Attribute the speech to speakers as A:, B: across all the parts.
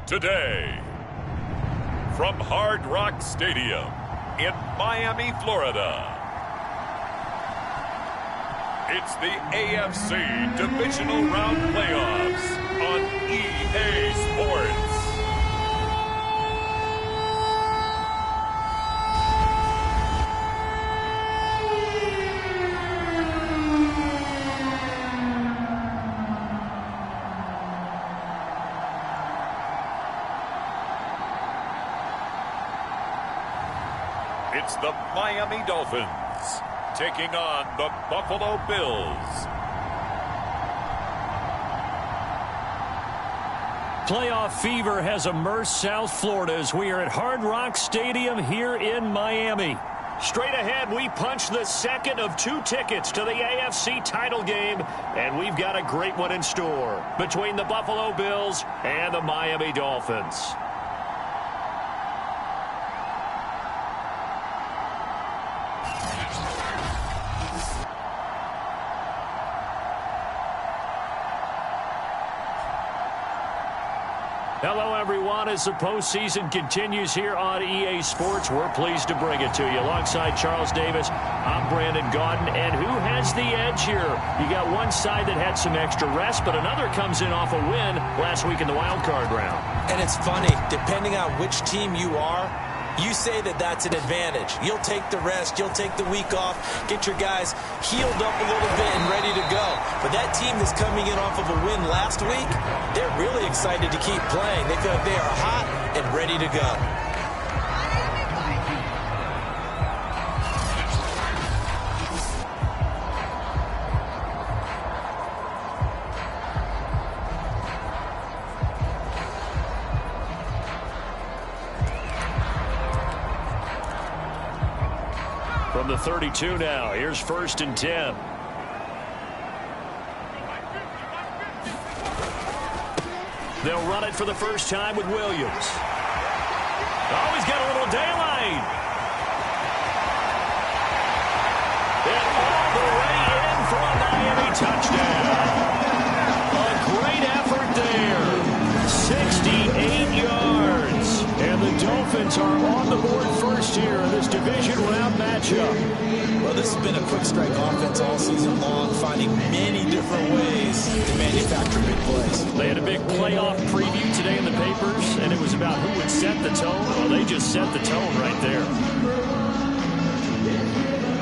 A: Today, from Hard Rock Stadium in Miami, Florida, it's the AFC Divisional Round Playoffs on EA Sports. It's the Miami Dolphins taking on the Buffalo Bills.
B: Playoff fever has immersed South Florida as we are at Hard Rock Stadium here in Miami. Straight ahead, we punch the second of 2 tickets to the AFC title game, and we've got a great one in store between the Buffalo Bills and the Miami Dolphins. Hello, everyone. As the postseason continues here on EA Sports, we're pleased to bring it to you. Alongside Charles Davis, I'm Brandon Gaudin. And who has the edge here? You got one side that had some extra rest, but another comes in off a win last week in the wild card round.
C: And it's funny, depending on which team you are, you say that that's an advantage. You'll take the rest. You'll take the week off. Get your guys healed up a little bit and ready to go. But that team that's coming in off of a win last week, they're really excited to keep playing. They feel like they are hot and ready to go.
B: From the 32 now, here's 1st and 10. They'll run it for the first time with Williams. Oh, he's got a little daylight. And all the way in for a Miami touchdown. A great effort there. 68 yards. And the Dolphins are on the board first here in this division round matchup.
C: Well, this has been a quick strike offense all season long, finding many different ways to manufacture big plays.
B: They had a big playoff preview today in the papers, and it was about who would set the tone. Well, they just set the tone right there.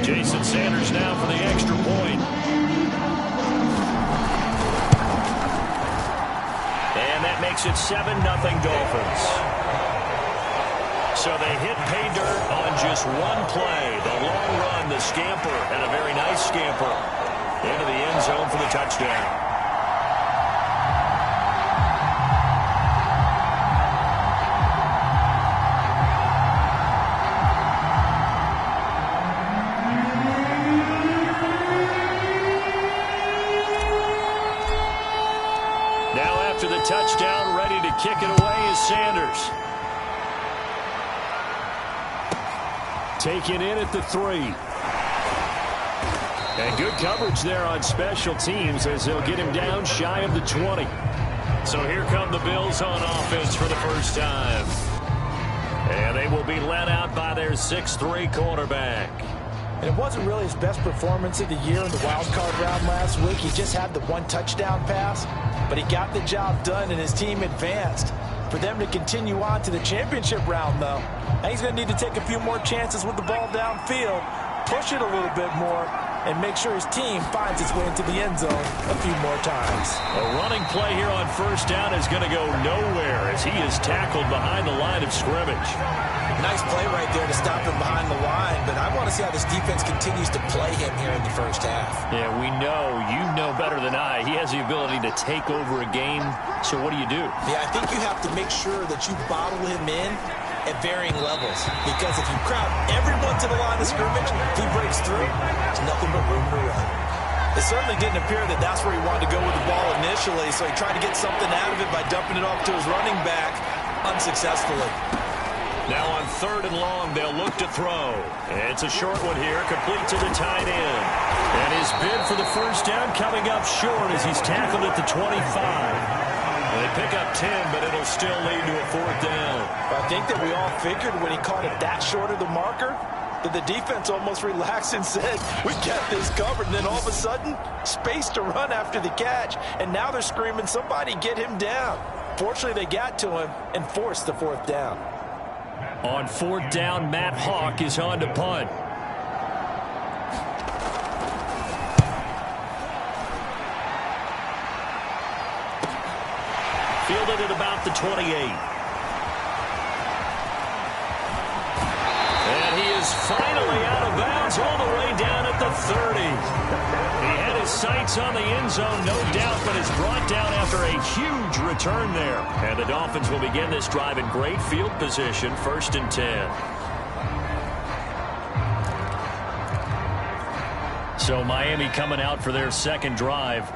B: Jason Sanders now for the extra point. And that makes it 7-0 Dolphins. So they hit pay dirt on just one play. The long run, the scamper, and a very nice scamper into the end zone for the touchdown. Now after the touchdown, ready to kick it away is Sanders. Taken in at the 3. And good coverage there on special teams as they'll get him down shy of the 20. So here come the Bills on offense for the first time. And they will be led out by their 6'3" quarterback.
D: And it wasn't really his best performance of the year in the wild card round last week. He just had the 1 touchdown pass, but he got the job done and his team advanced. For them to continue on to the championship round, though, he's going to need to take a few more chances with the ball downfield, push it a little bit more, and make sure his team finds its way into the end zone a few more times.
B: A running play here on first down is going to go nowhere as he is tackled behind the line of scrimmage.
C: Nice play right there to stop him behind the line, but I want to see how this defense continues to play him here in the first half.
B: Yeah, we know, you know better than I, he has the ability to take over a game, so what do you do?
C: Yeah, I think you have to make sure that you bottle him in at varying levels, because if you crowd everyone to the line of scrimmage, if he breaks through, there's nothing but room to run.
D: It certainly didn't appear that that's where he wanted to go with the ball initially, so he tried to get something out of it by dumping it off to his running back unsuccessfully.
B: Now on 3rd and long, they'll look to throw. It's a short one here, complete to the tight end. And his bid for the first down coming up short as he's tackled at the 25. And they pick up 10, but it'll still lead to a 4th down.
D: I think that we all figured when he caught it that short of the marker that the defense almost relaxed and said, we got this covered. And then all of a sudden, space to run after the catch. And now they're screaming, somebody get him down. Fortunately, they got to him and forced the 4th down.
B: On 4th down, Matt Hawk is on to punt. Fielded at about the 28. And he is finally out of bounds all the way down at the 30. He had his sights on the end zone, no doubt, but is brought down after a huge return there. And the Dolphins will begin this drive in great field position, 1st and 10. So Miami coming out for their second drive.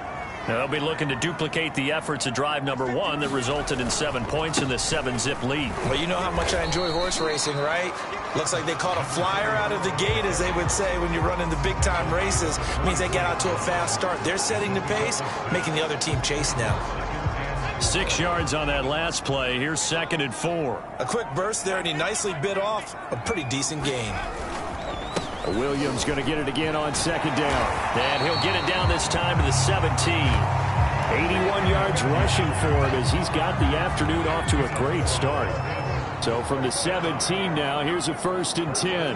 B: Now, they'll be looking to duplicate the efforts of drive number 1 that resulted in 7 points in the 7-zip lead.
D: Well, you know how much I enjoy horse racing, right? Looks like they caught a flyer out of the gate, as they would say when you're running the big-time races. It means they get out to a fast start. They're setting the pace, making the other team chase now.
B: 6 yards on that last play. Here's 2nd and 4.
D: A quick burst there, and he nicely bit off a pretty decent gain.
B: Williams going to get it again on 2nd down. And he'll get it down this time to the 17. 81 yards rushing for him as he's got the afternoon off to a great start. So from the 17 now, here's a 1st and 10.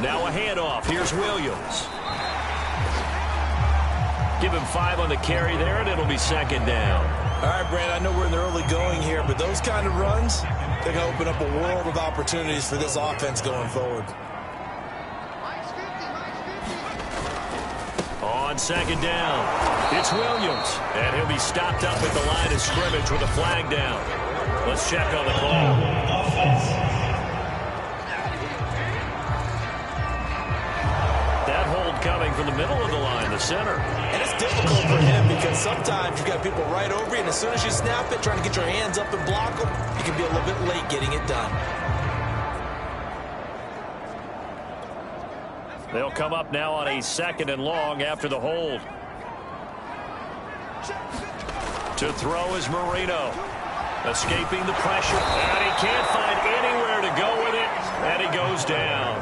B: Now a handoff. Here's Williams. Give him 5 on the carry there, and it'll be 2nd down.
D: All right, Brand, I know we're in the early going here, but those kind of runs, they're going to open up a world of opportunities for this offense going forward.
B: On 2nd down, it's Williams, and he'll be stopped up at the line of scrimmage with a flag down. Let's check on the call. That hold coming from the middle of the line, the center.
D: And it's difficult for him because sometimes you've got people right over you, and as soon as you snap it, trying to get your hands up and block them, you can be a little bit late getting it done.
B: They'll come up now on a 2nd and long after the hold. To throw is Marino. Escaping the pressure. And he can't find anywhere to go with it. And he goes down.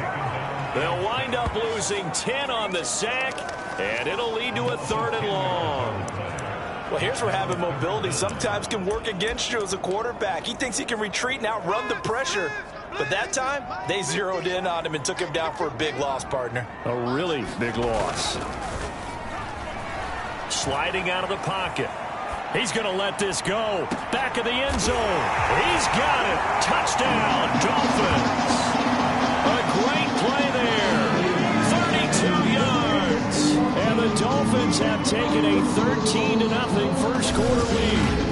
B: They'll wind up losing 10 on the sack. And it'll lead to a 3rd and long.
D: Well, here's where having mobility sometimes can work against you as a quarterback. He thinks he can retreat and outrun the pressure. But that time, they zeroed in on him and took him down for a big loss, partner.
B: A really big loss. Sliding out of the pocket. He's going to let this go. Back of the end zone. He's got it. Touchdown, Dolphins. A great play there. 32 yards. And the Dolphins have taken a 13-0 first quarter lead.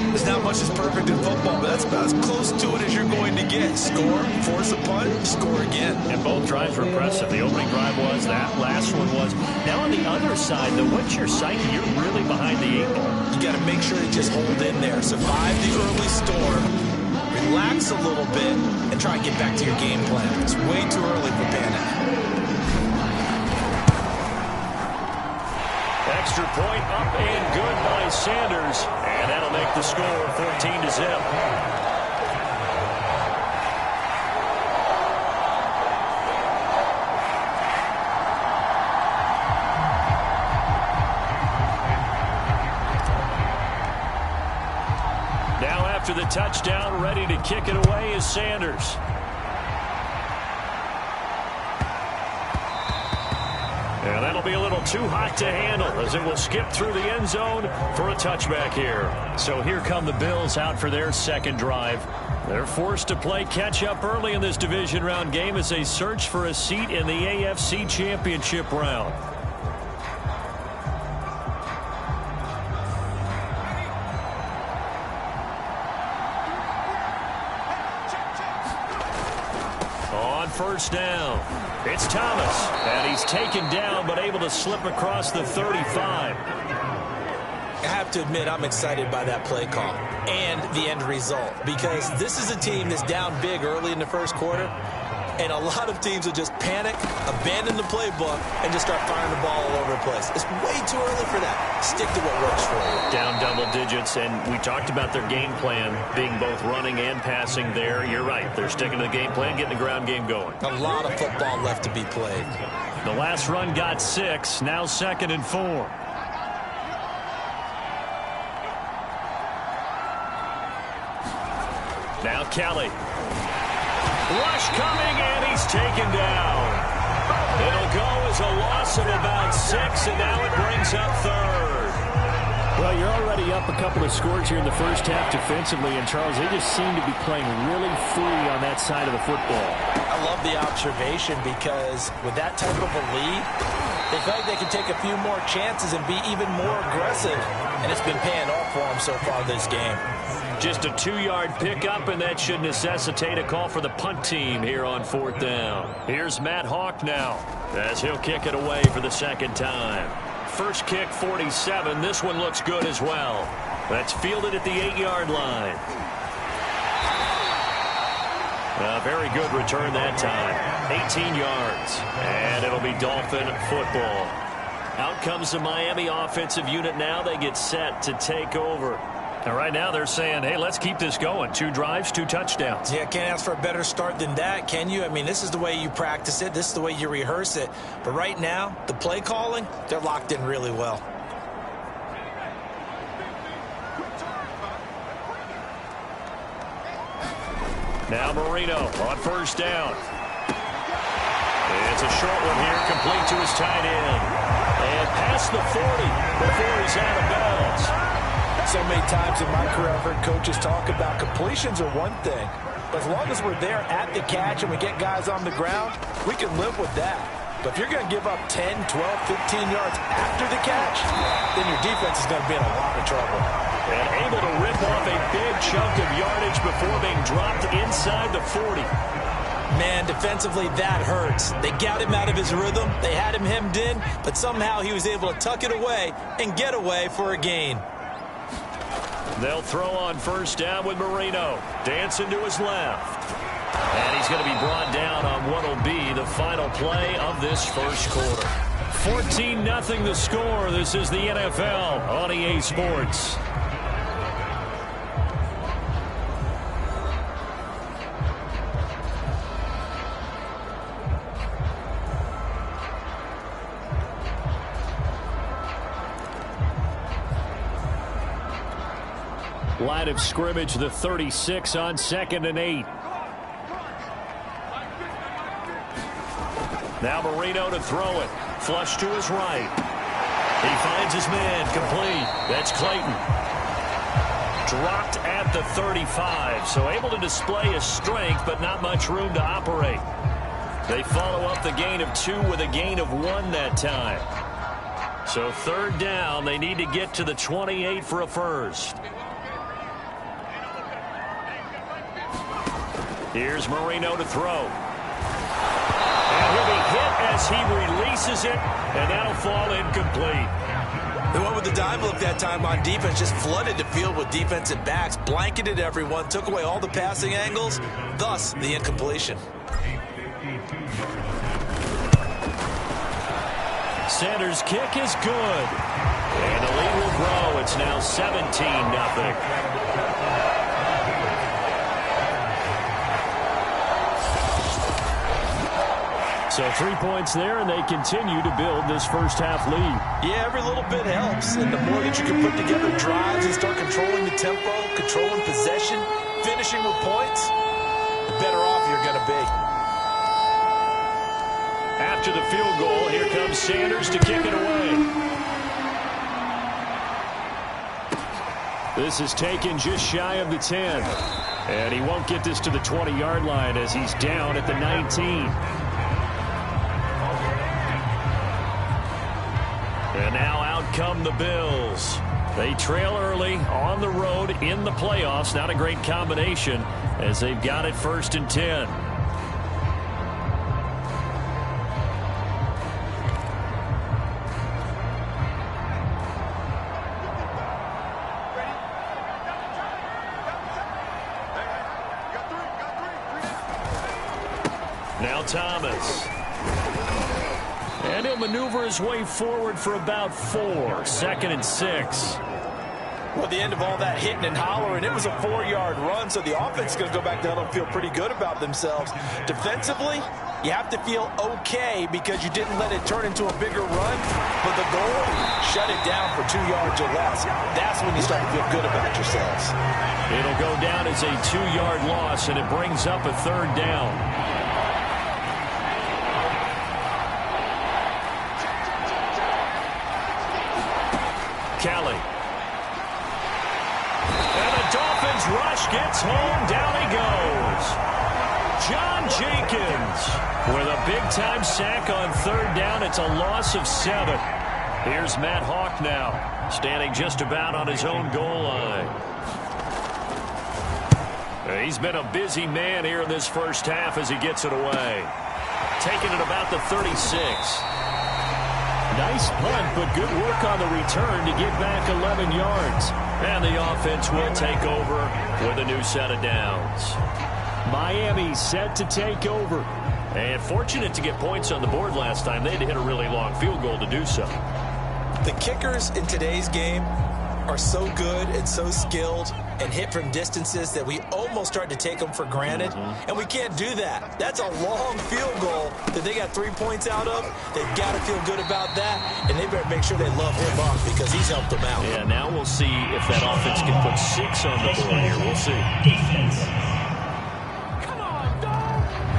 D: There's not much that's perfect in football, but that's about as close to it as you're going to get. Score, force a punt, score again.
B: And both drives were impressive. The opening drive was, that last one was. Now on the other side, though, what's your psyche? You're really behind the 8 ball.
D: You got to make sure to just hold in there. Survive the early storm. Relax a little bit and try and get back to your game plan. It's way too early for panic.
B: Extra point up and good by Sanders. And that'll make the score 14-0. Now after the touchdown, ready to kick it away is Sanders. And that'll be a little too hot to handle as it will skip through the end zone for a touchback here. So here come the Bills out for their second drive. They're forced to play catch-up early in this division round game as they search for a seat in the AFC Championship round. On first down, it's Thomas, and he's taken down but able to slip across the 35.
D: I have to admit, I'm excited by that play call and the end result because this is a team that's down big early in the first quarter.
C: And a lot of teams will just panic, abandon the playbook, and just start firing the ball all over the place. It's way too early for that. Stick to what works for you.
B: Down double digits, and we talked about their game plan being both running and passing there. You're right. They're sticking to the game plan, getting the ground game going.
C: A lot of football left to be played.
B: The last run got 6, now 2nd and 4. Now Kelly. Rush coming, and he's taken down. It'll go as a loss of about 6, and now it brings up 3rd.
E: Well, you're already up a couple of scores here in the first half defensively, and Charles, they just seem to be playing really free on that side of the football.
D: I love the observation because with that type of a lead, they feel like they can take a few more chances and be even more aggressive, and it's been paying off for them so far this game.
B: Just a 2-yard pickup, and that should necessitate a call for the punt team here on 4th down. Here's Matt Hawk now as he'll kick it away for the 2nd time. First kick, 47. This one looks good as well. That's fielded at the 8-yard line. A very good return that time. 18 yards. And it'll be Dolphin football. Out comes the Miami offensive unit now. They get set to take over. And right now they're saying, hey, let's keep this going. 2 drives, 2 touchdowns.
D: Yeah, can't ask for a better start than that, can you? I mean, this is the way you practice it. This is the way you rehearse it. But right now, the play calling, they're locked in really well.
B: Now Marino on 1st down. It's a short one here, complete to his tight end. And past the 40 before he's out of bounds.
D: So many times in my career I've heard coaches talk about completions are one thing, but as long as we're there at the catch and we get guys on the ground, we can live with that. But if you're going to give up 10, 12, 15 yards after the catch, then your defense is going to be in a lot of trouble.
B: And able to rip off a big chunk of yardage before being dropped inside the 40.
C: Man, defensively, that hurts. They got him out of his rhythm. They had him hemmed in, but somehow he was able to tuck it away and get away for a gain.
B: They'll throw on 1st down with Marino. Dancing to his left. And he's going to be brought down on what will be the final play of this first quarter. 14-0 the score. This is the NFL on EA Sports. Line of scrimmage, the 36 on 2nd and 8. Now Marino to throw it. Flush to his right. He finds his man, complete. That's Clayton. Dropped at the 35, so able to display his strength, but not much room to operate. They follow up the gain of 2 with a gain of 1 that time. So 3rd down, they need to get to the 28 for a first. Here's Marino to throw. And he'll be hit as he releases it, and that'll fall incomplete.
C: They went with the dime look that time on defense, just flooded the field with defensive backs, blanketed everyone, took away all the passing angles, thus the incompletion.
B: Sanders' kick is good. And the lead will grow. It's now 17-0. So 3 points there, and they continue to build this first half lead.
D: Yeah, every little bit helps. And the more that you can put together drives and start controlling the tempo, controlling possession, finishing with points, the better off you're going to be.
B: After the field goal, here comes Sanders to kick it away. This is taken just shy of the 10. And he won't get this to the 20-yard line as he's down at the 19. And now out come the Bills. They trail early on the road in the playoffs. Not a great combination as they've got it 1st and 10. Now Thomas. And he'll maneuver his way forward for about 4. 2nd and 6.
D: Well, at the end of all that hitting and hollering, it was a 4-yard run, so the offense is going to go back down and feel pretty good about themselves. Defensively, you have to feel okay because you didn't let it turn into a bigger run, but the goal, shut it down for 2 yards or less. That's when you start to feel good about yourselves.
B: It'll go down as a 2-yard loss, and it brings up a 3rd down. Kelly. And the Dolphins rush gets home. Down he goes. John Jenkins with a big-time sack on 3rd down. It's a loss of 7. Here's Matt Hawk now, standing just about on his own goal line. He's been a busy man here in this first half as he gets it away. Taking it about the 36.
E: Nice punt, but good work on the return to get back 11 yards.
B: And the offense will take over with a new set of downs.
E: Miami set to take over.
B: And fortunate to get points on the board last time. They had to hit a really long field goal to do so.
C: The kickers in today's game are so good and so skilled and hit from distances that we almost start to take them for granted. And we can't do that. That's a long field goal that they got 3 points out of. They've got to feel good about that, and they better make sure they love him up because he's helped them out.
B: Yeah, now we'll see if that offense can put 6 on the board here. We'll see.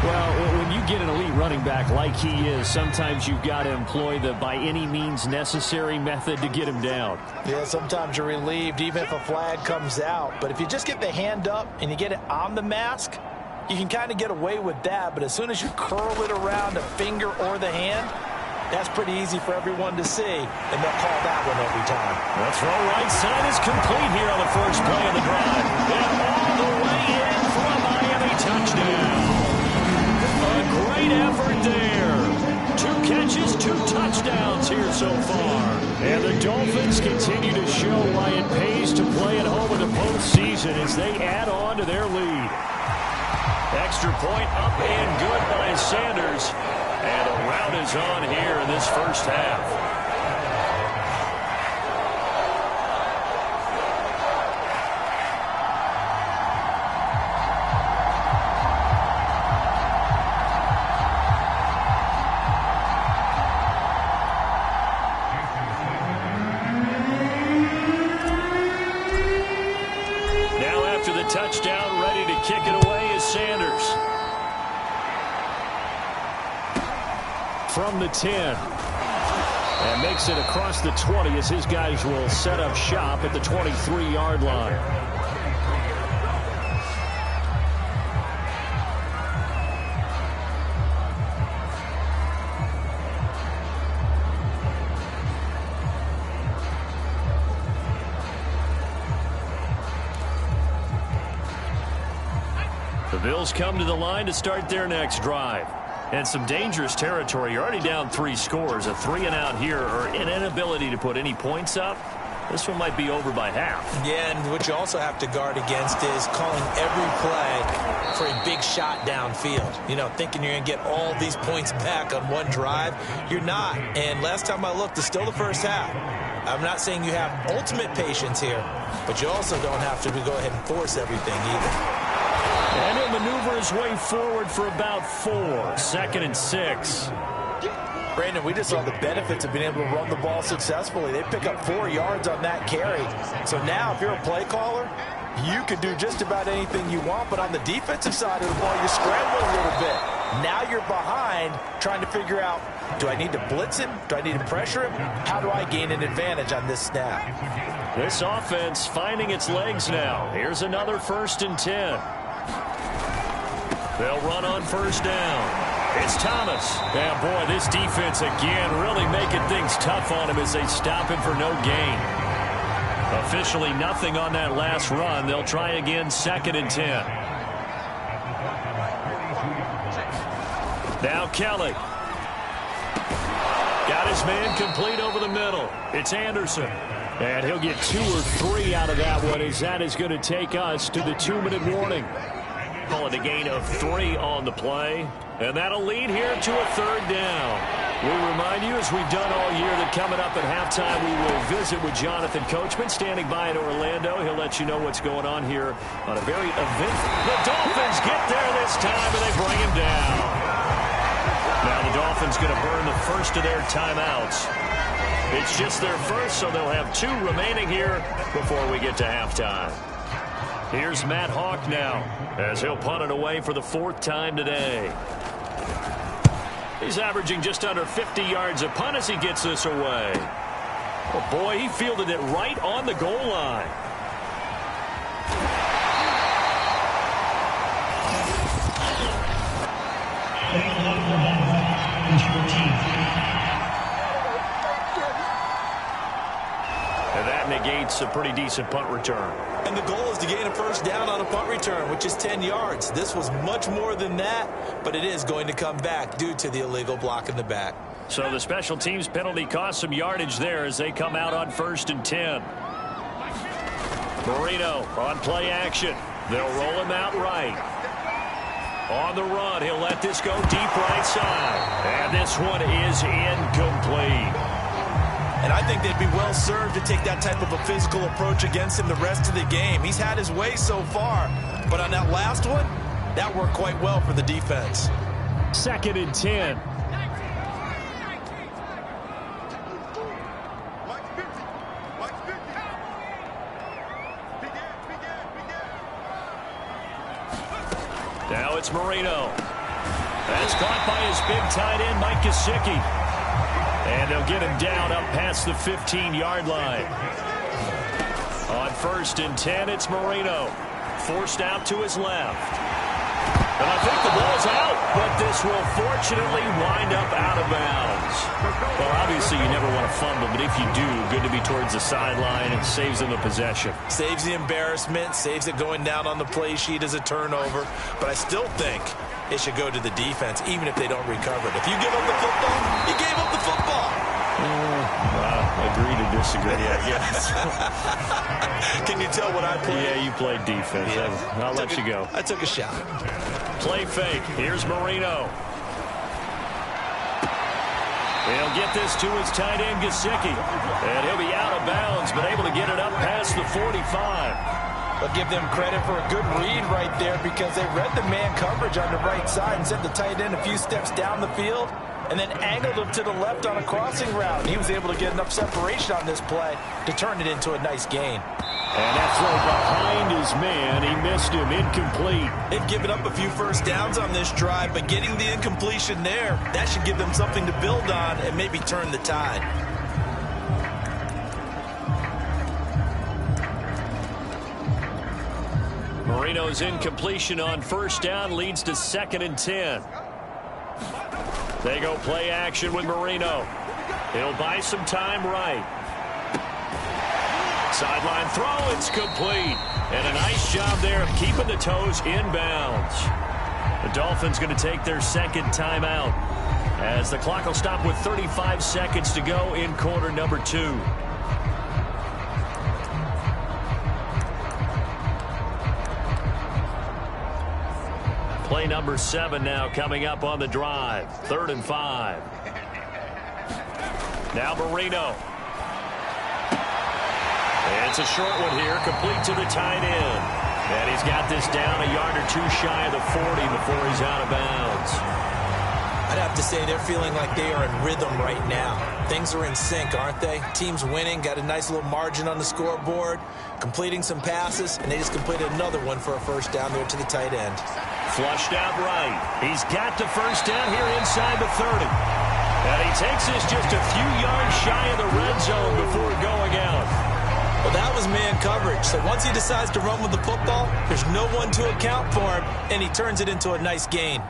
E: Well, when you get an elite running back like he is, sometimes you've got to employ the by any means necessary method to get him down.
D: Yeah, sometimes you're relieved even if a flag comes out. But if you just get the hand up and you get it on the mask, you can kind of get away with that. But as soon as you curl it around a finger or the hand, that's pretty easy for everyone to see, and they'll call that one every time.
B: The throw right side is complete here on the first play of the drive. And all the way in for a Miami touchdown. A great effort there. 2 catches, 2 touchdowns here so far.
E: And the Dolphins continue to show why it pays to play at home in the postseason as they add on to their lead.
B: Extra point up and good by Sanders. And a rout is on here in this first half. Touchdown, ready to kick it away is Sanders.
E: From the 10. And makes it across the 20 as his guys will set up shop at the 23-yard line.
B: The Bills come to the line to start their next drive. And some dangerous territory. You're already down 3 scores. A 3-and-out here, or an inability to put any points up. This one might be over by half.
C: Yeah, and what you also have to guard against is calling every play for a big shot downfield. You know, thinking you're going to get all these points back on one drive. You're not. And last time I looked, it's still the first half. I'm not saying you have ultimate patience here, but you also don't have to go ahead and force everything either.
B: And he'll maneuver his way forward for about 4. 2nd and 6.
D: Brandon, we just saw the benefits of being able to run the ball successfully. They pick up 4 yards on that carry. So now, if you're a play caller, you can do just about anything you want. But on the defensive side of the ball, you scramble a little bit. Now you're behind trying to figure out, do I need to blitz him? Do I need to pressure him? How do I gain an advantage on this snap?
B: This offense finding its legs now. Here's another 1st and 10. They'll run on 1st down. It's Thomas. And boy, this defense again really making things tough on him as they stop him for no gain. Officially nothing on that last run. They'll try again 2nd and 10. Now Kelly. Got his man complete over the middle. It's Anderson.
E: And he'll get 2 or 3 out of that one as that is going to take us to the 2-minute warning.
B: Call it a gain of 3 on the play. And that'll lead here to a third down. We remind you, as we've done all year, that coming up at halftime, we will visit with Jonathan Coachman, standing by in Orlando. He'll let you know what's going on here on a very eventful. The Dolphins get there this time, and they bring him down. Now the Dolphins going to burn the first of their timeouts. It's just their first, so they'll have 2 remaining here before we get to halftime. Here's Matt Hawk now, as he'll punt it away for the 4th time today. He's averaging just under 50 yards a punt as he gets this away. Oh, boy, he fielded it right on the goal line. And that negates a pretty decent punt return.
C: And the goal is to gain a first down on a punt return, which is 10 yards. This was much more than that, but it is going to come back due to the illegal block in the back.
B: So the special teams penalty cost some yardage there as they come out on 1st and 10. Marino on play action. They'll roll him out right. On the run, he'll let this go deep right side. And this one is incomplete.
C: And I think they'd be well served to take that type of a physical approach against him the rest of the game. He's had his way so far, but on that last one, that worked quite well for the defense.
B: 2nd and 10. Now it's Marino. That's caught by his big tight end, Mike Gesicki. And they'll get him down up past the 15-yard line. On 1st and 10, it's Marino. Forced out to his left. And I think the ball's out, but this will fortunately wind up out of bounds. Well, obviously you never want to fumble, but if you do, good to be towards the sideline and saves them the possession.
C: Saves the embarrassment, saves it going down on the play sheet as a turnover. But I still think it should go to the defense, even if they don't recover it. If you give up the football, you gave up the football.
B: Agree to disagree, I guess.
C: Can you tell what I played?
B: Yeah, you played defense. Yeah. I'll let you go.
C: I took a shot.
B: Play fake. Here's Marino. He'll get this to his tight end, Gesicki. And he'll be out of bounds, but able to get it up past the 45.
D: I'll give them credit for a good read right there because they read the man coverage on the right side and sent the tight end a few steps down the field and then angled him to the left on a crossing route. He was able to get enough separation on this play to turn it into a nice gain.
B: And that throw behind his man. He missed him. Incomplete.
C: They've given up a few first downs on this drive, but getting the incompletion there, that should give them something to build on and maybe turn the tide.
B: Marino's incompletion on 1st down leads to 2nd and 10. They go play action with Marino. He'll buy some time right. Sideline throw, it's complete. And a nice job there of keeping the toes inbounds. The Dolphins going to take their 2nd timeout as the clock will stop with 35 seconds to go in quarter number 2. Play number 7 now coming up on the drive. 3rd and 5. Now Marino. It's a short one here, complete to the tight end. And he's got this down a yard or two shy of the 40 before he's out of bounds.
C: I'd have to say they're feeling like they are in rhythm right now. Things are in sync, aren't they? Team's winning, got a nice little margin on the scoreboard, completing some passes, and they just completed another one for a first down there to the tight end.
B: Flushed out right. He's got the first down here inside the 30. And he takes this just a few yards shy of the red zone before going out.
C: Well, that was man coverage. So once he decides to run with the football, there's no one to account for him, and he turns it into a nice gain.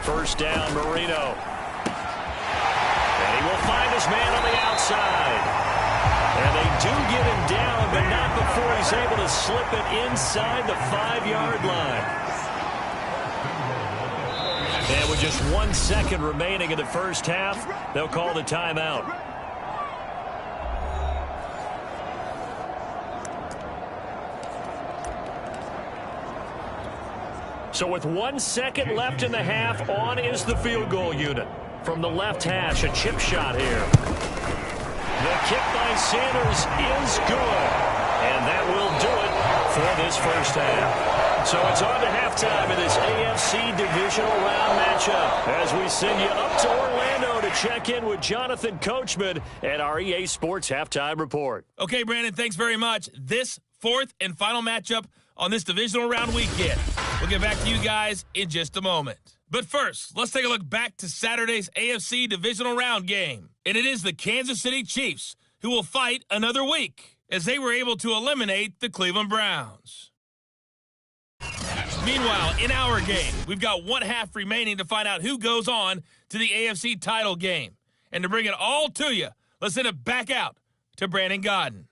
B: First down, Marino. And he will find his man on the outside. And they do get him down, but not before he's able to slip it inside the 5-yard line. And with just 1 second remaining in the first half, they'll call the timeout. So with 1 second left in the half, on is the field goal unit. From the left hash, a chip shot here. The kick by Sanders is good. And that will do it for this first half. So it's on to halftime in this AFC divisional round matchup as we send you up to Orlando to check in with Jonathan Coachman at our EA Sports Halftime Report.
F: Okay, Brandon, thanks very much. This fourth and final matchup on this divisional round weekend. We'll get back to you guys in just a moment. But first, let's take a look back to Saturday's AFC divisional round game. And it is the Kansas City Chiefs who will fight another week as they were able to eliminate the Cleveland Browns. Meanwhile, in our game, we've got 1 half remaining to find out who goes on to the AFC title game. And to bring it all to you, let's send it back out to Brandon Godden.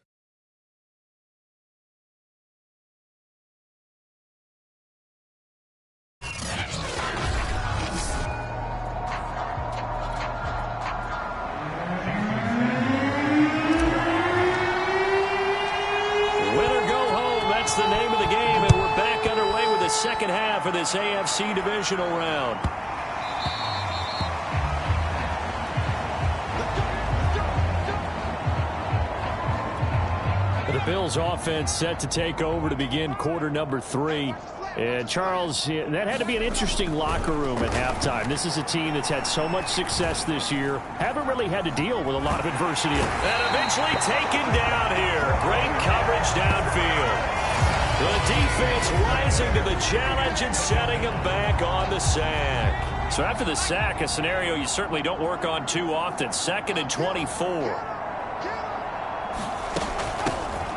B: That's the name of the game, and we're back underway with the second half of this AFC divisional round. The Bills offense set to take over to begin quarter number 3. And Charles, that had to be an interesting locker room at halftime. This is a team that's had so much success this year, haven't really had to deal with a lot of adversity.
E: And eventually taken down here. Great coverage downfield.
B: The defense rising to the challenge and setting them back on the sack.
E: So after the sack, a scenario you certainly don't work on too often. 2nd and 24.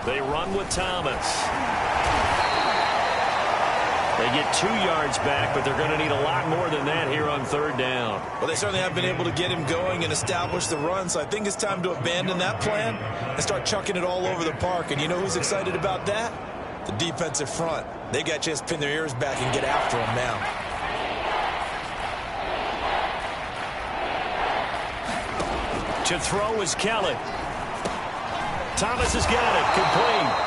B: They run with Thomas. They get 2 yards back, but they're going to need a lot more than that here on 3rd down.
C: Well, they certainly have been able to get him going and establish the run, so I think it's time to abandon that plan and start chucking it all over the park. And you know who's excited about that? The defensive front. They got a chance to pin their ears back and get after him now.
B: To throw is Kelly. Thomas has got it. Complete.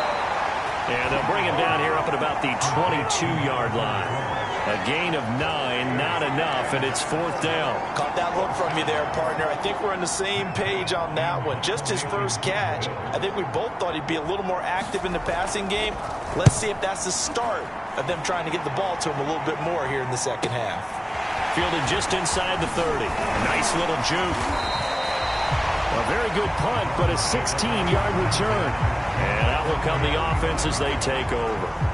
B: And they'll bring him down here up at about the 22-yard line. A gain of 9, not enough, and it's 4th down.
D: Caught that look from you there, partner. I think we're on the same page on that one. Just his first catch. I think we both thought he'd be a little more active in the passing game. Let's see if that's the start of them trying to get the ball to him a little bit more here in the second half.
B: Fielded just inside the 30. Nice little juke. A very good punt, but a 16-yard return. And out will come the offense as they take over.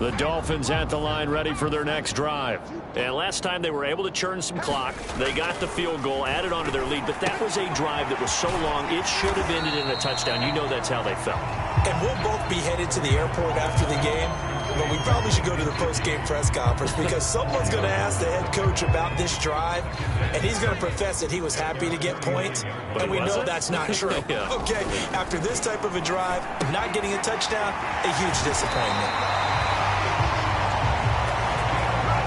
B: The Dolphins at the line ready for their next drive. And last time they were able to churn some clock. They got the field goal, added on to their lead, but that was a drive that was so long it should have ended in a touchdown. You know that's how they felt.
C: And we'll both be headed to the airport after the game, but we probably should go to the post-game press conference because someone's going to ask the head coach about this drive, and he's going to profess that he was happy to get points, and we know that's not true.
B: Yeah.
C: Okay, after this type of a drive, not getting a touchdown, a huge disappointment.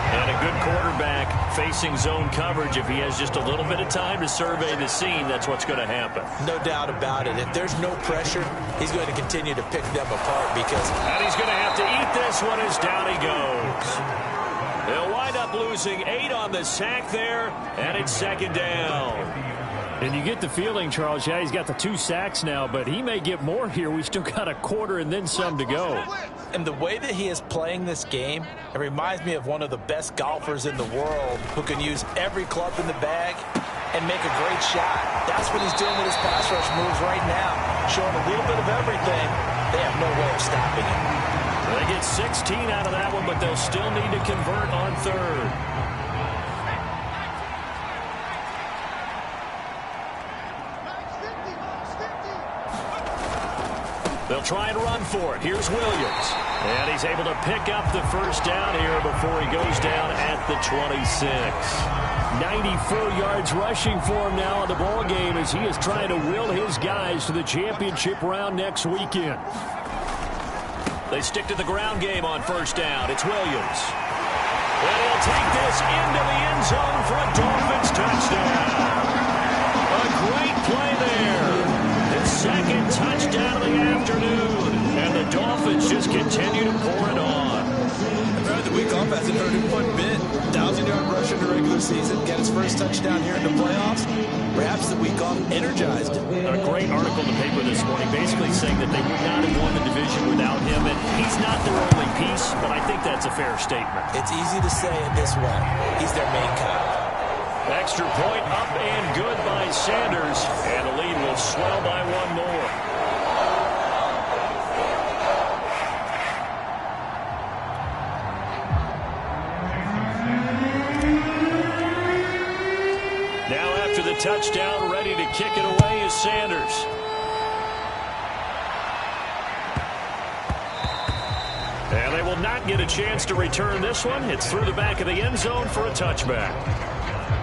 B: And a good quarterback facing zone coverage. If he has just a little bit of time to survey the scene, that's what's going to happen.
C: No doubt about it. If there's no pressure, he's going to continue to pick them apart because...
B: And he's going to have to eat this one as down he goes. They'll wind up losing 8 on the sack there, and it's 2nd down.
E: And you get the feeling, Charles, yeah, he's got the 2 sacks now, but he may get more here. We still got a quarter and then some to go.
D: And the way that he is playing this game, it reminds me of one of the best golfers in the world who can use every club in the bag and make a great shot. That's what he's doing with his pass rush moves right now. Showing a little bit of everything. They have no way of stopping him.
B: They get 16 out of that one, but they'll still need to convert on 3rd. They'll try and run for it. Here's Williams. And he's able to pick up the first down here before he goes down at the 26. 94 yards rushing for him now in the ball game as he is trying to will his guys to the championship round next weekend. They stick to the ground game on first down. It's Williams. And he'll take this into the end zone for a Dolphins touchdown. A great play there. His second touchdown of the afternoon. And the Dolphins just continue to pour it on.
D: The week off hasn't hurt him one bit. 1,000-yard rush in the regular season. Got his first touchdown here in the playoffs. Perhaps the week off energized him.
B: A great article in the paper this morning basically saying that they would not have won the division without him. And he's not their only piece, but I think that's a fair statement.
D: It's easy to say it this way. He's their main guy.
B: Extra point up and good by Sanders. And the lead will swell by one more. Touchdown, ready to kick it away is Sanders. And they will not get a chance to return this one. It's through the back of the end zone for a touchback.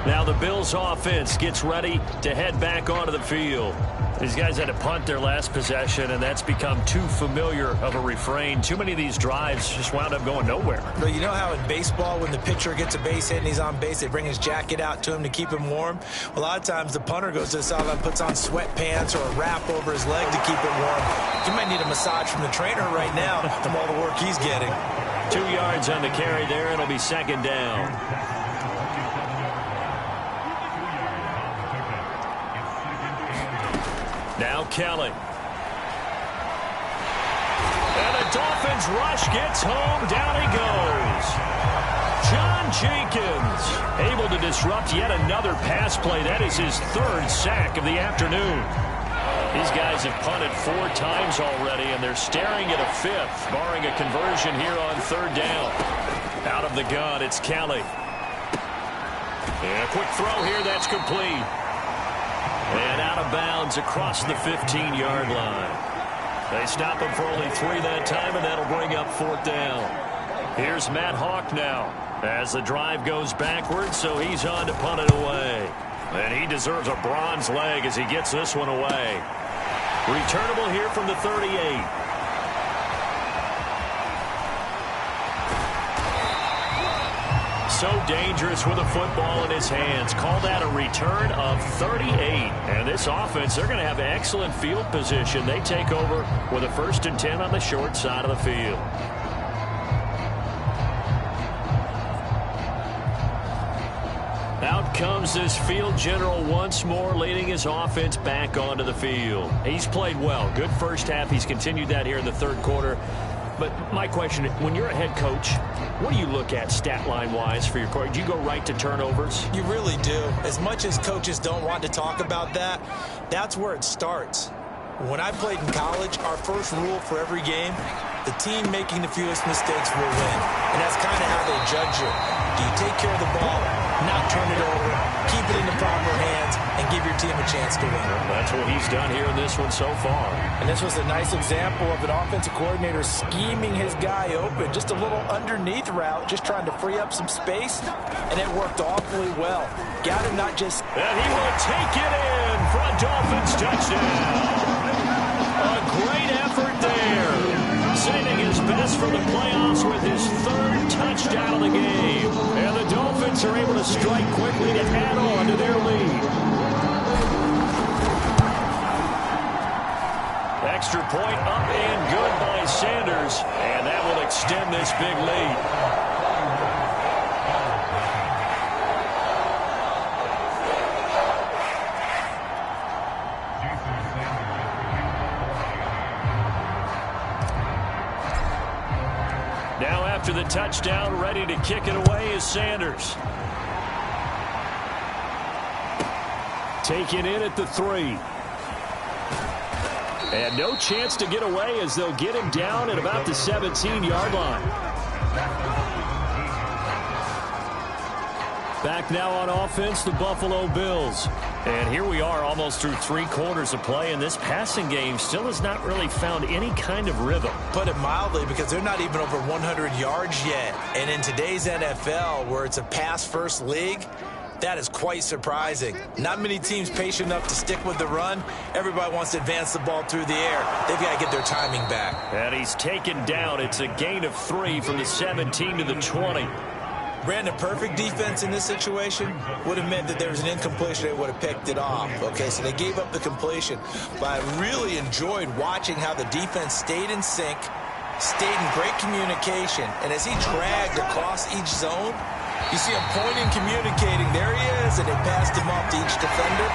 B: Now the Bills offense gets ready to head back onto the field. These guys had to punt their last possession, and that's become too familiar of a refrain. Too many of these drives just wound up going nowhere.
D: But you know how in baseball, when the pitcher gets a base hit and he's on base, they bring his jacket out to him to keep him warm? A lot of times the punter goes to the sideline, puts on sweatpants or a wrap over his leg to keep it warm. You might need a massage from the trainer right now from all the work he's getting.
B: 2 yards on the carry there. It'll be second down. Now Kelly. And the Dolphins rush gets home. Down he goes. John Jenkins able to disrupt yet another pass play. That is his third sack of the afternoon. These guys have punted 4 times already, and they're staring at a fifth, barring a conversion here on third down. Out of the gun, it's Kelly. And a quick throw here, that's complete. And out of bounds across the 15-yard line. They stop him for only 3 that time, and that'll bring up fourth down. Here's Matt Hawk now as the drive goes backwards, so he's on to punt it away. And he deserves a bronze leg as he gets this one away. Returnable here from the 38. So dangerous with a football in his hands. Call that a return of 38. And this offense, they're going to have excellent field position. They take over with a 1st and 10 on the short side of the field. Out comes this field general once more, leading his offense back onto the field. He's played well. Good first half. He's continued that here in the third quarter. But my question, when you're a head coach, what do you look at stat line-wise for your coach? Do you go right to turnovers?
D: You really do. As much as coaches don't want to talk about that, that's where it starts. When I played in college, our first rule for every game, the team making the fewest mistakes will win. And that's kind of how they judge you. Do you take care of the ball, not turn it over, keep it in the proper hands, and give your team a chance to win?
B: That's what he's done here in this one so far.
D: And this was a nice example of an offensive coordinator scheming his guy open. Just a little underneath route, just trying to free up some space, and it worked awfully well. Got him not just...
B: And he will take it in for a Dolphins touchdown. A great effort there. Saving his best for the playoffs with his 3rd touchdown of the game. And the Dolphins are able to strike quickly to add on to their lead. Extra point up and good by Sanders. And that will extend this big lead. Now after the touchdown, ready to kick it away is Sanders. Taken in at the 3. And no chance to get away as they'll get him down at about the 17-yard line. Back now on offense, the Buffalo Bills. And here we are almost through 3 quarters of play, and this passing game still has not really found any kind of rhythm.
C: Put it mildly, because they're not even over 100 yards yet. And in today's NFL, where it's a pass-first league, that is quite surprising. Not many teams patient enough to stick with the run. Everybody wants to advance the ball through the air. They've got to get their timing back.
B: And he's taken down. It's a gain of 3 from the 17 to the 20.
C: Brandon, perfect defense in this situation would have meant that there was an incompletion. They would have picked it off. Okay, so they gave up the completion. But I really enjoyed watching how the defense stayed in sync, stayed in great communication. And as he dragged across each zone, you see him pointing, communicating. There he is, and they passed him off to each defender.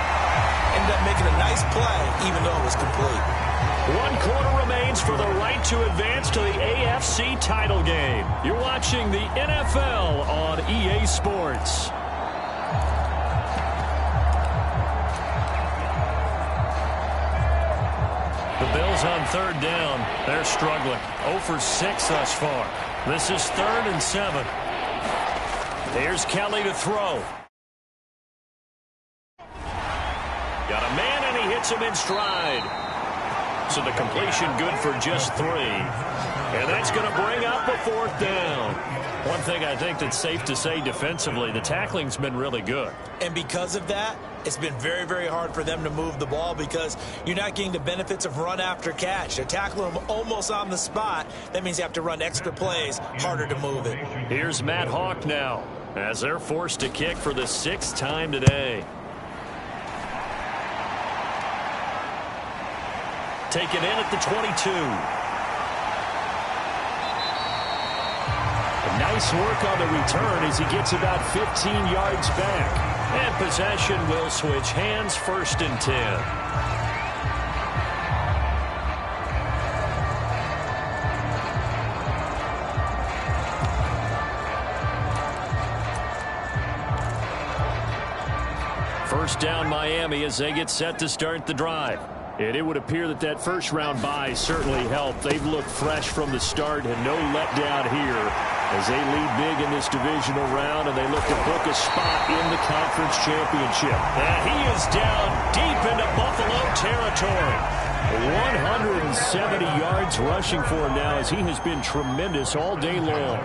C: Ended up making a nice play, even though it was complete.
B: 1 quarter remains for the right to advance to the AFC title game. You're watching the NFL on EA Sports. The Bills on 3rd down. They're struggling. 0 for 6 thus far. This is 3rd and 7. Here's Kelly to throw. Got a man, and he hits him in stride. So the completion good for just 3. And that's going to bring up a 4th down. One thing I think that's safe to say defensively, the tackling's been really good.
C: And because of that, it's been very, very hard for them to move the ball because you're not getting the benefits of run after catch. They're tackling them almost on the spot. That means you have to run extra plays, harder to move it.
B: Here's Matt Hawk now as they're forced to kick for the 6th time today. Taken in at the 22. Nice work on the return as he gets about 15 yards back. And possession will switch hands, 1st and 10. First down Miami as they get set to start the drive. And it would appear that that first-round bye certainly helped. They've looked fresh from the start and no letdown here as they lead big in this divisional round, and they look to book a spot in the conference championship. And he is down deep into Buffalo territory. 170 yards rushing for him now as he has been tremendous all day long.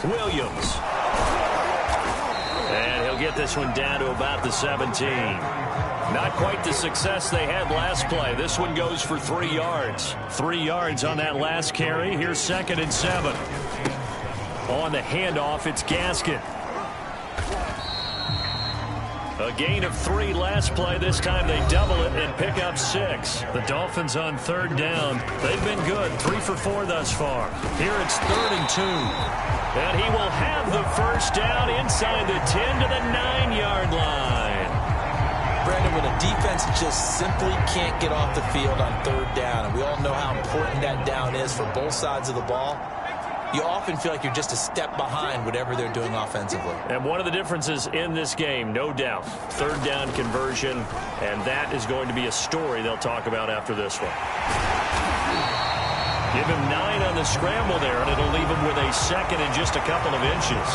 B: Williams. And he'll get this one down to about the 17. Not quite the success they had last play. This one goes for 3 yards. 3 yards on that last carry. Here's 2nd and 7. On the handoff, it's Gaskin. A gain of 3 last play. This time they double it and pick up 6. The Dolphins on 3rd down. They've been good. 3 for 4 thus far. Here it's 3rd and 2. And he will have the first down inside the 10 to the 9-yard line.
C: Brandon, when a defense just simply can't get off the field on 3rd down, and we all know how important that down is for both sides of the ball, you often feel like you're just a step behind whatever they're doing offensively.
B: And one of the differences in this game, no doubt, 3rd down conversion, and that is going to be a story they'll talk about after this one. Give him 9 on the scramble there, and it'll leave him with a 2nd and just a couple of inches.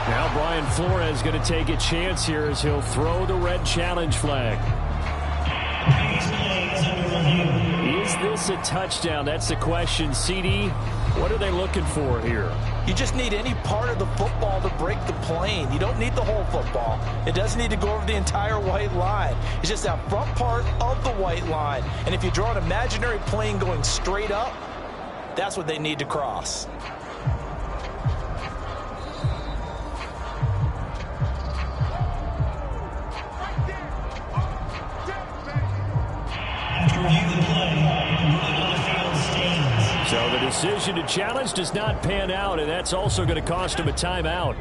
B: Now Brian Flores is going to take a chance here as he'll throw the red challenge flag. Is this a touchdown? That's the question. CD, what are they looking for here?
D: You just need any part of the football to break the plane. You don't need the whole football. It doesn't need to go over the entire white line. It's just that front part of the white line. And if you draw an imaginary plane going straight up, that's what they need to cross.
B: So the decision to challenge does not pan out, and that's also going to cost him a timeout.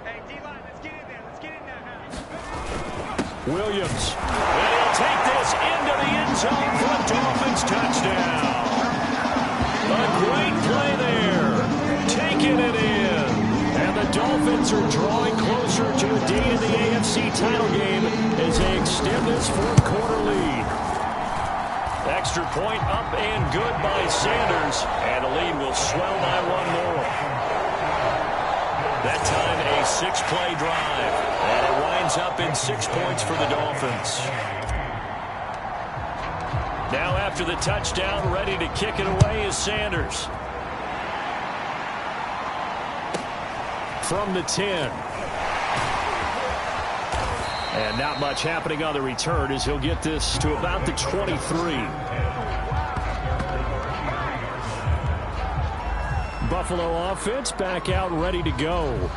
G: Hey, D-line, let's get in there. Let's get in there.
B: Williams. And he'll take this into the end zone for a Dolphins touchdown. A great play there. Taking it in. And the Dolphins are drawing closer to a day in the AFC title game as they extend this 4th quarter lead. Extra point up and good by Sanders. And the lead will swell by one more. That time a 6-play drive. And it winds up in 6 points for the Dolphins. Now after the touchdown, ready to kick it away is Sanders. From the 10. And not much happening on the return as he'll get this to about the 23. Buffalo offense back out ready to go.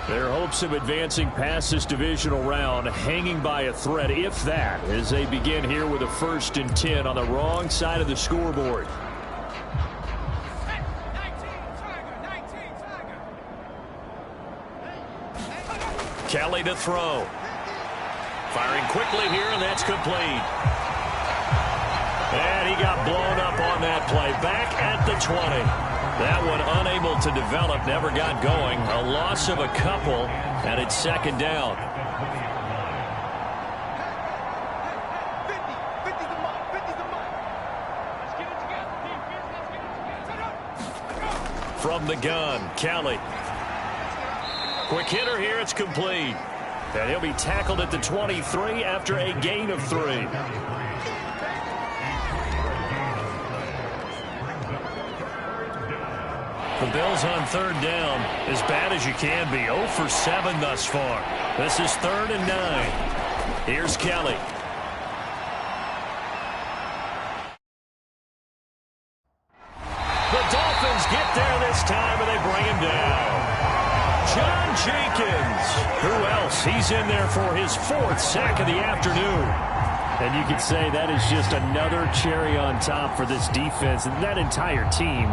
B: Their hopes of advancing past this divisional round hanging by a thread, if that, as they begin here with a 1st and 10 on the wrong side of the scoreboard. Kelly to throw. Firing quickly here, and that's complete. And he got blown up on that play. Back at the 20. That one unable to develop, never got going. A loss of a couple, and it's 2nd down. From the gun, Kelly. Quick hitter here, it's complete. And he'll be tackled at the 23 after a gain of 3. The Bills on 3rd down, as bad as you can be. 0 for 7 thus far. This is 3rd and 9. Here's Kelly. The Dolphins get there this time, and they bring him down. John Jenkins. Who else? He's in there for his 4th sack of the afternoon. And you could say that is just another cherry on top for this defense and that entire team.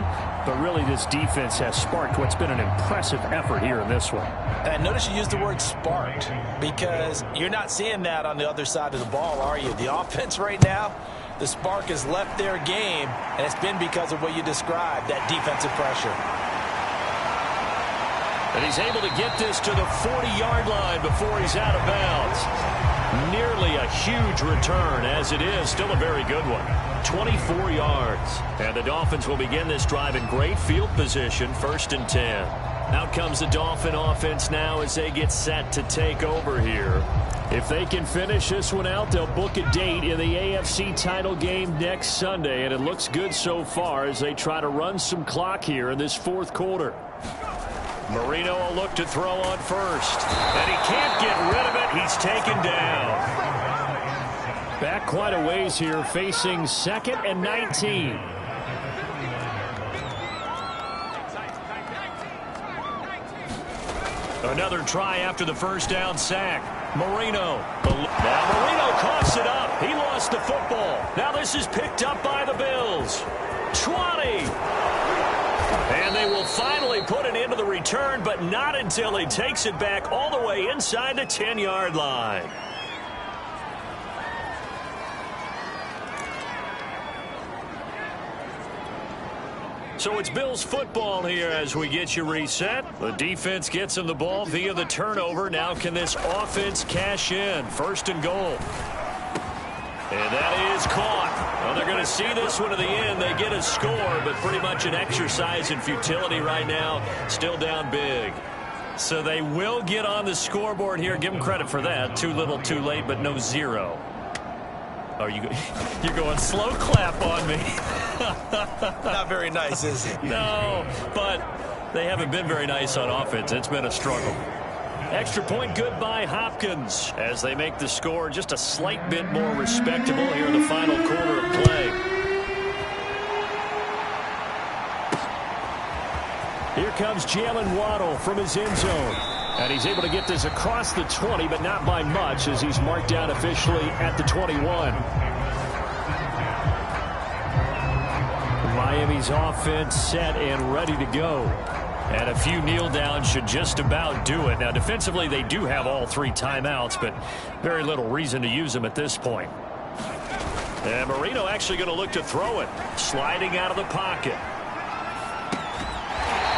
B: But really, this defense has sparked what's been an impressive effort here in this one.
D: And notice you use the word sparked, because you're not seeing that on the other side of the ball, are you? The offense right now, the spark has left their game, and it's been because of what you described, that defensive pressure.
B: And he's able to get this to the 40-yard line before he's out of bounds. Nearly a huge return, as it is. Still a very good one. 24 yards. And the Dolphins will begin this drive in great field position, 1st and 10. Out comes the Dolphin offense now as they get set to take over here. If they can finish this one out, they'll book a date in the AFC title game next Sunday. And it looks good so far as they try to run some clock here in this 4th quarter. Marino will look to throw on first. And he can't get rid of it. He's taken down. Back quite a ways here, facing 2nd and 19. Another try after the 1st down sack. Marino. Now Marino coughs it up. He lost the football. Now this is picked up by the Bills. 20. And they will finally put it into the return, but not until he takes it back all the way inside the 10-yard line. So it's Bills football here as we get you reset. The defense gets him the ball via the turnover. Now can this offense cash in? 1st and goal. And that is caught. Well, they're going to see this one to the end. They get a score, but pretty much an exercise in futility right now. Still down big. So they will get on the scoreboard here. Give them credit for that. Too little, too late, but no 0. Oh, you're going slow clap on me.
D: Not very nice, is it?
B: No, but they haven't been very nice on offense. It's been a struggle. Extra point good by Hopkins as they make the score just a slight bit more respectable here in the final quarter of play. Here comes Jalen Waddle from his end zone. And he's able to get this across the 20, but not by much as he's marked down officially at the 21. Miami's offense set and ready to go. And a few kneel downs should just about do it. Now, defensively, they do have all 3 timeouts, but very little reason to use them at this point. And Marino actually going to look to throw it. Sliding out of the pocket.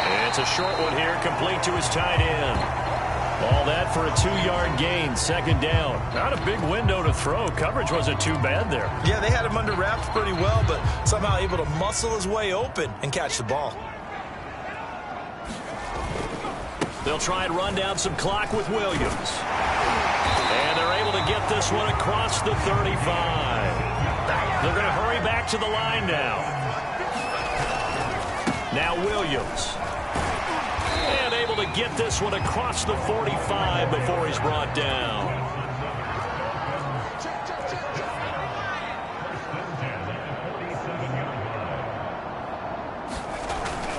B: And it's a short one here, complete to his tight end. All that for a 2-yard gain, second down. Not a big window to throw. Coverage wasn't too bad there.
C: Yeah, they had him under wraps pretty well, but somehow able to muscle his way open and catch the ball.
B: They'll try and run down some clock with Williams. And they're able to get this one across the 35. They're going to hurry back to the line now. Now Williams. And able to get this one across the 45 before he's brought down.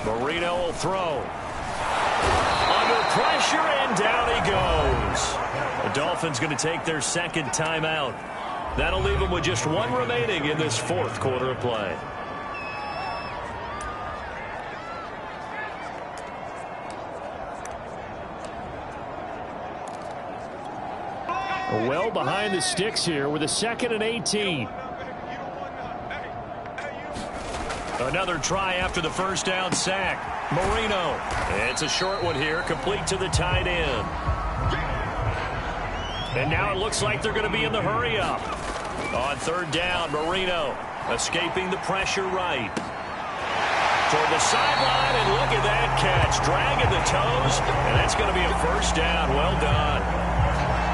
B: Marino will throw. Under pressure, and down he goes. The Dolphins going to take their second timeout. That'll leave them with just one remaining in this fourth quarter of play.
E: Well behind the sticks here with a 2nd and 18.
B: Another try after the first down sack. Marino. It's a short one here, complete to the tight end. And now it looks like they're going to be in the hurry up. On third down, Marino escaping the pressure right. Toward the sideline, and look at that catch. Dragging the toes, and that's going to be a first down. Well done.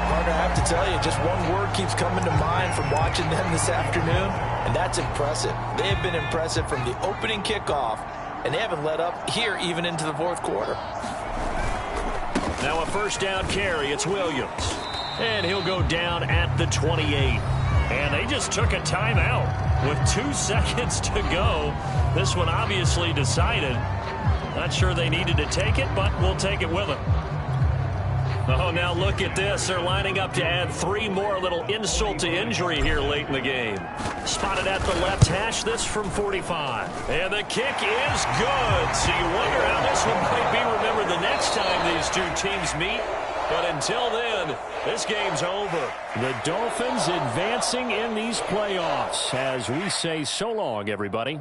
D: Carter, I have to tell you, just one word keeps coming to mind from watching them this afternoon, and that's impressive. They have been impressive from the opening kickoff, and they haven't let up here even into the fourth quarter.
B: Now a first down carry. It's Williams. And he'll go down at the 28. And they just took a timeout with 2 seconds to go. This one obviously decided. Not sure they needed to take it, but we'll take it with them. Oh, now look at this. They're lining up to add 3 more. A little insult to injury here late in the game. Spotted at the left hash, this from 45. And the kick is good. So you wonder how this one might be remembered the next time these two teams meet. But until then, this game's over.
E: The Dolphins advancing in these playoffs as we say so long, everybody.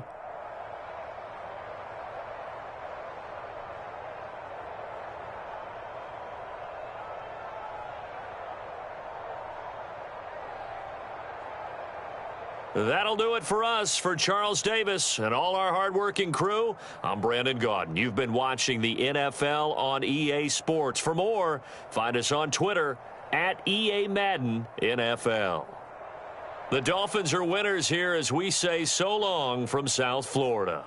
B: That'll do it for us. For Charles Davis and all our hardworking crew, I'm Brandon Gaudin. You've been watching the NFL on EA Sports. For more, find us on Twitter at EA Madden NFL. The Dolphins are winners here as we say so long from South Florida.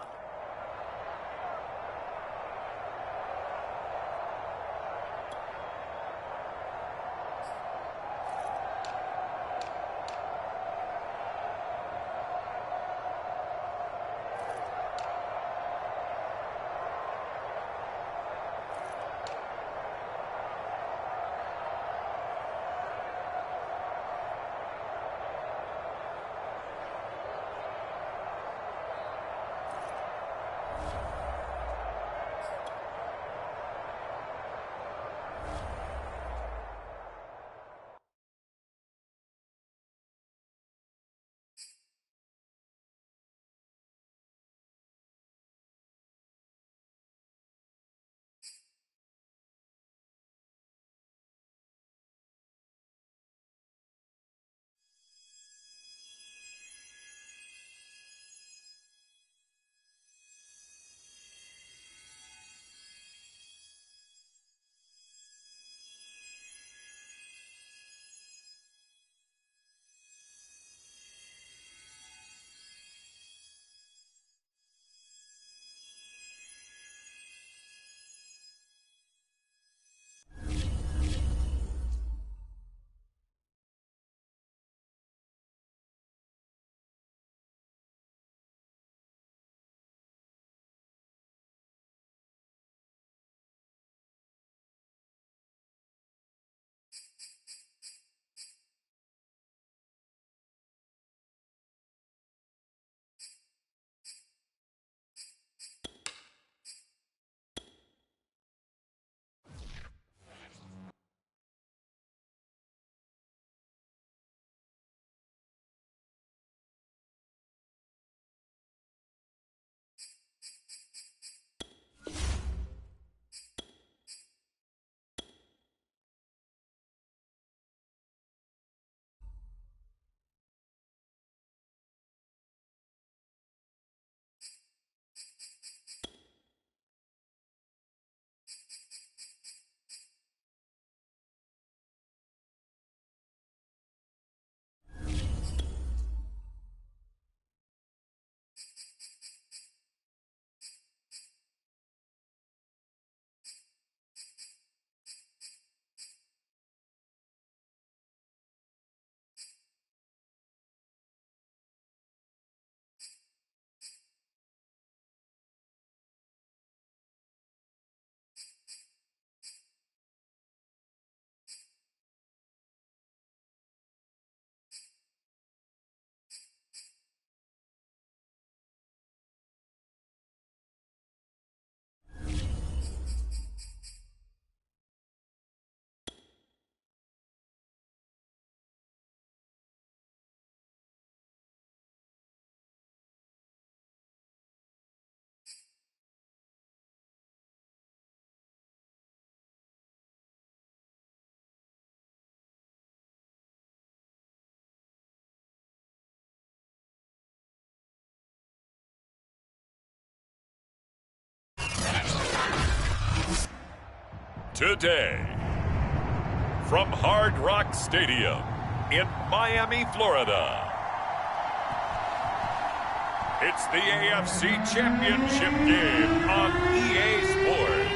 A: Today, from Hard Rock Stadium in Miami, Florida, it's the AFC Championship game on EA Sports.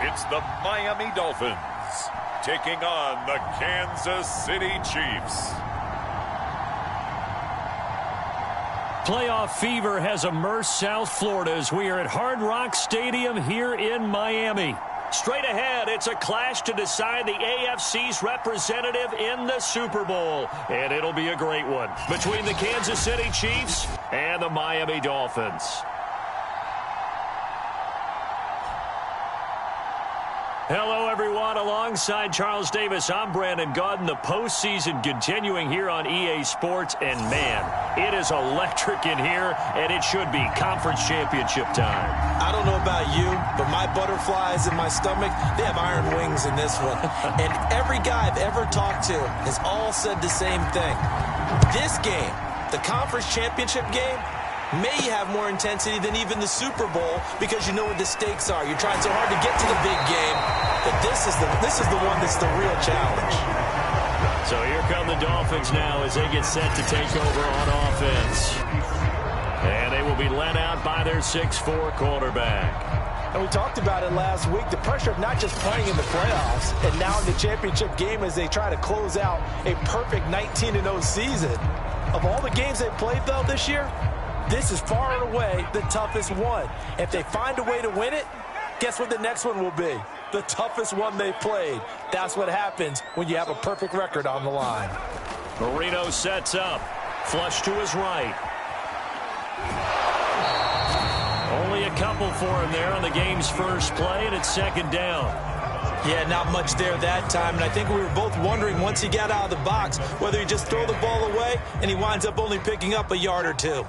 A: It's the Miami Dolphins taking on the Kansas City Chiefs.
B: Playoff fever has immersed South Florida as we are at Hard Rock Stadium here in Miami. Straight ahead, it's a clash to decide the AFC's representative in the Super Bowl. And it'll be a great one between the Kansas City Chiefs and the Miami Dolphins. Hello, everyone. Alongside Charles Davis, I'm Brandon Gaudin. The postseason continuing here on EA Sports. And, man, it is electric in here, and it should be conference championship time.
C: I don't know about you, but my butterflies in my stomach, they have iron wings in this one. And every guy I've ever talked to has all said the same thing. This game, the conference championship game, may have more intensity than even the Super Bowl because you know what the stakes are. You're trying so hard to get to the big game that this is the one that's the real challenge.
B: So here come the Dolphins now as they get set to take over on offense. And they will be led out by their 6'4" quarterback.
D: And we talked about it last week, the pressure of not just playing in the playoffs and now in the championship game as they try to close out a perfect 19-0 season. Of all the games they played, though, this year, this is far and away the toughest one. If they find a way to win it, guess what the next one will be? The toughest one they played. That's what happens when you have a perfect record on the line.
B: Marino sets up. Flush to his right. Only a couple for him there on the game's first play, and it's second down.
C: Yeah, not much there that time, and I think we were both wondering once he got out of the box whether he just throw the ball away and he winds up only picking up a yard or two.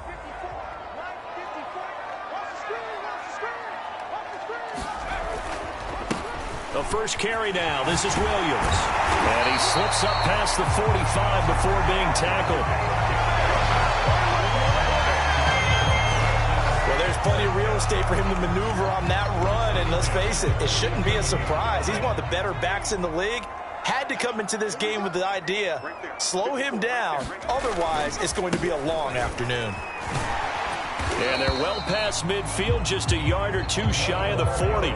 B: The first carry now. This is Williams. And he slips up past the 45 before being tackled.
D: Well, there's plenty of real estate for him to maneuver on that run. And let's face it, it shouldn't be a surprise. He's one of the better backs in the league. Had to come into this game with the idea, slow him down. Otherwise, it's going to be a long afternoon.
B: And they're well past midfield, just a yard or two shy of the 40.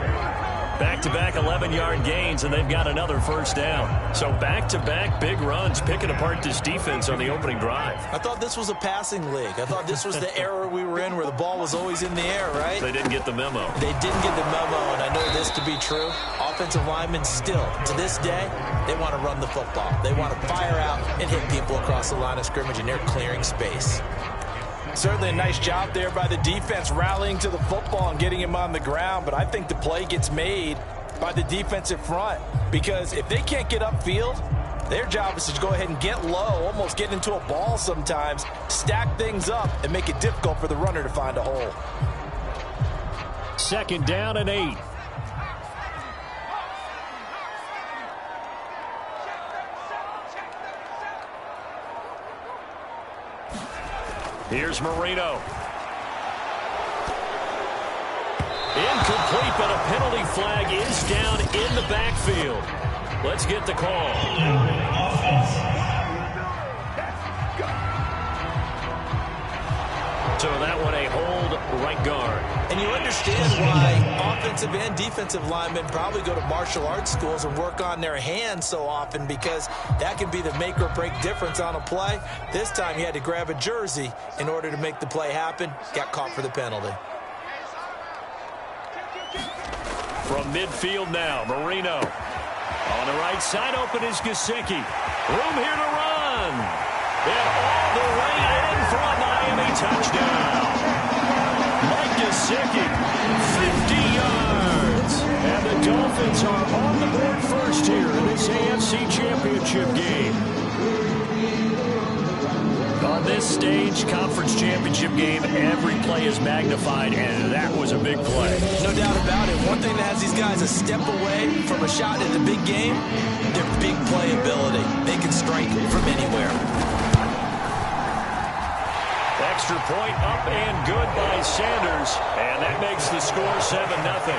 B: Back-to-back 11-yard gains, and they've got another first down. So back-to-back big runs, picking apart this defense on the opening drive.
C: I thought this was a passing league. I thought this was the era we were in where the ball was always in the air, right?
B: They didn't get the memo.
C: They didn't get the memo, and I know this to be true. Offensive linemen still, to this day, they want to run the football. They want to fire out and hit people across the line of scrimmage, and they're clearing space.
D: Certainly a nice job there by the defense rallying to the football and getting him on the ground, but I think the play gets made by the defensive front because if they can't get upfield, their job is to go ahead and get low, almost get into a ball sometimes, stack things up, and make it difficult for the runner to find a hole.
B: Second down and 8. Here's Marino. Incomplete, but a penalty flag is down in the backfield. Let's get the call. So that one a hold right guard.
C: And you understand why offensive and defensive linemen probably go to martial arts schools and work on their hands so often because that can be the make or break difference on a play. This time he had to grab a jersey in order to make the play happen. Got caught for the penalty.
B: From midfield now, Marino. On the right side, open is Gesicki. Room here to run. And all the way in for a Miami touchdown. Mike Gesicki, 50 yards. And the Dolphins are on the board first here in this AFC Championship game. On
E: this stage, conference championship game, every play is magnified, and that was a big play.
C: No doubt about it. One thing that has these guys a step away from a shot in the big game, their big play ability. They can strike from anywhere.
B: Extra point up and good by Sanders, and that makes the score 7-0.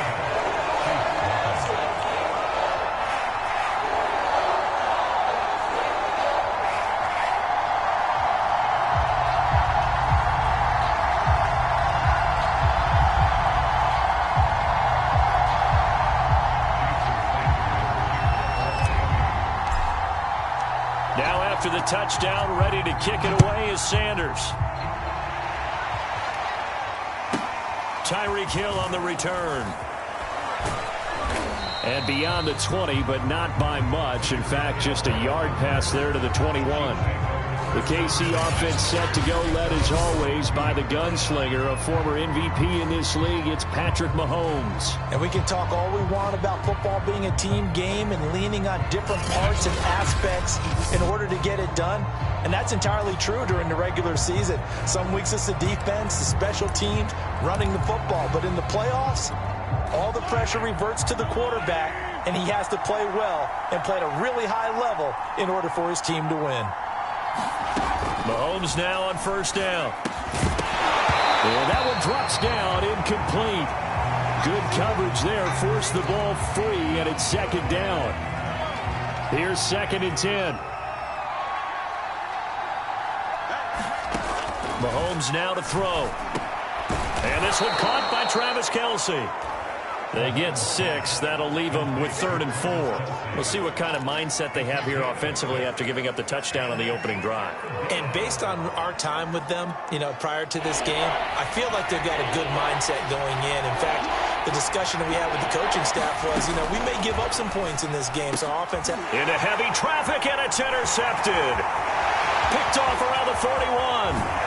B: Now after the touchdown, ready to kick it away is Sanders. Tyreek Hill on the return. And beyond the 20, but not by much. In fact, just a yard pass there to the 21. The KC offense set to go, led as always by the gunslinger, a former MVP in this league. It's Patrick Mahomes.
D: And we can talk all we want about football being a team game and leaning on different parts and aspects in order to get it done. And that's entirely true during the regular season. Some weeks it's the defense, the special teams, running the football. But in the playoffs, all the pressure reverts to the quarterback, and he has to play well and play at a really high level in order for his team to win.
B: Mahomes now on first down. And that one drops down, incomplete. Good coverage there, forced the ball free, and it's second down. Here's 2nd and 10. Mahomes now to throw. And this one caught by Travis Kelce. They get 6. That'll leave them with 3rd and 4. We'll see what kind of mindset they have here offensively after giving up the touchdown on the opening drive.
C: And based on our time with them, prior to this game, I feel like they've got a good mindset going in. In fact, the discussion that we had with the coaching staff was, we may give up some points in this game. So offense
B: into heavy traffic, and it's intercepted. Picked off around the 41.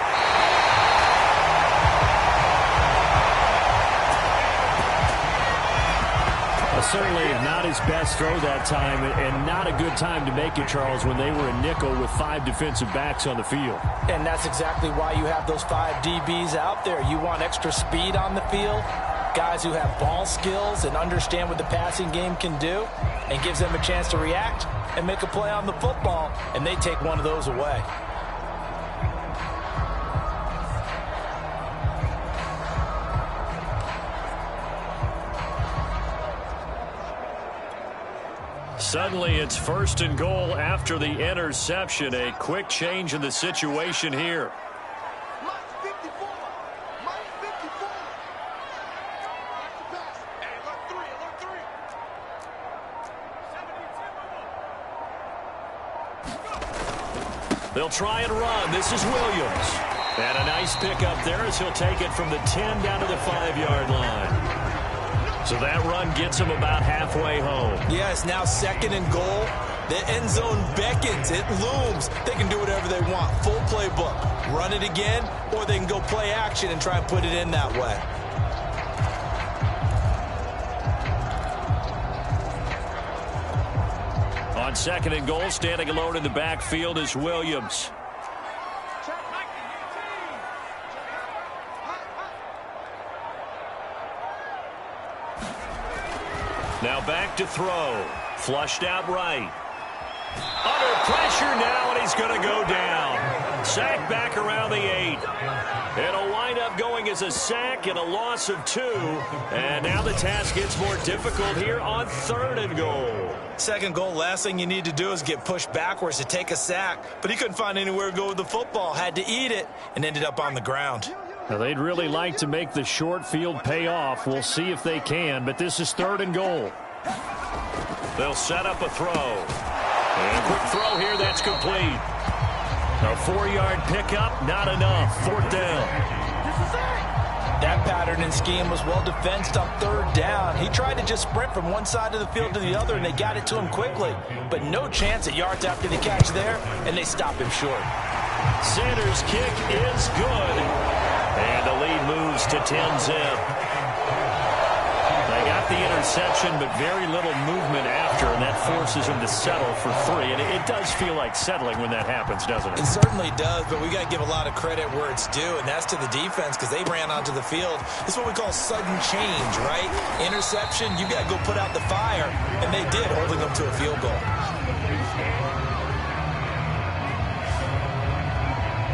B: Certainly not his best throw that time, and not a good time to make it, Charles, when they were a nickel with 5 defensive backs on the field.
D: And that's exactly why you have those 5 DBs out there. You want extra speed on the field, guys who have ball skills and understand what the passing game can do, and gives them a chance to react and make a play on the football, and they take one of those away.
B: Suddenly, it's 1st and goal after the interception. A quick change in the situation here. They'll try and run. This is Williams. And a nice pickup there as he'll take it from the 10 down to the 5-yard line. So that run gets him about halfway home.
C: Yeah, it's now 2nd and goal. The end zone beckons. It looms. They can do whatever they want. Full playbook. Run it again, or they can go play action and try and put it in that way.
B: On 2nd and goal, standing alone in the backfield is Williams. Now back to throw. Flushed out right. Under pressure now, and he's going to go down. Sack back around the 8. It'll wind up going as a sack and a loss of 2. And now the task gets more difficult here on 3rd and goal.
C: 2nd goal, last thing you need to do is get pushed backwards to take a sack. But he couldn't find anywhere to go with the football. Had to eat it and ended up on the ground.
B: Now, they'd really like to make the short field pay off. We'll see if they can, but this is 3rd and goal. They'll set up a throw. And a quick throw here, that's complete. A 4-yard pickup, not enough. 4th down.
D: That pattern and scheme was well defensed on 3rd down. He tried to just sprint from one side of the field to the other, and they got it to him quickly. But no chance at yards after the catch there, and they stop him short.
B: Sanders' kick is good. And the lead moves to 10-zip. They got the interception, but very little movement after, and that forces him to settle for 3. And it does feel like settling when that happens, doesn't it?
C: It certainly does, but we got to give a lot of credit where it's due, and that's to the defense because they ran onto the field. It's what we call sudden change, right? Interception, you got to go put out the fire, and they did, holding them to a field goal.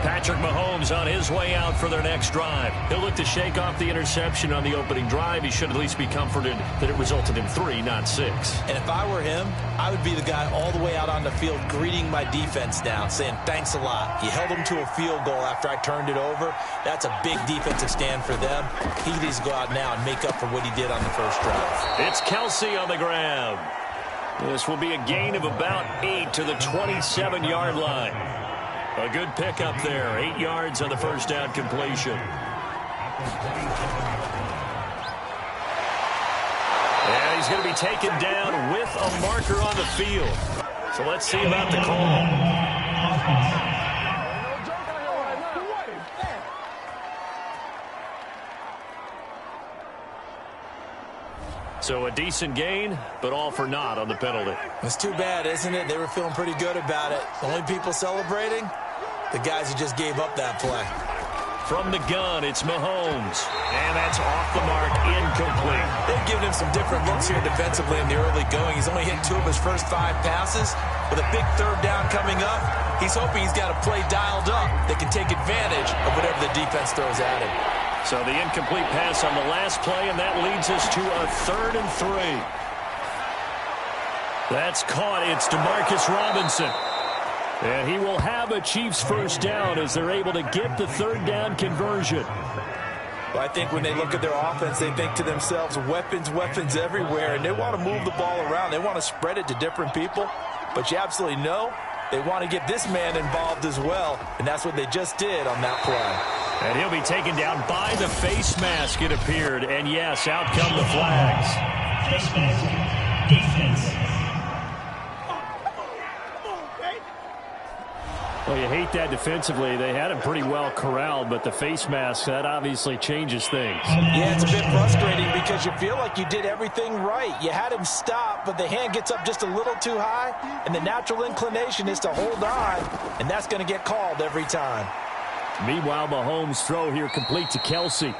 B: Patrick Mahomes on his way out for their next drive. He'll look to shake off the interception on the opening drive. He should at least be comforted that it resulted in 3, not 6.
C: And if I were him, I would be the guy all the way out on the field greeting my defense down, saying, thanks a lot. You held them to a field goal after I turned it over. That's a big defensive stand for them. He needs to go out now and make up for what he did on the first drive.
B: It's Kelsey on the grab. This will be a gain of about 8 to the 27-yard line. A good pickup there. 8 yards on the first down completion. And he's going to be taken down with a marker on the field. So let's see about the call. So a decent gain, but all for naught on the penalty.
C: It's too bad, isn't it? They were feeling pretty good about it. The only people celebrating? The guys who just gave up that play.
B: From the gun, it's Mahomes. And that's off the mark, incomplete.
C: They've given him some different looks here defensively in the early going. He's only hit 2 of his first 5 passes. With a big third down coming up, he's hoping he's got a play dialed up that can take advantage of whatever the defense throws at him.
B: So the incomplete pass on the last play, and that leads us to a 3rd and 3. That's caught. It's DeMarcus Robinson. And he will have a Chiefs first down as they're able to get the 3rd down conversion.
D: Well, I think when they look at their offense, they think to themselves, weapons, weapons everywhere, and they want to move the ball around. They want to spread it to different people, but you absolutely know they want to get this man involved as well, and that's what they just did on that play.
B: And he'll be taken down by the face mask, it appeared. And, yes, out come the flags.
H: Face mask, defense.
E: Well, you hate that defensively. They had him pretty well corralled, but the face mask, that obviously changes things.
D: Yeah, it's a bit frustrating because you feel like you did everything right. You had him stop, but the hand gets up just a little too high, and the natural inclination is to hold on, and that's going to get called every time.
E: Meanwhile, Mahomes' throw here complete to Kelsey.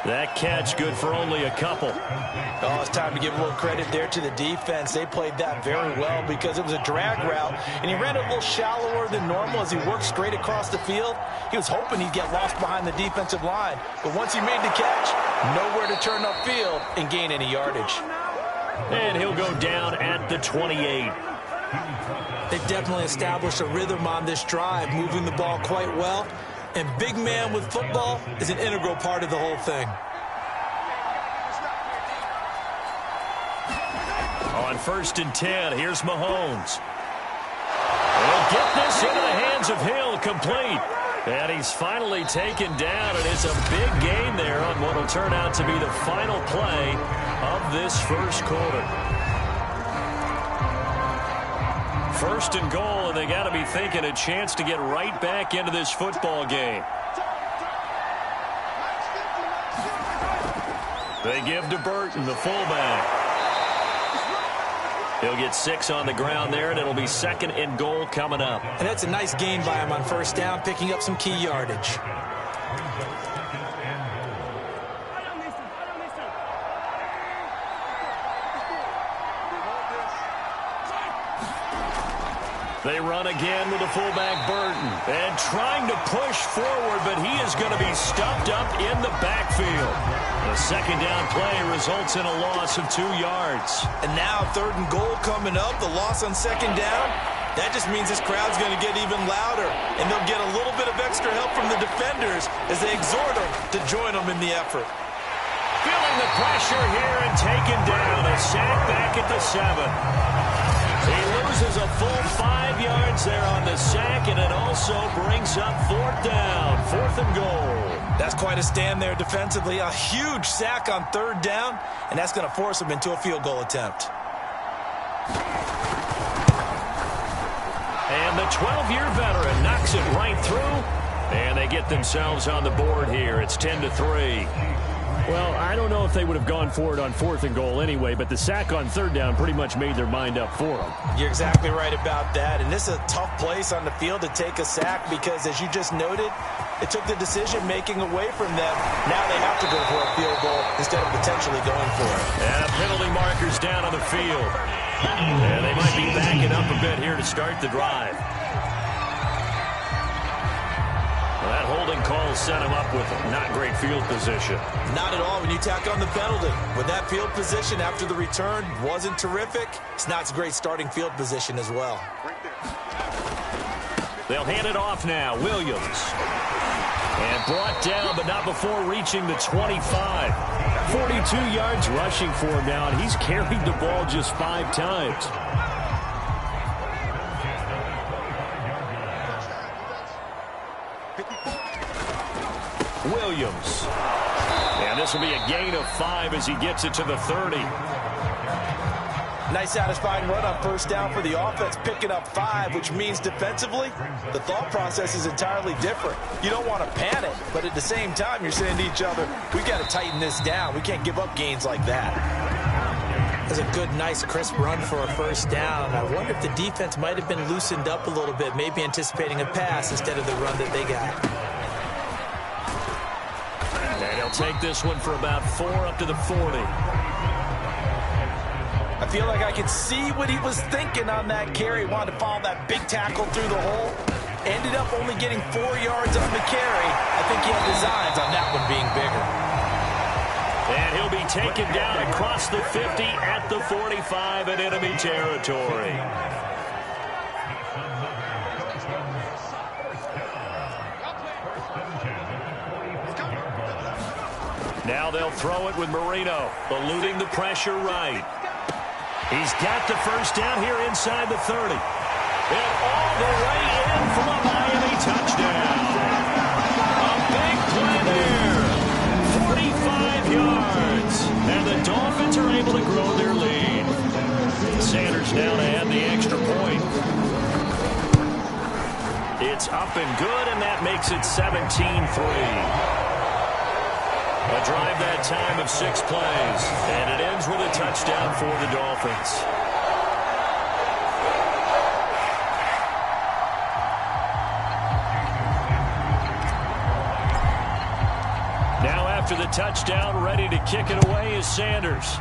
B: That catch good for only a couple.
D: Oh, it's time to give a little credit there to the defense. They played that very well because it was a drag route, and he ran it a little shallower than normal as he worked straight across the field. He was hoping he'd get lost behind the defensive line, but once he made the catch, nowhere to turn upfield and gain any yardage.
B: And he'll go down at the 28.
C: They've definitely established a rhythm on this drive, moving the ball quite well. And big man with football is an integral part of the whole thing.
B: On 1st and 10, here's Mahomes. He'll get this into the hands of Hill, complete. And he's finally taken down, and it's a big gain there on what will turn out to be the final play of this first quarter. 1st and goal, and they got to be thinking a chance to get right back into this football game. They give to Burton, the fullback. He'll get 6 on the ground there, and it'll be 2nd and goal coming up.
C: And that's a nice gain by him on 1st down, picking up some key yardage.
B: They run again with the fullback Burton. And trying to push forward, but he is going to be stuffed up in the backfield. The 2nd down play results in a loss of 2 yards.
C: And now 3rd and goal coming up. The loss on 2nd down. That just means this crowd's going to get even louder. And they'll get a little bit of extra help from the defenders as they exhort them to join them in the effort.
B: Feeling the pressure here and taken down. A sack back at the 7. He loses a full 5 yards there on the sack, and it also brings up 4th down, 4th and goal.
D: That's quite a stand there defensively. A huge sack on 3rd down, and that's going to force him into a field goal attempt.
B: And the 12-year veteran knocks it right through, and they get themselves on the board here. It's 10-3.
E: Well, I don't know if they would have gone for it on 4th and goal anyway, but the sack on 3rd down pretty much made their mind up for them.
D: You're exactly right about that, and this is a tough place on the field to take a sack because, as you just noted, it took the decision-making away from them. Now they have to go for a field goal instead of potentially going for it.
B: And a penalty marker's down on the field. And they might be backing up a bit here to start the drive. Well, that holding call set him up with not great field position.
C: Not at all when you tack on the penalty. With that field position after the return wasn't terrific, it's not a great starting field position as well.
B: They'll hand it off now. Williams. And brought down, but not before reaching the 25.
E: 42 yards rushing for him now, and he's carried the ball just 5 times.
B: Williams. And this will be a gain of 5 as he gets it to the 30.
D: Nice satisfying run on 1st down for the offense, picking up 5, which means defensively, the thought process is entirely different. You don't want to panic, but at the same time, you're saying to each other, we've got to tighten this down. We can't give up gains like that.
C: That's a good, nice, crisp run for a 1st down. I wonder if the defense might have been loosened up a little bit, maybe anticipating a pass instead of the run that they got.
B: And he'll take this one for about 4 up to the 40.
D: I feel like I could see what he was thinking on that carry. Wanted to follow that big tackle through the hole. Ended up only getting 4 yards on the carry. I think he had designs on that one being bigger.
B: And he'll be taken down across the 50 at the 45 in enemy territory. Now they'll throw it with Marino, eluding the pressure right. He's got the 1st down here inside the 30. And all the way in for a Miami touchdown. A big play there. 45 yards. And the Dolphins are able to grow their lead. Sanders now to add the extra point. It's up and good, and that makes it 17-3. A drive that time of 6 plays, and it ends with a touchdown for the Dolphins. Now after the touchdown, ready to kick it away is Sanders.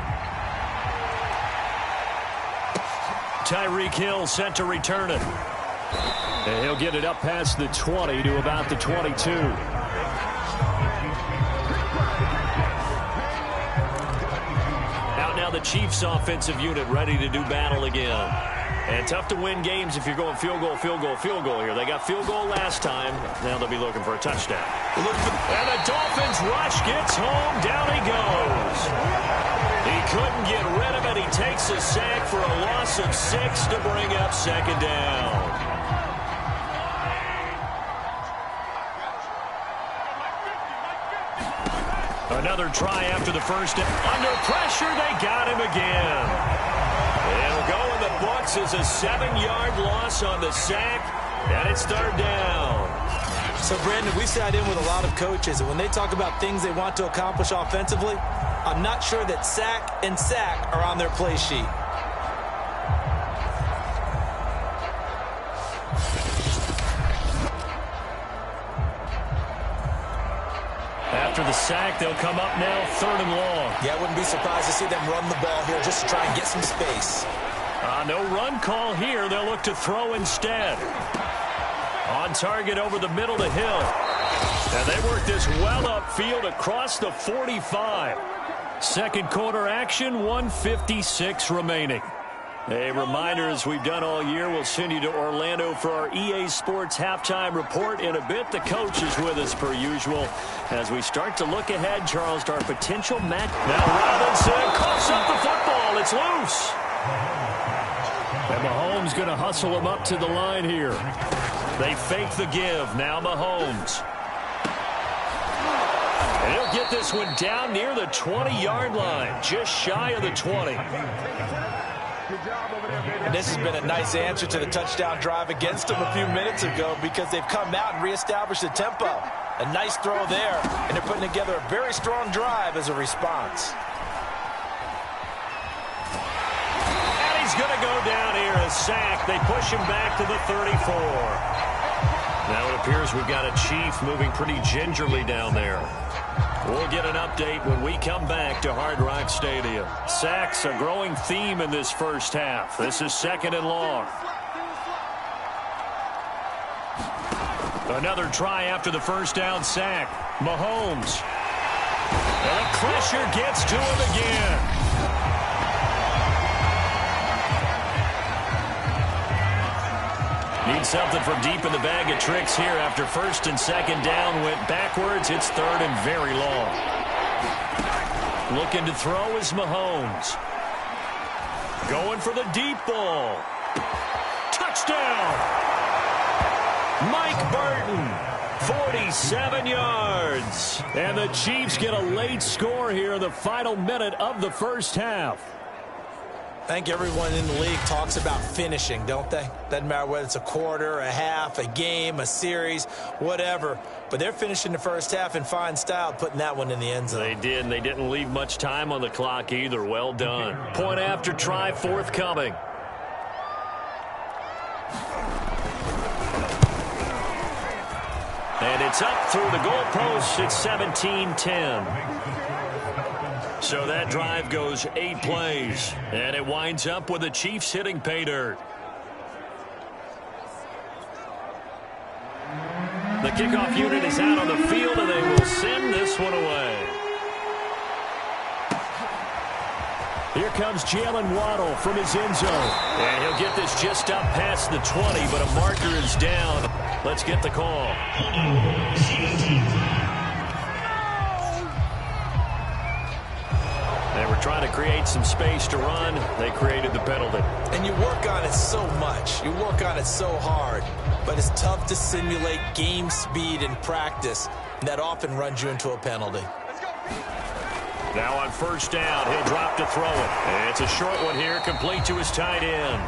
B: Tyreek Hill sent to return it. And he'll get it up past the 20 to about the 22. The Chiefs offensive unit ready to do battle again. And tough to win games if you're going field goal, field goal, field goal here. They got field goal last time. Now they'll be looking for a touchdown. And the Dolphins rush gets home. Down he goes. He couldn't get rid of it. He takes a sack for a loss of 6 to bring up 2nd down. Another try after the 1st. Under pressure, they got him again. It'll go in the books as a 7-yard loss on the sack, and it's 3rd down.
C: So, Brandon, we've sat in with a lot of coaches, and when they talk about things they want to accomplish offensively, I'm not sure that sack and sack are on their play sheet.
B: After the sack, they'll come up now 3rd and long.
C: Yeah, I wouldn't be surprised to see them run the ball here just to try and get some space.
B: No run call here. They'll look to throw instead. On target over the middle to Hill. And they work this well upfield across the 45. 2nd quarter action, 1:56 remaining. A reminder, as we've done all year, we'll send you to Orlando for our EA Sports halftime report in a bit. The coach is with us per usual as we start to look ahead, Charles, to our potential match. Now Robinson coughs up the football. It's loose.
E: And Mahomes going to hustle him up to the line here.
B: They fake the give. Now Mahomes. And he'll get this one down near the 20-yard line, just shy of the 20.
D: And this has been a nice answer to the touchdown drive against them a few minutes ago because they've come out and reestablished the tempo. A nice throw there, and they're putting together a very strong drive as a response.
B: And he's going to go down here, a sack. They push him back to the 34. Now it appears we've got a Chief moving pretty gingerly down there. We'll get an update when we come back to Hard Rock Stadium. Sacks, a growing theme in this first half. This is 2nd and long. Another try after the first down sack. Mahomes. And a pressure gets to him again. Need something from deep in the bag of tricks here after 1st and 2nd down went backwards. It's 3rd and very long. Looking to throw is Mahomes. Going for the deep ball. Touchdown! Mike Burton, 47 yards. And the Chiefs get a late score here in the final minute of the first half.
D: I think everyone in the league talks about finishing, don't they? Doesn't matter whether it's a quarter, a half, a game, a series, whatever. But they're finishing the first half in fine style, putting that one in the end zone.
B: They did, and they didn't leave much time on the clock either. Well done. Point after try forthcoming. And it's up through the goalposts. It's 17-10. So that drive goes 8 plays. And it winds up with the Chiefs hitting pay dirt. The kickoff unit is out on the field, and they will send this one away. Here comes Jalen Waddle from his end zone. And he'll get this just up past the 20, but a marker is down. Let's get the call. They were trying to create some space to run. They created the penalty.
D: And you work on it so much. You work on it so hard. But it's tough to simulate game speed in practice. That often runs you into a penalty.
B: Now on 1st down, he'll drop to throw it. And it's a short one here, complete to his tight end.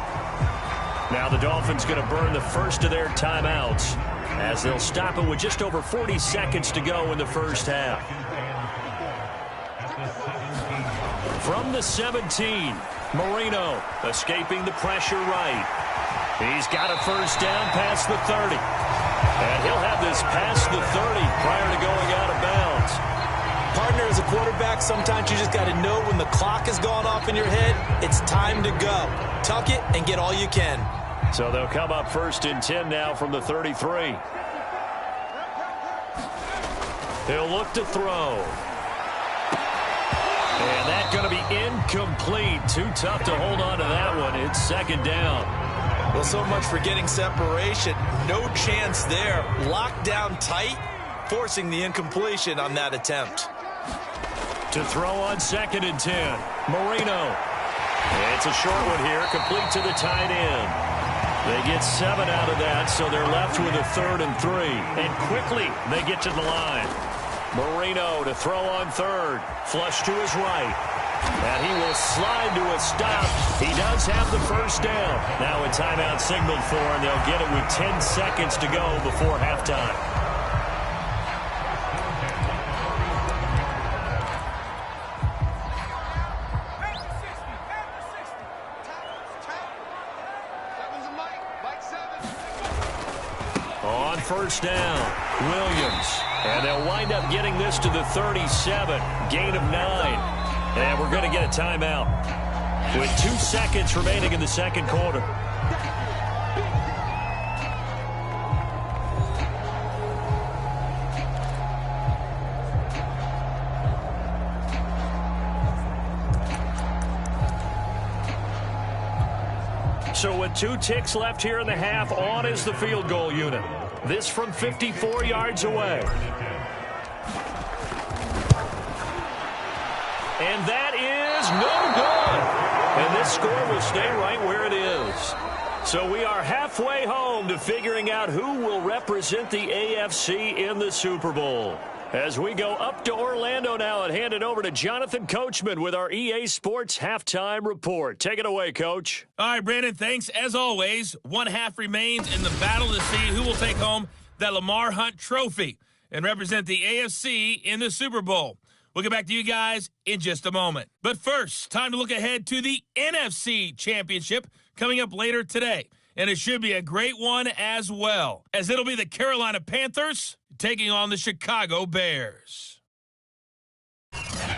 B: Now the Dolphins going to burn the first of their timeouts as they'll stop it with just over 40 seconds to go in the first half. From the 17, Marino escaping the pressure right. He's got a 1st down past the 30. And he'll have this past the 30 prior to going out of bounds.
D: Partner, as a quarterback, sometimes you just got to know when the clock has gone off in your head, it's time to go. Tuck it and get all you can.
B: So they'll come up 1st and 10 now from the 33. He'll look to throw. And that's going to be incomplete. Too tough to hold on to that one. It's 2nd down.
D: Well, so much for getting separation. No chance there. Locked down tight, forcing the incompletion on that attempt.
B: To throw on 2nd and 10. Marino. It's a short one here, complete to the tight end. They get 7 out of that, so they're left with a 3rd and 3. And quickly, they get to the line. Marino to throw on 3rd. Flush to his right. And he will slide to a stop. He does have the 1st down. Now a timeout signaled for, and they'll get it with 10 seconds to go before halftime. On 1st down, Williams. And they'll wind up getting this to the 37. Gain of 9. And we're going to get a timeout with 2 seconds remaining in the 2nd quarter. So with 2 ticks left here in the half, on is the field goal unit. This from 54 yards away. And that is no good. And this score will stay right where it is. So we are halfway home to figuring out who will represent the AFC in the Super Bowl. As we go up to Orlando now and hand it over to Jonathan Coachman with our EA Sports Halftime Report. Take it away, Coach.
F: All right, Brandon, thanks. As always, 1 half remains in the battle to see who will take home that Lamar Hunt trophy. and represent the AFC in the Super Bowl. We'll get back to you guys in just a moment. But first, time to look ahead to the NFC Championship coming up later today. And it should be a great one as well, as it'll be the Carolina Panthers taking on the Chicago Bears.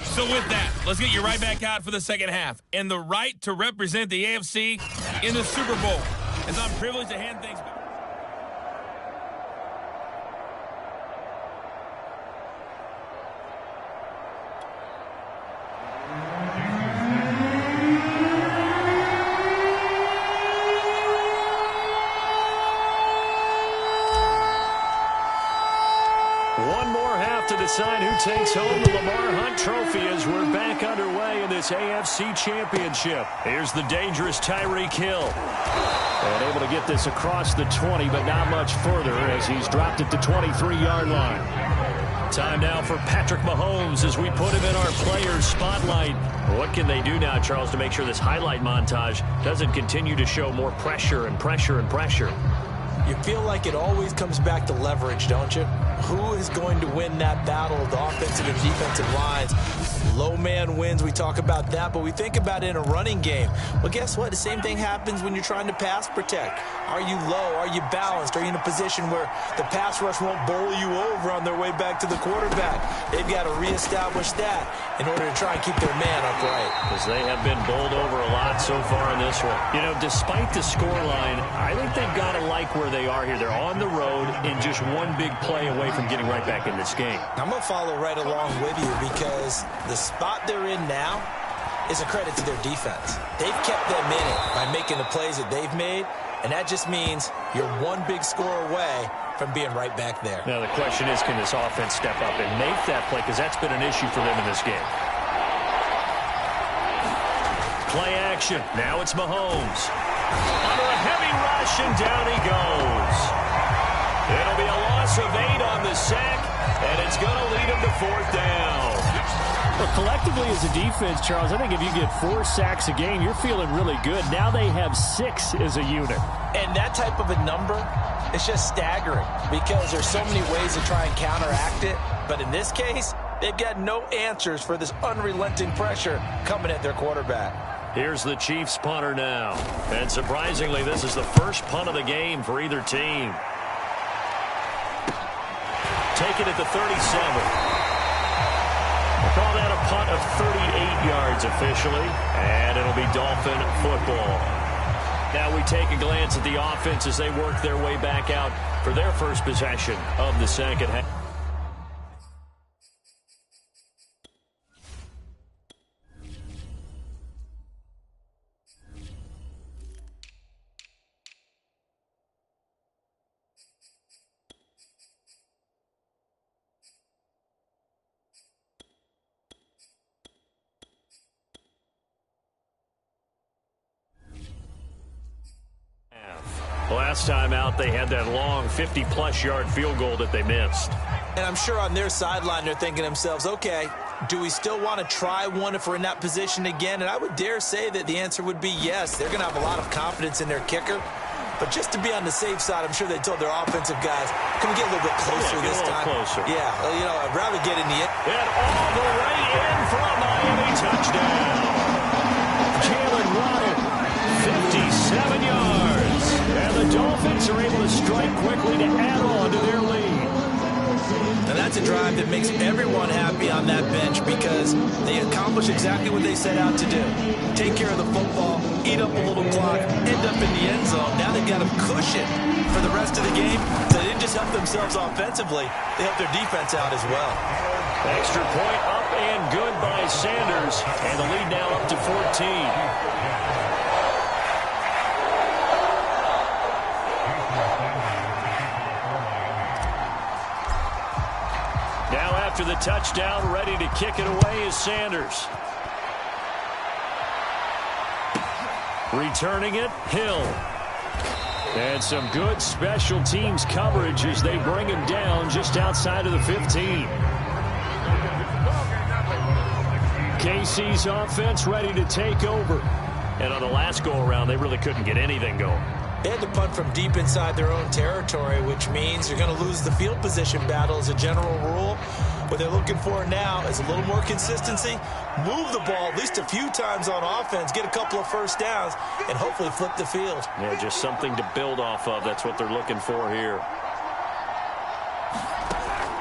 F: So with that, let's get you right back out for the second half and the right to represent the AFC in the Super Bowl, as I'm privileged to hand things back.
E: One more half to decide who takes home the Lamar Hunt Trophy as we're back underway in this AFC Championship. Here's the dangerous Tyreek Hill. And able to get this across the 20, but not much further as he's dropped it to 23-yard line. Time now for Patrick Mahomes as we put him in our players' spotlight. What can they do now, Charles, to make sure this highlight montage doesn't continue to show more pressure and pressure and pressure?
C: You feel like it always comes back to leverage, don't you? Who is going to win that battle of the offensive and defensive lines? Low man wins. We talk about that, but we think about it in a running game. Well, guess what? The same thing happens when you're trying to pass protect. Are you low? Are you balanced? Are you in a position where the pass rush won't bowl you over on their way back to the quarterback? They've got to reestablish that in order to try and keep their man upright.
E: Because they have been bowled over a lot so far in this one. You know, despite the scoreline, I think they've got to like where they are here. They're on the road and just one big play away from getting right back in this game.
C: I'm going to follow right along with you because the spot they're in now is a credit to their defense. They've kept them in it by making the plays that they've made, and that just means you're one big score away from being right back there.
E: Now the question is, can this offense step up and make that play? Because that's been an issue for them in this game. Play action. Now it's Mahomes. Under a heavy rush, and down he goes. It'll be a loss of 8 on the sack, and it's going to lead him to 4th down. Well, collectively as a defense, Charles, I think if you get 4 sacks a game, you're feeling really good. Now they have 6 as a unit.
C: And that type of a number is just staggering because there's so many ways to try and counteract it. But in this case, they've got no answers for this unrelenting pressure coming at their quarterback.
E: Here's the Chiefs punter now. And surprisingly, this is the first punt of the game for either team. Taken at the 37. We'll call that a punt of 38 yards officially, and it'll be Dolphin football. Now we take a glance at the offense as they work their way back out for their first possession of the second half. Last time out, they had that long 50-plus yard field goal that they missed.
C: And I'm sure on their sideline, they're thinking to themselves, okay, do we still want to try one if we're in that position again? And I would dare say that the answer would be yes. They're going to have a lot of confidence in their kicker. But just to be on the safe side, I'm sure they told their offensive guys, can we get a little bit closer this time?
E: Closer.
C: Yeah, well, you know, I'd rather get in the end.
E: And all the way in for a Miami touchdown. Jalen Waddle, 57 yards. And the Dolphins are able to strike quickly to add on to their lead.
C: And that's a drive that makes everyone happy on that bench because they accomplish exactly what they set out to do. Take care of the football, eat up a little clock, end up in the end zone. Now they've got a cushion for the rest of the game. So they didn't just help themselves offensively, they helped their defense out as well.
E: Extra point up and good by Sanders. And the lead now up to 14. After the touchdown, ready to kick it away is Sanders. Returning it, Hill. And some good special teams coverage as they bring him down just outside of the 15. KC's offense ready to take over. And on the last go-around, they really couldn't get anything going.
C: They had to punt from deep inside their own territory, which means you're going to lose the field position battle as a general rule. What they're looking for now is a little more consistency, move the ball at least a few times on offense, get a couple of first downs, and hopefully flip the field.
E: Yeah, just something to build off of. That's what they're looking for here.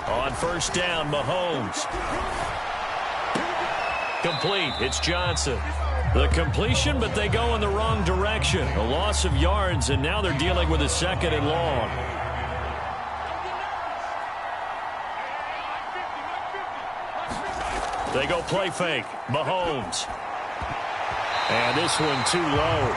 E: On first down, Mahomes. Complete. It's Johnson. The completion, but they go in the wrong direction. A loss of yards, and now they're dealing with a 2nd and long. They go play fake. Mahomes. And this one too low.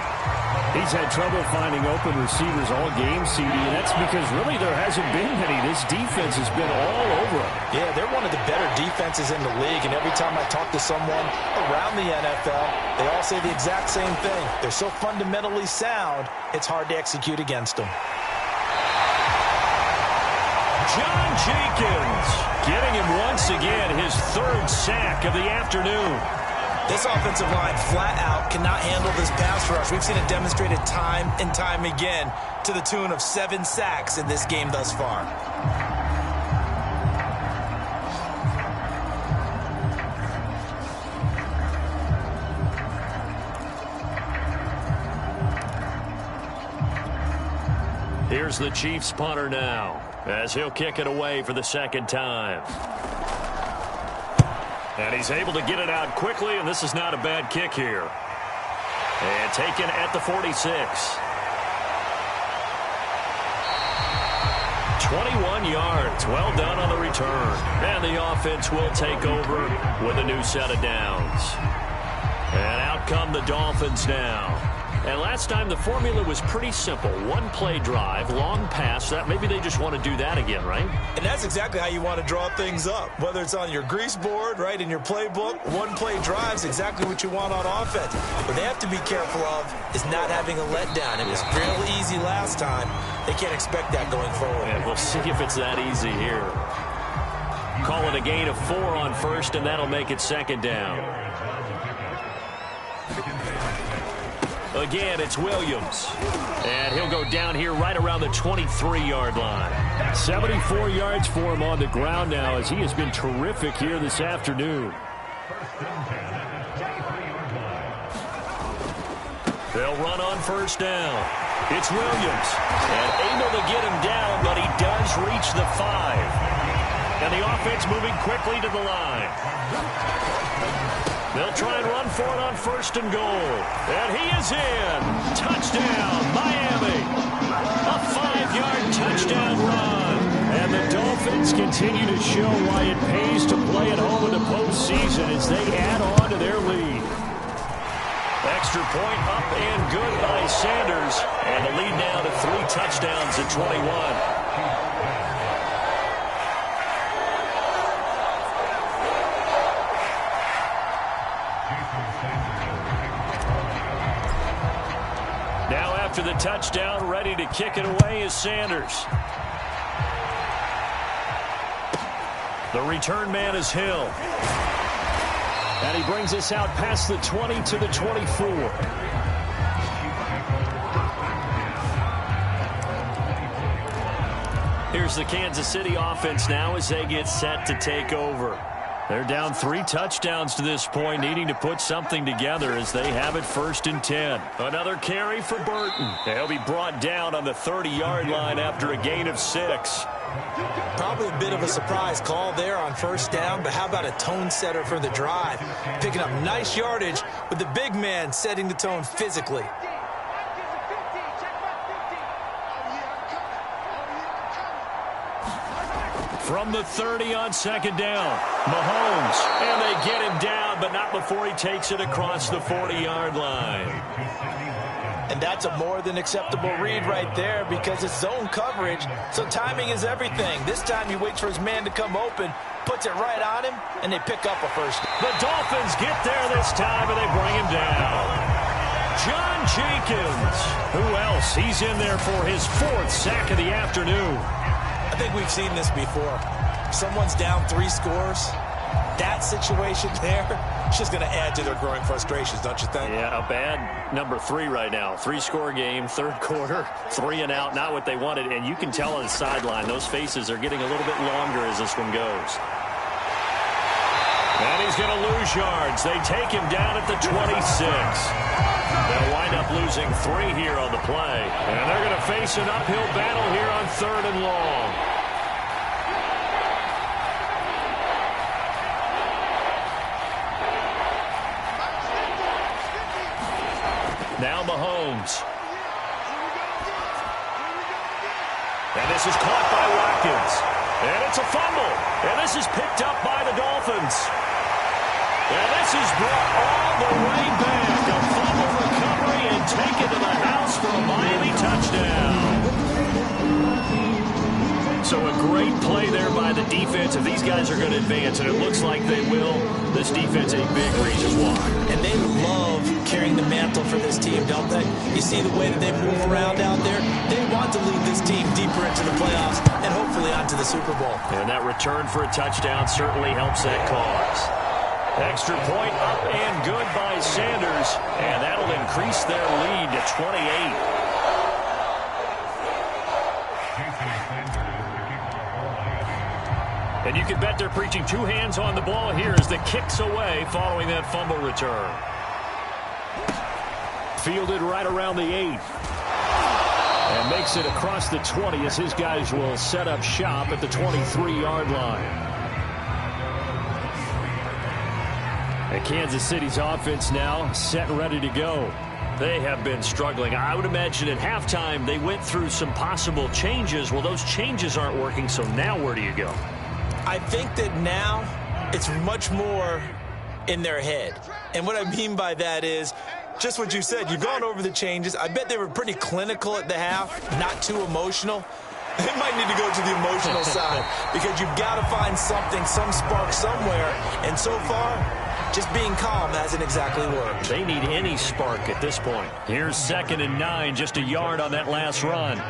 E: He's had trouble finding open receivers all game, CD, and that's because really there hasn't been any. This defense has been all over him.
D: Yeah, they're one of the better defenses in the league, and every time I talk to someone around the NFL, they all say the exact same thing. They're so fundamentally sound, it's hard to execute against them.
E: John Jenkins getting him once again, his 3rd sack of the afternoon.
C: This offensive line flat out cannot handle this pass rush. We've seen it demonstrated time and time again to the tune of 7 sacks in this game thus far.
E: Here's the Chiefs punter now, as he'll kick it away for the 2nd time. And he's able to get it out quickly, and this is not a bad kick here. And taken at the 46. 21 yards. Well done on the return. And the offense will take over with a new set of downs. And out come the Dolphins now. And last time the formula was pretty simple. 1-play drive, long pass. That maybe they just want to do that again, right?
C: And that's exactly how you want to draw things up. Whether it's on your grease board, right, in your playbook, 1-play drive is exactly what you want on offense. What they have to be careful of is not having a letdown. It was fairly easy last time. They can't expect that going forward.
E: And we'll see if it's that easy here. Call it a gain of 4 on first, and that'll make it 2nd down. Again, it's Williams. And he'll go down here right around the 23-yard line. 74 yards for him on the ground now, as he has been terrific here this afternoon. They'll run on first down. It's Williams. And able to get him down, but he does reach the 5. And the offense moving quickly to the line. They'll try and run for it on 1st and goal. And he is in. Touchdown, Miami. A 5-yard touchdown run. And the Dolphins continue to show why it pays to play at home in the postseason as they add on to their lead. Extra point up and good by Sanders. And the lead now to 3 touchdowns at 21. After the touchdown, ready to kick it away is Sanders. The return man is Hill. And he brings us out past the 20 to the 24. Here's the Kansas City offense now as they get set to take over. They're down 3 touchdowns to this point, needing to put something together as they have it 1st and 10. Another carry for Burton. They'll be brought down on the 30-yard line after a gain of 6.
C: Probably a bit of a surprise call there on 1st down, but how about a tone setter for the drive? Picking up nice yardage with the big man setting the tone physically.
E: From the 30 on 2nd down, Mahomes, and they get him down, but not before he takes it across the 40-yard line.
D: And that's a more than acceptable read right there because it's zone coverage, so timing is everything. This time he waits for his man to come open, puts it right on him, and they pick up a 1st.
E: The Dolphins get there this time, and they bring him down. John Jenkins. Who else? He's in there for his 4th sack of the afternoon.
C: I think we've seen this before. Someone's down 3 scores,
D: That situation there, it's just going to add to their growing frustrations, don't you think?
E: Yeah, a bad number 3 right now. 3-score game, third quarter, 3 and out, not what they wanted. And you can tell on the sideline, those faces are getting a little bit longer as this one goes. And he's going to lose yards. They take him down at the 26. They'll wind up losing 3 here on the play. And they're going to face an uphill battle here on 3rd and long. Now Mahomes. And this is caught by Watkins. And it's a fumble. And this is picked up by the Dolphins. And this is brought all the way back. A fumble recovery and taken to the house for a Miami touchdown. So a great play there by the defense. If these guys are going to advance, and it looks like they will, this defense a big reason why.
C: And they love carrying the mantle for this team, don't they? You see the way that they move around out there? They want to lead this team deeper into the playoffs and hopefully onto the Super Bowl.
E: And that return for a touchdown certainly helps that cause. Extra point up and good by Sanders, and that'll increase their lead to 28. And you can bet they're preaching 2 hands on the ball here as the kick's away following that fumble return. Fielded right around the 8. And makes it across the 20 as his guys will set up shop at the 23-yard line. And Kansas City's offense now set and ready to go. They have been struggling. I would imagine at halftime they went through some possible changes. Well, those changes aren't working, so now where do you go?
C: I think that now it's much more in their head. And what I mean by that is just what you said. You've gone over the changes. I bet they were pretty clinical at the half, not too emotional. They might need to go to the emotional side because you've got to find something, some spark somewhere. And so far, just being calm hasn't exactly worked.
E: They need any spark at this point. Here's 2nd and 9, just a yard on that last run.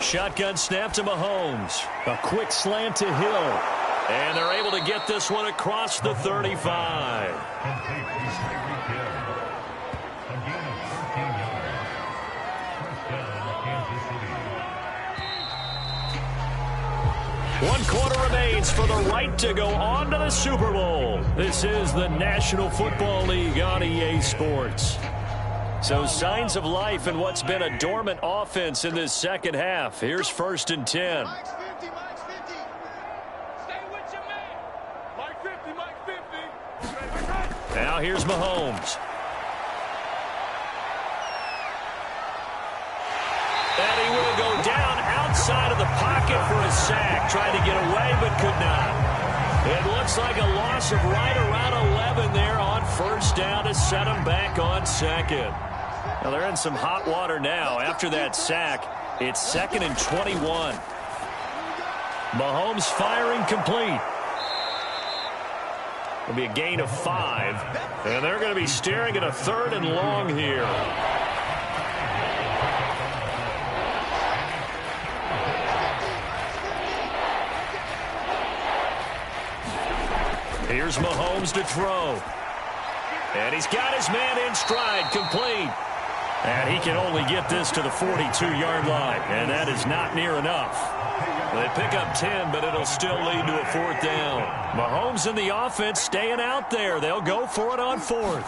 E: Shotgun snap to Mahomes. A quick slant to Hill. And they're able to get this one across the 35. One quarter remains for the right to go on to the Super Bowl. This is the National Football League on EA Sports. So signs of life in what's been a dormant offense in this second half. Here's 1st and 10.
G: Mike's 50, Mike's 50. Stay with your man. Mike 50, Mike 50.
E: Now here's Mahomes. And he will go down outside of the pocket for a sack. Tried to get away, but could not. It looks like a loss of right around 11 there on 1st down to set him back on 2nd. Well, they're in some hot water now. After that sack, it's 2nd and 21. Mahomes firing complete. It'll be a gain of 5. And they're going to be staring at a 3rd and long here. Here's Mahomes to throw. And he's got his man in stride, complete. And he can only get this to the 42-yard line. And that is not near enough. They pick up 10, but it'll still lead to a 4th down. Mahomes and the offense staying out there. They'll go for it on 4th.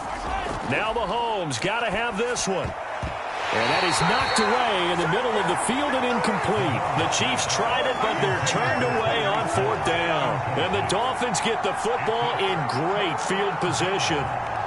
E: Now Mahomes got to have this one. And that is knocked away in the middle of the field and incomplete. The Chiefs tried it, but they're turned away on 4th down. And the Dolphins get the football in great field position.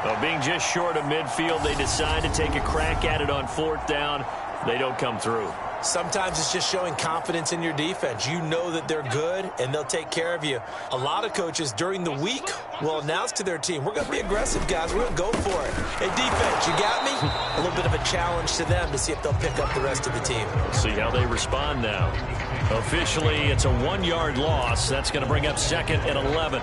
E: Well, being just short of midfield, they decide to take a crack at it on 4th down. They don't come through.
C: Sometimes it's just showing confidence in your defense. You know that they're good, and they'll take care of you. A lot of coaches during the week will announce to their team, we're going to be aggressive, guys. We're going to go for it. Hey, defense, you got me? A little bit of a challenge to them to see if they'll pick up the rest of the team.
E: We'll see how they respond now. Officially, it's a 1-yard loss. That's going to bring up 2nd and 11.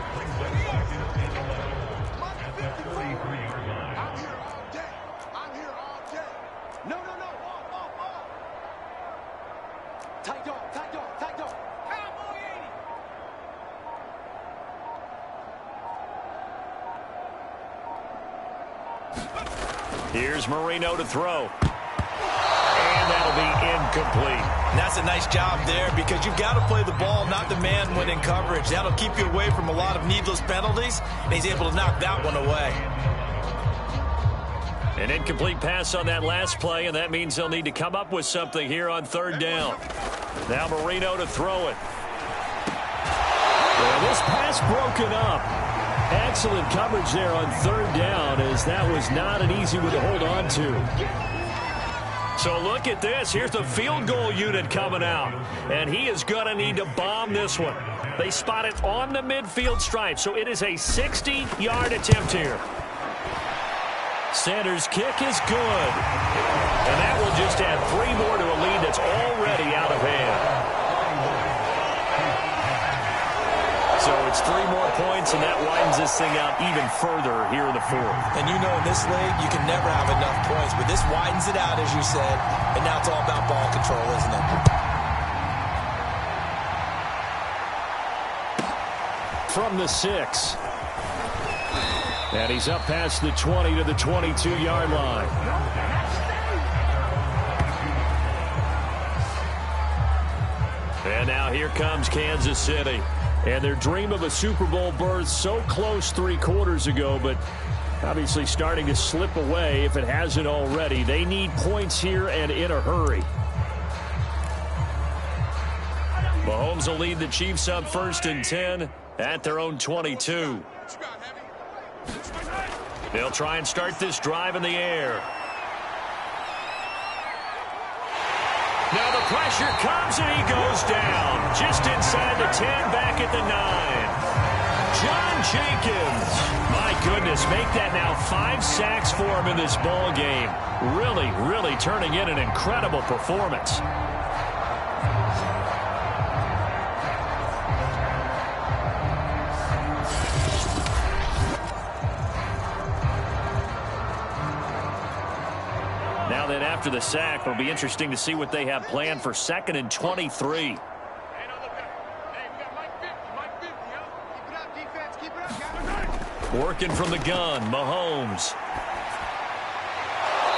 G: Tight dog, tight dog, tight dog.
B: Here's Marino to throw. And that'll be incomplete.
C: And that's a nice job there because you've got to play the ball, not the man when in coverage. That'll keep you away from a lot of needless penalties, and he's able to knock that one away.
B: An incomplete pass on that last play, and that means they'll need to come up with something here on third down. Now Marino to throw it.
E: Well, this pass broken up. Excellent coverage there on third down, as that was not an easy one to hold on to.
B: So look at this. Here's the field goal unit coming out. And he is going to need to bomb this one. They spot it on the midfield stripe, so it is a 60-yard attempt here.
E: Sanders' kick is good.
B: And that will just add 3 more to a lead that's already out of hand. So it's 3 more points, and that widens this thing out even further here in the fourth.
C: And you know in this league, you can never have enough points, but this widens it out, as you said, and now it's all about ball control, isn't it?
E: From the 6. And he's up past the 20 to the 22-yard line. And now here comes Kansas City. And their dream of a Super Bowl berth so close 3 quarters ago, but obviously starting to slip away if it hasn't already. They need points here and in a hurry. Mahomes will lead the Chiefs up 1st and 10 at their own 22. They'll try and start this drive in the air. Now the pressure comes and he goes down. Just inside the 10, back at the 9. John Jenkins. My goodness, make that now 5 sacks for him in this ball game. Really, really turning in an incredible performance. Now then, after the sack, it'll be interesting to see what they have planned for 2nd and 23. Working from the gun, Mahomes.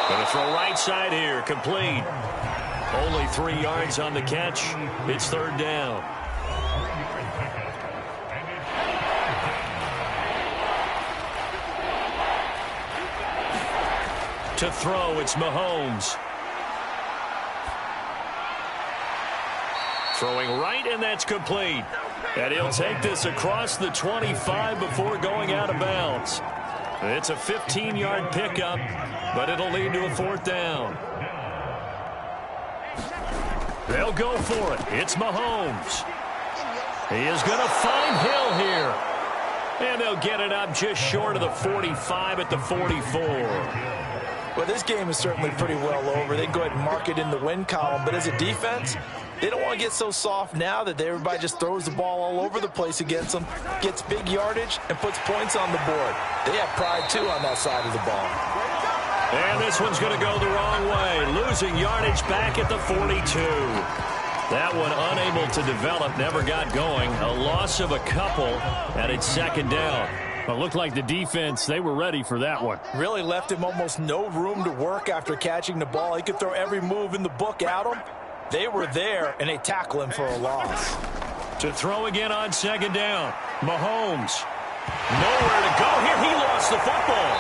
E: Going to throw right side here, complete. Only 3 yards on the catch. It's 3rd down. To throw, it's Mahomes. Throwing right, and that's complete. And he'll take this across the 25 before going out of bounds. It's a 15-yard pickup, but it'll lead to a 4th down. They'll go for it. It's Mahomes. He is going to find Hill here. And they'll get it up just short of the 45 at the 44.
D: Well, this game is certainly pretty well over. They can go ahead and mark it in the win column. But as a defense, they don't want to get so soft now that everybody just throws the ball all over the place against them, gets big yardage, and puts points on the board. They have pride, too, on that side of the ball.
B: And this one's going to go the wrong way. Losing yardage back at the 42. That one unable to develop, never got going. A loss of a couple, and it's 2nd down.
E: Well, it looked like the defense, they were ready for that one.
D: Really left him almost no room to work after catching the ball. He could throw every move in the book at him. They were there, and they tackle him for a loss.
B: To throw again on 2nd down. Mahomes. Nowhere to go here. He lost the football.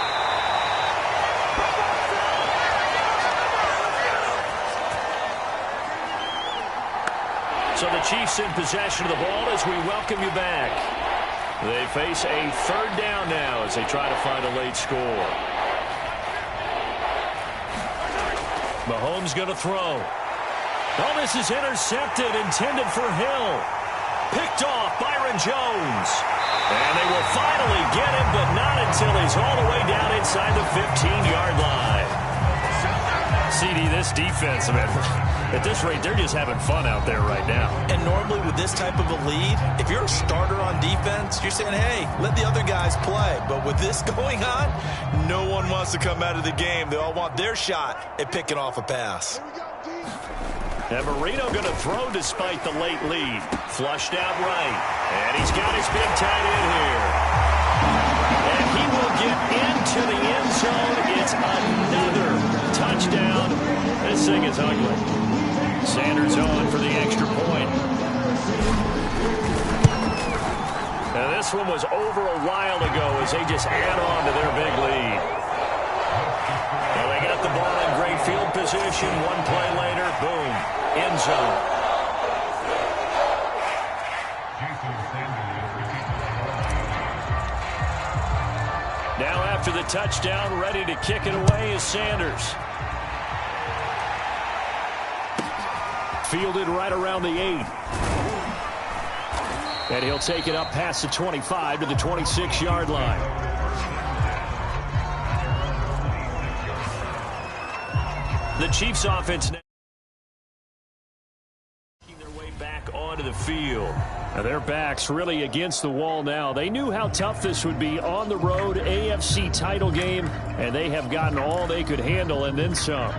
B: So the Chiefs in possession of the ball as we welcome you back. They face a 3rd down now as they try to find a late score. Mahomes going to throw. Oh, this is intercepted, intended for Hill. Picked off Byron Jones. And they will finally get him, but not until he's all the way down inside the 15-yard line. CD, this defense, man, at this rate, they're just having fun out there right now.
C: And normally with this type of a lead, if you're a starter on defense, you're saying, hey, let the other guys play. But with this going on, no one wants to come out of the game. They all want their shot at picking off a pass.
B: And Marino going to throw despite the late lead. Flushed out right. And he's got his big tight end here. And he will get into the end zone. It's another touchdown. This thing is ugly. Sanders on for the extra point. Now this one was over a while ago as they just add on to their big lead. Well, they got the ball in great field position. One play later, boom, end zone. Now after the touchdown, ready to kick it away is Sanders. Fielded right around the 8. And he'll take it up past the 25 to the 26-yard line. The Chiefs offense now making their way back onto the field. Now their backs really against the wall now. They knew how tough this would be on the road, AFC title game, and they have gotten all they could handle and then some.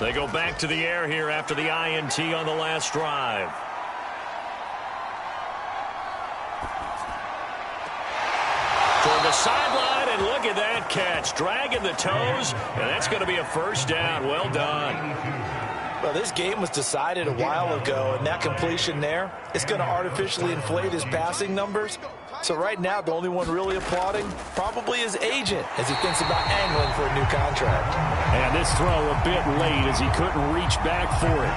B: They go back to the air here after the INT on the last drive. Toward the sideline, and look at that catch. Dragging the toes, and that's going to be a first down. Well done.
D: Well, this game was decided a while ago, and that completion there is going to artificially inflate his passing numbers. So right now, the only one really applauding probably his agent as he thinks about angling for a new contract.
B: And this throw a bit late as he couldn't reach back for it.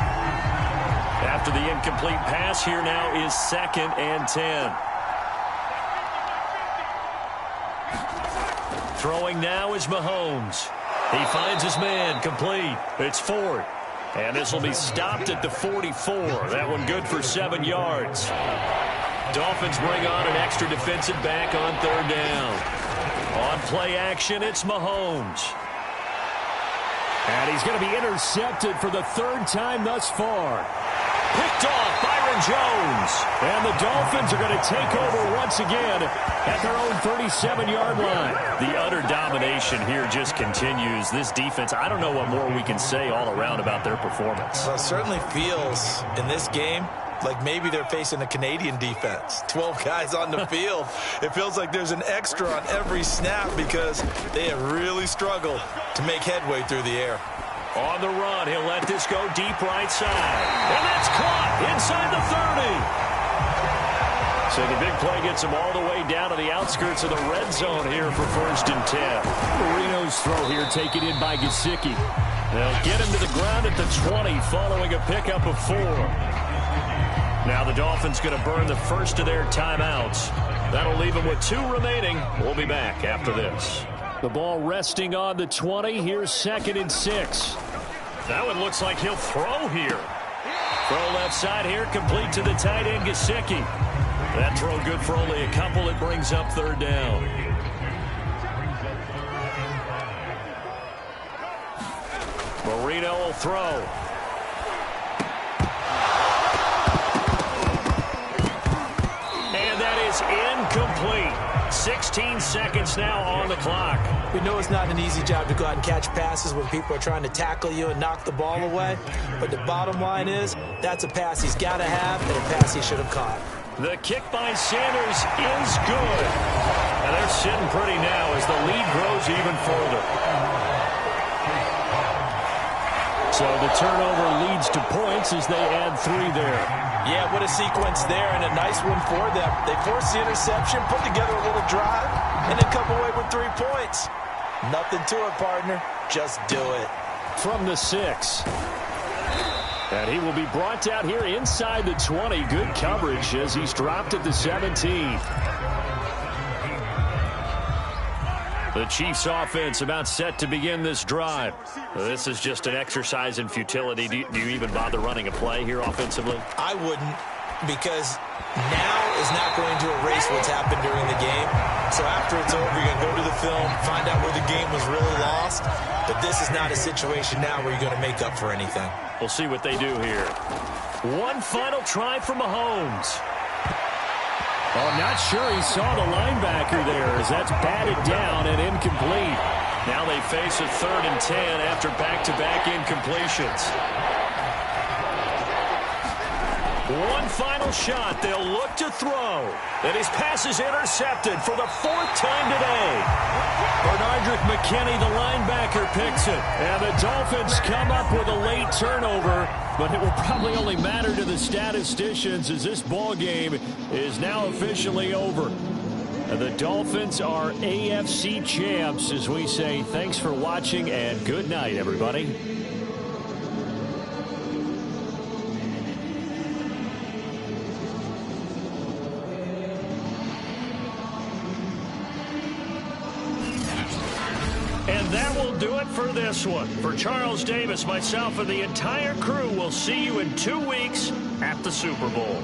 B: After the incomplete pass, here now is 2nd and 10. Throwing now is Mahomes. He finds his man, complete. It's Ford. And this will be stopped at the 44. That one good for 7 yards. Dolphins bring on an extra defensive back on 3rd down. On play action, it's Mahomes. And he's going to be intercepted for the 3rd time thus far. Picked off Byron Jones. And the Dolphins are going to take over once again at their own 37-yard line. The utter domination here just continues. This defense, I don't know what more we can say all around about their performance.
D: Well, it certainly feels in this game like maybe they're facing a Canadian defense. 12 guys on the field. It feels like there's an extra on every snap because they have really struggled to make headway through the air.
B: On the run, he'll let this go deep right side. And that's caught inside the 30. So the big play gets him all the way down to the outskirts of the red zone here for 1st and 10. Marino's throw here taken in by Gesicki. They'll get him to the ground at the 20 following a pickup of 4. Now the Dolphins going to burn the first of their timeouts. That'll leave them with 2 remaining. We'll be back after this. The ball resting on the 20. Here's 2nd and 6. That one looks like he'll throw here. Throw left side here, complete to the tight end, Gesicki. That throw good for only a couple. It brings up 3rd down. Marino will throw. And that is incomplete. 16 seconds now on the clock.
D: We know it's not an easy job to go out and catch passes when people are trying to tackle you and knock the ball away. But the bottom line is, that's a pass he's got to have and a pass he should have caught.
B: The kick by Sanders is good. And they're sitting pretty now as the lead grows even further. So the turnover leads to points as they add 3 there.
D: Yeah, what a sequence there, and a nice one for them. They forced the interception, put together a little drive, and then come away with 3 points. Nothing to it, partner. Just do it.
B: From the 6. And he will be brought down here inside the 20. Good coverage as he's dropped at the 17. The Chiefs offense about set to begin this drive. This is just an exercise in futility. Do you even bother running a play here offensively?
D: I wouldn't, because now is not going to erase what's happened during the game. So after it's over, you're going to go to the film, find out where the game was really lost. But this is not a situation now where you're going to make up for anything.
B: We'll see what they do here. One final try for Mahomes. Oh, not sure he saw the linebacker there as that's batted down and incomplete. Now they face a 3rd and 10 after back-to-back incompletions. One final shot. They'll look to throw. And his pass is intercepted for the fourth time today. Bernardrick McKinney, the linebacker, picks it. And the Dolphins come up with a late turnover, but it will probably only matter to the statisticians as this ball game is now officially over. And the Dolphins are AFC champs as we say thanks for watching and good night, everybody. And that will do it for this one. For Charles Davis, myself, and the entire crew, we'll see you in 2 weeks at the Super Bowl.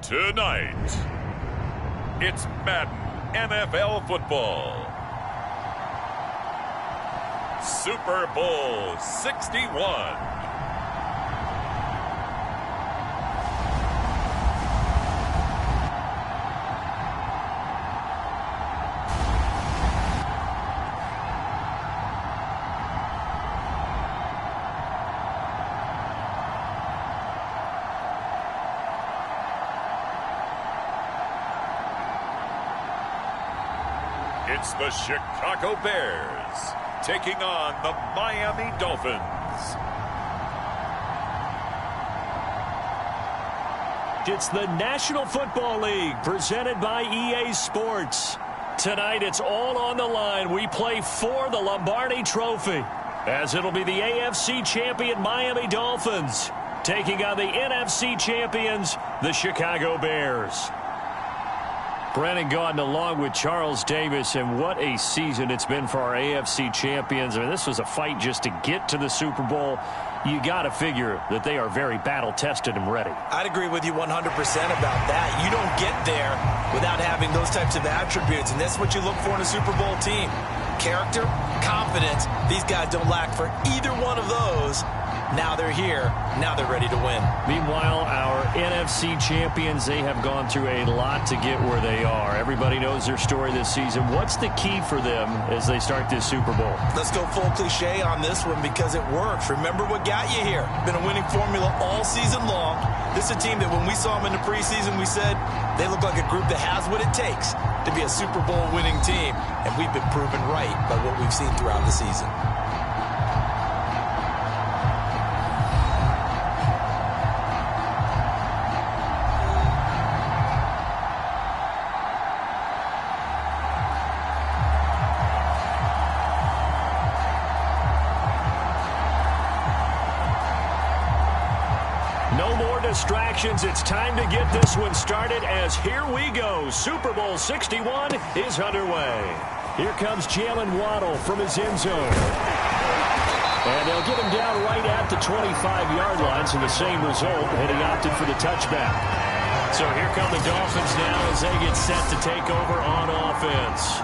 A: Tonight, it's Madden NFL football. Super Bowl 61. It's the Chicago Bears taking on the Miami Dolphins.
B: It's the National Football League presented by EA Sports. Tonight it's all on the line. We play for the Lombardi Trophy, as it'll be the AFC champion Miami Dolphins taking on the NFC champions, the Chicago Bears. Brandon Gaudin along with Charles Davis, and what a season it's been for our AFC champions. I mean, this was a fight just to get to the Super Bowl. You got to figure that they are very battle-tested and ready.
C: I'd agree with you 100% about that. You don't get there without having those types of attributes, and that's what you look for in a Super Bowl team. Character, confidence. These guys don't lack for either one of those. Now they're here. Now they're ready to win.
B: Meanwhile, our NFC champions, they have gone through a lot to get where they are. Everybody knows their story this season. What's the key for them as they start this Super Bowl?
C: Let's go full cliche on this one because it works. Remember what got you here. Been a winning formula all season long. This is a team that when we saw them in the preseason, we said they look like a group that has what it takes to be a Super Bowl winning team. And we've been proven right by what we've seen throughout the season.
B: Distractions. It's time to get this one started as here we go. Super Bowl 61 is underway. Here comes Jalen Waddle from his end zone. And they'll get him down right at the 25-yard line, so the same result, and he opted for the touchback. So here come the Dolphins now as they get set to take over on offense.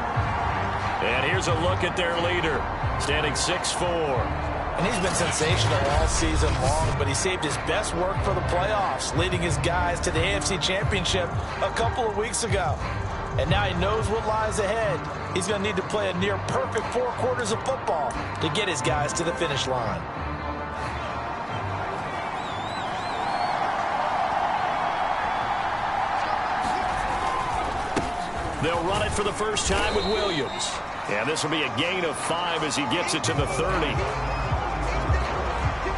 B: And here's a look at their leader, standing 6'4".
D: And he's been sensational all season long, but he saved his best work for the playoffs, leading his guys to the AFC Championship a couple of weeks ago. And now he knows what lies ahead. He's going to need to play a near-perfect 4 quarters of football to get his guys to the finish line.
B: They'll run it for the first time with Williams. And this will be a gain of 5 as he gets it to the 30.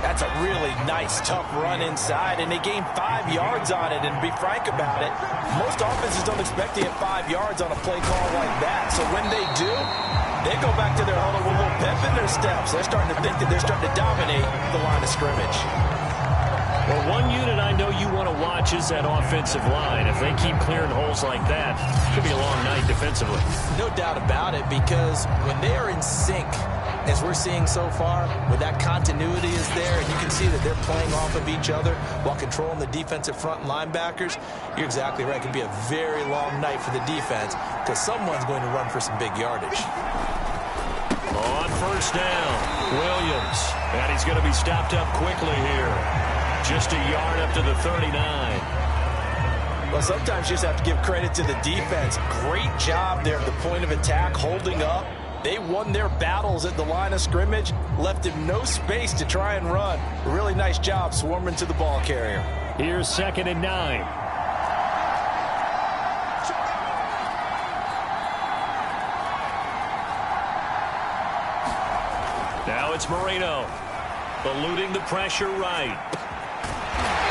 D: That's a really nice, tough run inside, and they gained 5 yards on it. And to be frank about it, most offenses don't expect to hit 5 yards on a play call like that. So when they do, they go back to their huddle with a little pep in their steps. They're starting to think that they're starting to dominate the line of scrimmage.
B: Well, one unit I know you want to watch is that offensive line. If they keep clearing holes like that, it could be a long night defensively.
C: No doubt about it, because when they are in sync, as we're seeing so far, when that continuity is there, and you can see that they're playing off of each other while controlling the defensive front linebackers, you're exactly right. It could be a very long night for the defense because someone's going to run for some big yardage.
B: On first down, Williams. And he's going to be stopped up quickly here. Just a yard up to the 39.
D: Well, sometimes you just have to give credit to the defense. Great job there at the point of attack, holding up. They won their battles at the line of scrimmage, left him no space to try and run. A really nice job swarming to the ball carrier.
B: Here's 2nd and 9. Now it's Moreno, eluding the pressure right.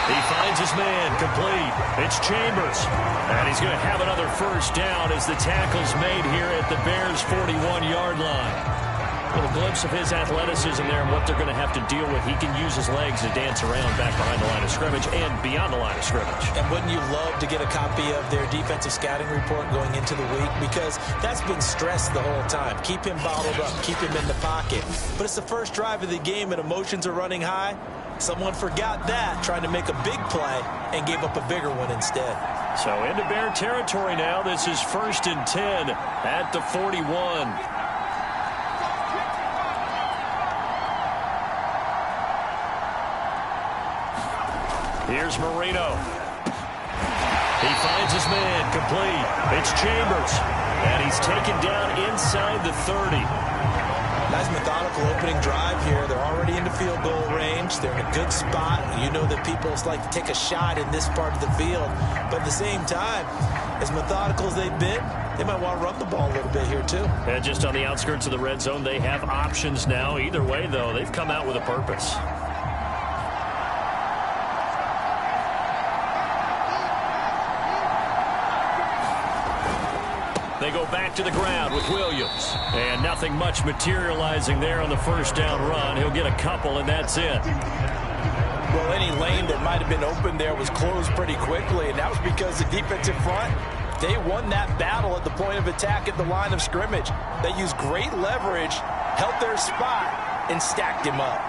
B: He finds his man, complete. It's Chambers. And he's going to have another first down as the tackle's made here at the Bears' 41-yard line. A little glimpse of his athleticism there and what they're going to have to deal with. He can use his legs to dance around back behind the line of scrimmage and beyond the line of scrimmage.
C: And wouldn't you love to get a copy of their defensive scouting report going into the week? Because that's been stressed the whole time. Keep him bottled up. Keep him in the pocket. But it's the first drive of the game and emotions are running high. Someone forgot that, trying to make a big play, and gave up a bigger one instead.
E: So into Bear territory now. This is 1st and 10 at the 41. Here's Marino. He finds his man, complete. It's Chambers, and he's taken down inside the 30.
C: Nice methodical opening drive here. They're already into field goal range. They're in a good spot. You know that people like to take a shot in this part of the field. But at the same time, as methodical as they've been, they might want to run the ball a little bit here too.
E: And just on the outskirts of the red zone, they have options now. Either way, though, they've come out with a purpose. They go back to the ground with Williams. And nothing much materializing there on the first down run. He'll get a couple, and that's it.
D: Well, any lane that might have been open there was closed pretty quickly, and that was because the defensive front, they won that battle at the point of attack at the line of scrimmage. They used great leverage, held their spot, and stacked him up.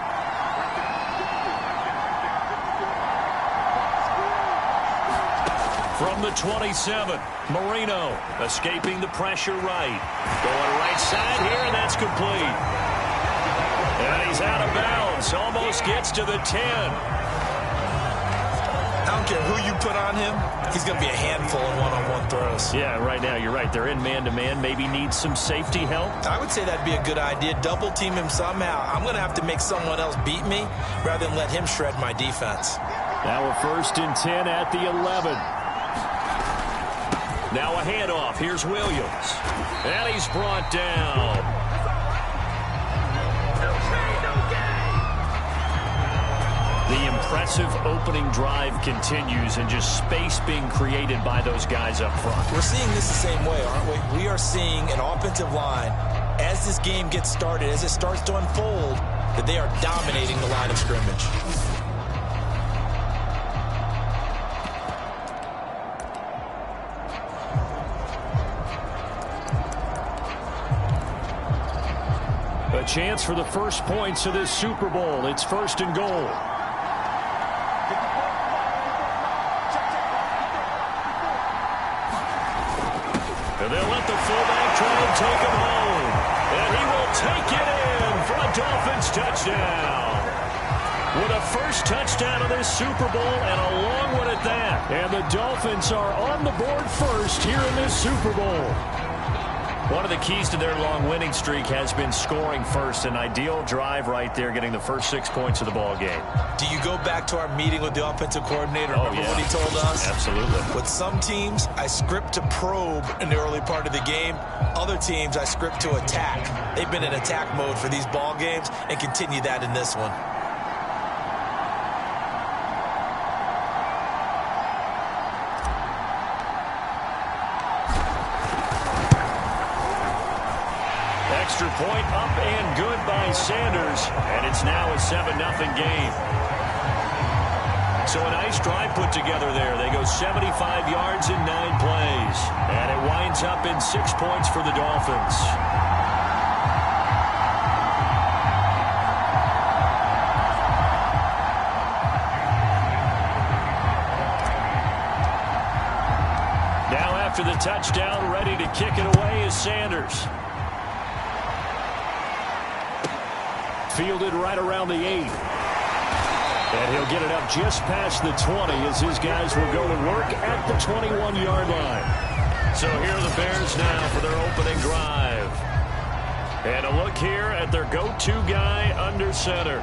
E: From the 27, Marino escaping the pressure right. Going right side here, and that's complete. And he's out of bounds. Almost gets to the 10.
C: I don't care who you put on him. He's going to be a handful in one-on-one throws.
E: Yeah, right now, you're right. They're in man-to-man. Maybe need some safety help.
C: I would say that'd be a good idea. Double team him somehow. I'm going to have to make someone else beat me rather than let him shred my defense.
E: Now a 1st and 10 at the 11. Now a handoff. Here's Williams. And he's brought down. The impressive opening drive continues, and just space being created by those guys up front.
C: We're seeing this the same way, aren't we? We are seeing an offensive line, as this game gets started, as it starts to unfold, that they are dominating the line of scrimmage.
E: A chance for the first points of this Super Bowl. It's 1st and goal. And they'll let the fullback try and take him home. And he will take it in for a Dolphins touchdown. With a first touchdown of this Super Bowl, and a long one at that. And the Dolphins are on the board first here in this Super Bowl. One of the keys to their long winning streak has been scoring first. An ideal drive right there, getting the first 6 points of the ball game.
C: Do you go back to our meeting with the offensive coordinator? Remember what he told us?
E: Absolutely.
C: With some teams, I script to probe in the early part of the game. Other teams, I script to attack. They've been in attack mode for these ball games and continue that in this one.
E: Extra point up and good by Sanders, and it's now a 7-0 game. So a nice drive put together there. They go 75 yards in 9 plays, and it winds up in 6 points for the Dolphins. Now after the touchdown, ready to kick it away is Sanders. Fielded right around the 8. And he'll get it up just past the 20 as his guys will go to work at the 21-yard line. So here are the Bears now for their opening drive. And a look here at their go-to guy under center.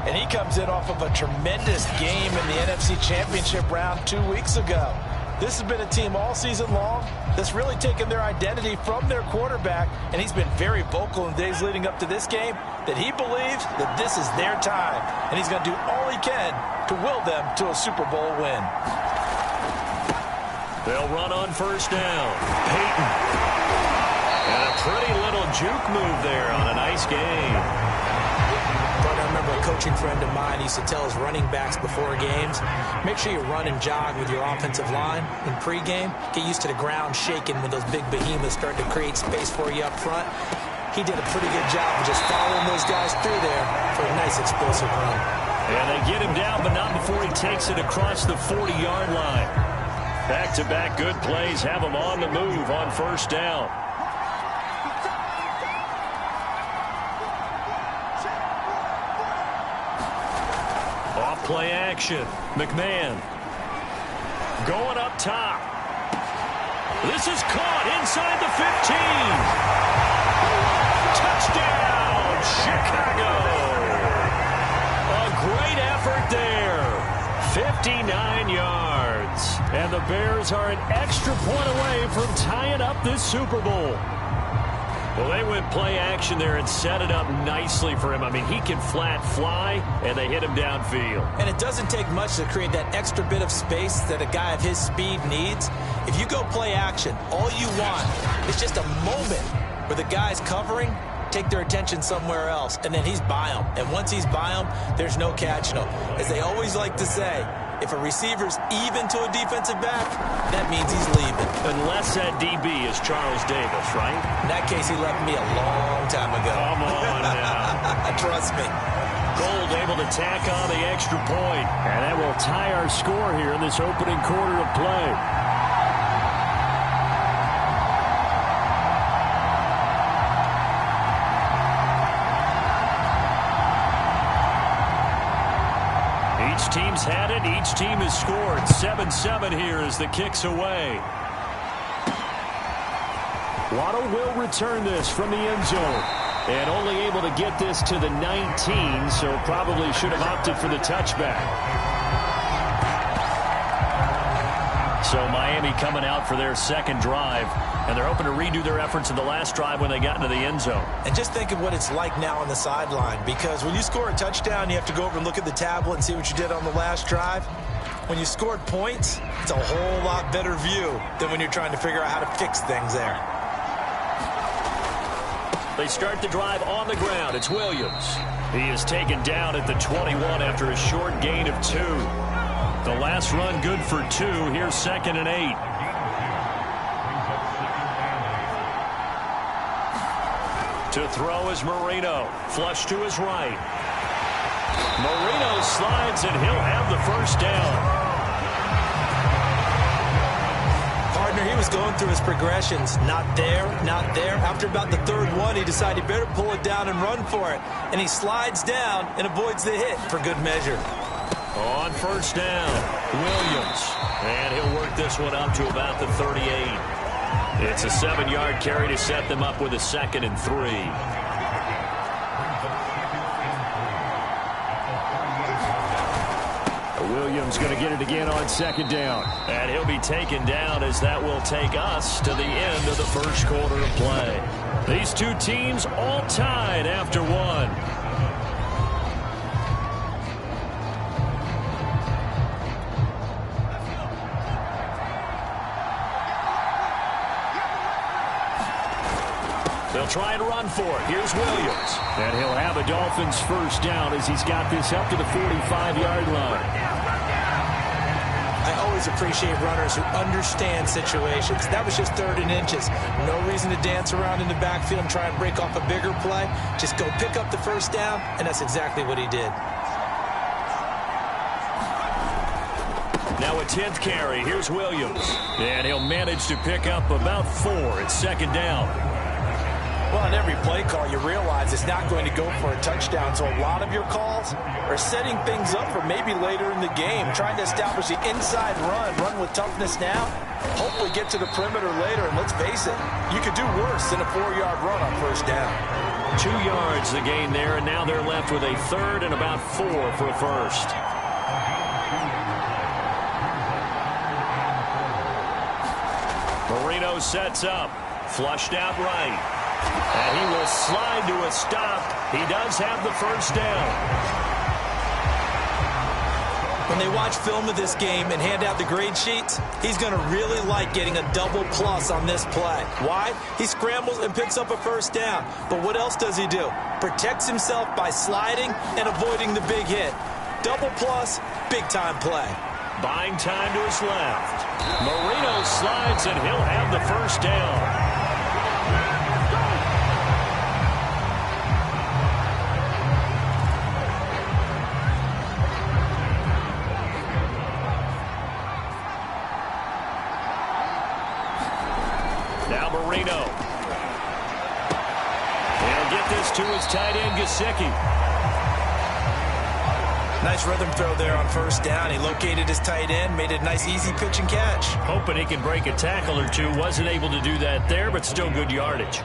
D: And he comes in off of a tremendous game in the NFC Championship round 2 weeks ago. This has been a team all season long that's really taken their identity from their quarterback, and he's been very vocal in the days leading up to this game that he believes that this is their time, and he's going to do all he can to will them to a Super Bowl win.
E: They'll run on first down. Peyton. And a pretty little juke move there on a nice game.
C: I remember a coaching friend of mine used to tell his running backs before games, make sure you run and jog with your offensive line in pregame. Get used to the ground shaking when those big behemoths start to create space for you up front. He did a pretty good job of just following those guys through there for a nice explosive run.
E: And they get him down, but not before he takes it across the 40-yard line. Back-to-back good plays have him on the move on first down. Off-play action. McMahon going up top. This is caught inside the 15. Touchdown, Chicago. A great effort there. 59 yards. And the Bears are an extra point away from tying up this Super Bowl. Well, they went play action there and set it up nicely for him. I mean, he can flat fly, and they hit him downfield.
C: And it doesn't take much to create that extra bit of space that a guy of his speed needs. If you go play action, all you want is just a moment where the guy's covering, take their attention somewhere else, and then he's by him. And once he's by him, there's no catching him. As they always like to say, if a receiver's even to a defensive back, that means he's leaving.
E: Unless that DB is Charles Davis, right?
C: In that case, he left me a long time ago.
E: Come on now.
C: Trust me.
E: Gold able to tack on the extra point. And that will tie our score here in this opening quarter of play. Each team's had it. Each team has scored. 7-7 here as the kick's away. Waddle will return this from the end zone. And only able to get this to the 19, so probably should have opted for the touchback. So Miami coming out for their second drive, and they're hoping to redo their efforts in the last drive when they got into the end zone.
C: And just think of what it's like now on the sideline, because when you score a touchdown, you have to go over and look at the tablet and see what you did on the last drive. When you scored points, it's a whole lot better view than when you're trying to figure out how to fix things there.
E: They start the drive on the ground. It's Williams. He is taken down at the 21 after a short gain of 2. The last run good for 2. Here's 2nd and 8. To throw is Marino. Flush to his right. Marino slides, and he'll have the first down.
C: Partner, he was going through his progressions. Not there, not there. After about the third one, he decided he better pull it down and run for it. And he slides down and avoids the hit for good measure.
E: On first down, Williams. And he'll work this one up to about the 38. It's a 7-yard carry to set them up with a 2nd and 3. Williams going to get it again on 2nd down. And he'll be taken down as that will take us to the end of the first quarter of play. These two teams all tied after 1. They'll try and run for it. Here's Williams. And he'll have a Dolphins first down as he's got this up to the 45-yard line.
C: I always appreciate runners who understand situations. That was just 3rd and inches. No reason to dance around in the backfield and try and break off a bigger play. Just go pick up the first down, and that's exactly what he did.
E: Now a 10th carry. Here's Williams. And he'll manage to pick up about 4. It's 2nd down.
D: Well, on every play call, you realize it's not going to go for a touchdown. So a lot of your calls are setting things up for maybe later in the game, trying to establish the inside run with toughness now, hopefully get to the perimeter later. And let's face it, you could do worse than a 4-yard run on first down.
E: 2 yards the gain there, and now they're left with a 3rd and about 4 for a first. Marino sets up, flushed out right. And he will slide to a stop. He does have the first down.
C: When they watch film of this game and hand out the grade sheets, he's going to really like getting a double plus on this play. Why? He scrambles and picks up a first down. But what else does he do? Protects himself by sliding and avoiding the big hit. Double plus, big-time play.
E: Buying time to his left. Marino slides, and he'll have the first down. Marino. He'll get this to his tight end, Gesicki.
D: Nice rhythm throw there on first down. He located his tight end, made it a nice easy pitch and catch.
E: Hoping he can break a tackle or two. Wasn't able to do that there, but still good yardage.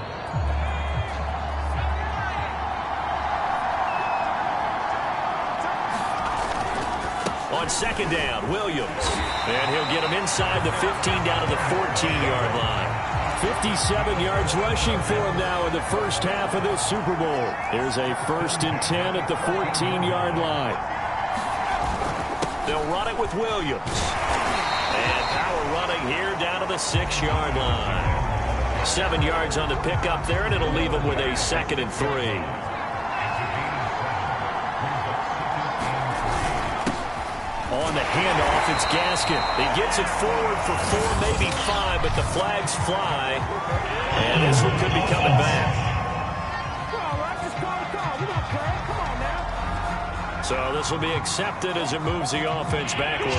E: On second down, Williams. And he'll get him inside the 15 down to the 14-yard line. 57 yards rushing for him now in the first half of this Super Bowl. Here's a 1st and 10 at the 14-yard line. They'll run it with Williams. And power running here down to the 6-yard line. 7 yards on the pickup there, and it'll leave him with a 2nd and 3. On the handoff, it's Gaskin. He gets it forward for 4, maybe 5, but the flags fly. And this one could be coming back. So this will be accepted as it moves the offense backwards.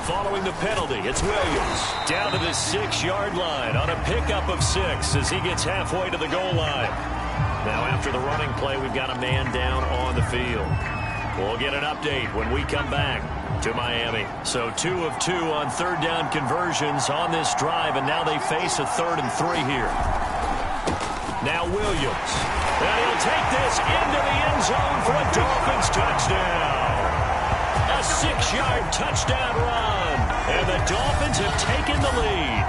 E: Following the penalty, it's Williams. Down to the 6-yard line on a pickup of 6 as he gets halfway to the goal line. Now after the running play, we've got a man down on the field. We'll get an update when we come back to Miami. So 2 of 2 on 3rd down conversions on this drive, and now they face a 3rd and 3 here. Now Williams. And he'll take this into the end zone for a Dolphins touchdown. A 6-yard touchdown run, and the Dolphins have taken the lead.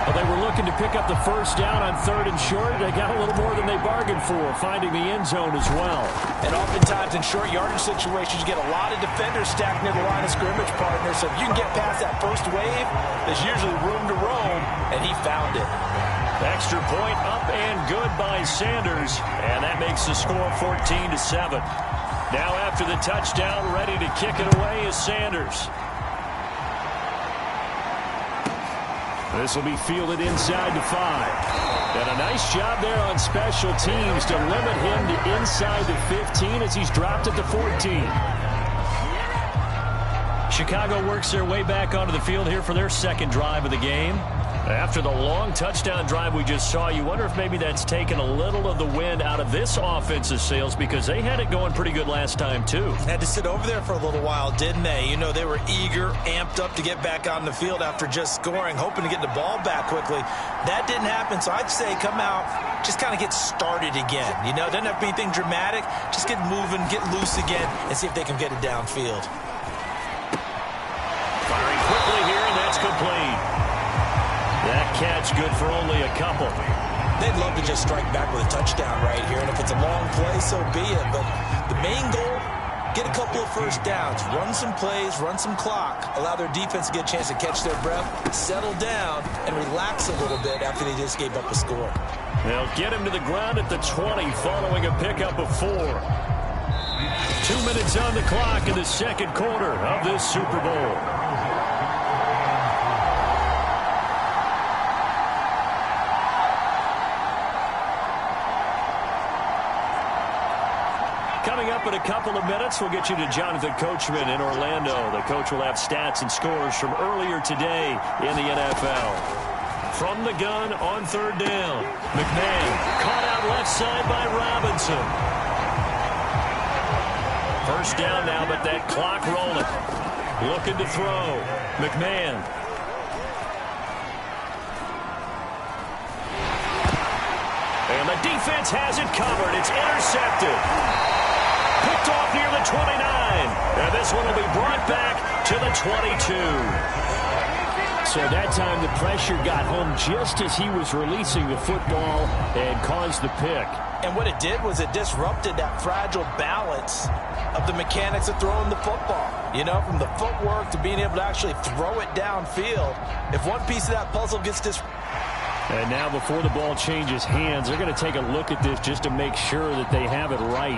E: Well, they were looking to pick up the first down on 3rd and short. They got a little more than they bargained for, finding the end zone as well.
D: And oftentimes in short yardage situations, you get a lot of defenders stacked near the line of scrimmage, partner. So if you can get past that first wave, there's usually room to roam, and he found it.
E: Extra point up and good by Sanders, and that makes the score 14-7. Now after the touchdown, ready to kick it away is Sanders. This will be fielded inside the 5. And a nice job there on special teams to limit him to inside the 15 as he's dropped at the 14. Chicago works their way back onto the field here for their 2nd drive of the game. After the long touchdown drive we just saw, you wonder if maybe that's taken a little of the wind out of this offensive sails, because they had it going pretty good last time too.
D: Had to sit over there for a little while, didn't they? You know, they were eager, amped up to get back on the field after just scoring, hoping to get the ball back quickly. That didn't happen, so I'd say come out, just kind of get started again. You know, doesn't have to be anything dramatic. Just get moving, get loose again, and see if they can get it downfield.
E: Firing quickly here, and that's complete. That catch good for only a couple.
D: They'd love to just strike back with a touchdown right here, and if it's a long play, so be it. But the main goal, get a couple of first downs, run some plays, run some clock, allow their defense to get a chance to catch their breath, settle down, and relax a little bit after they just gave up a score.
E: They'll get him to the ground at the 20 following a pickup of 4. 2 minutes on the clock in the 2nd quarter of this Super Bowl. Coming up in a couple of minutes, we'll get you to Jonathan Coachman in Orlando. The coach will have stats and scores from earlier today in the NFL. From the gun on 3rd down, McMahon caught out left side by Robinson. First down now, but that clock rolling. Looking to throw. McMahon. And the defense has it covered. It's intercepted. Picked off near the 29. And this one will be brought back to the 22. So that time the pressure got home just as he was releasing the football and caused the pick.
D: And what it did was it disrupted that fragile balance of the mechanics of throwing the football. You know, from the footwork to being able to actually throw it downfield. If one piece of that puzzle gets disrupted.
E: And now before the ball changes hands, they're going to take a look at this just to make sure that they have it right.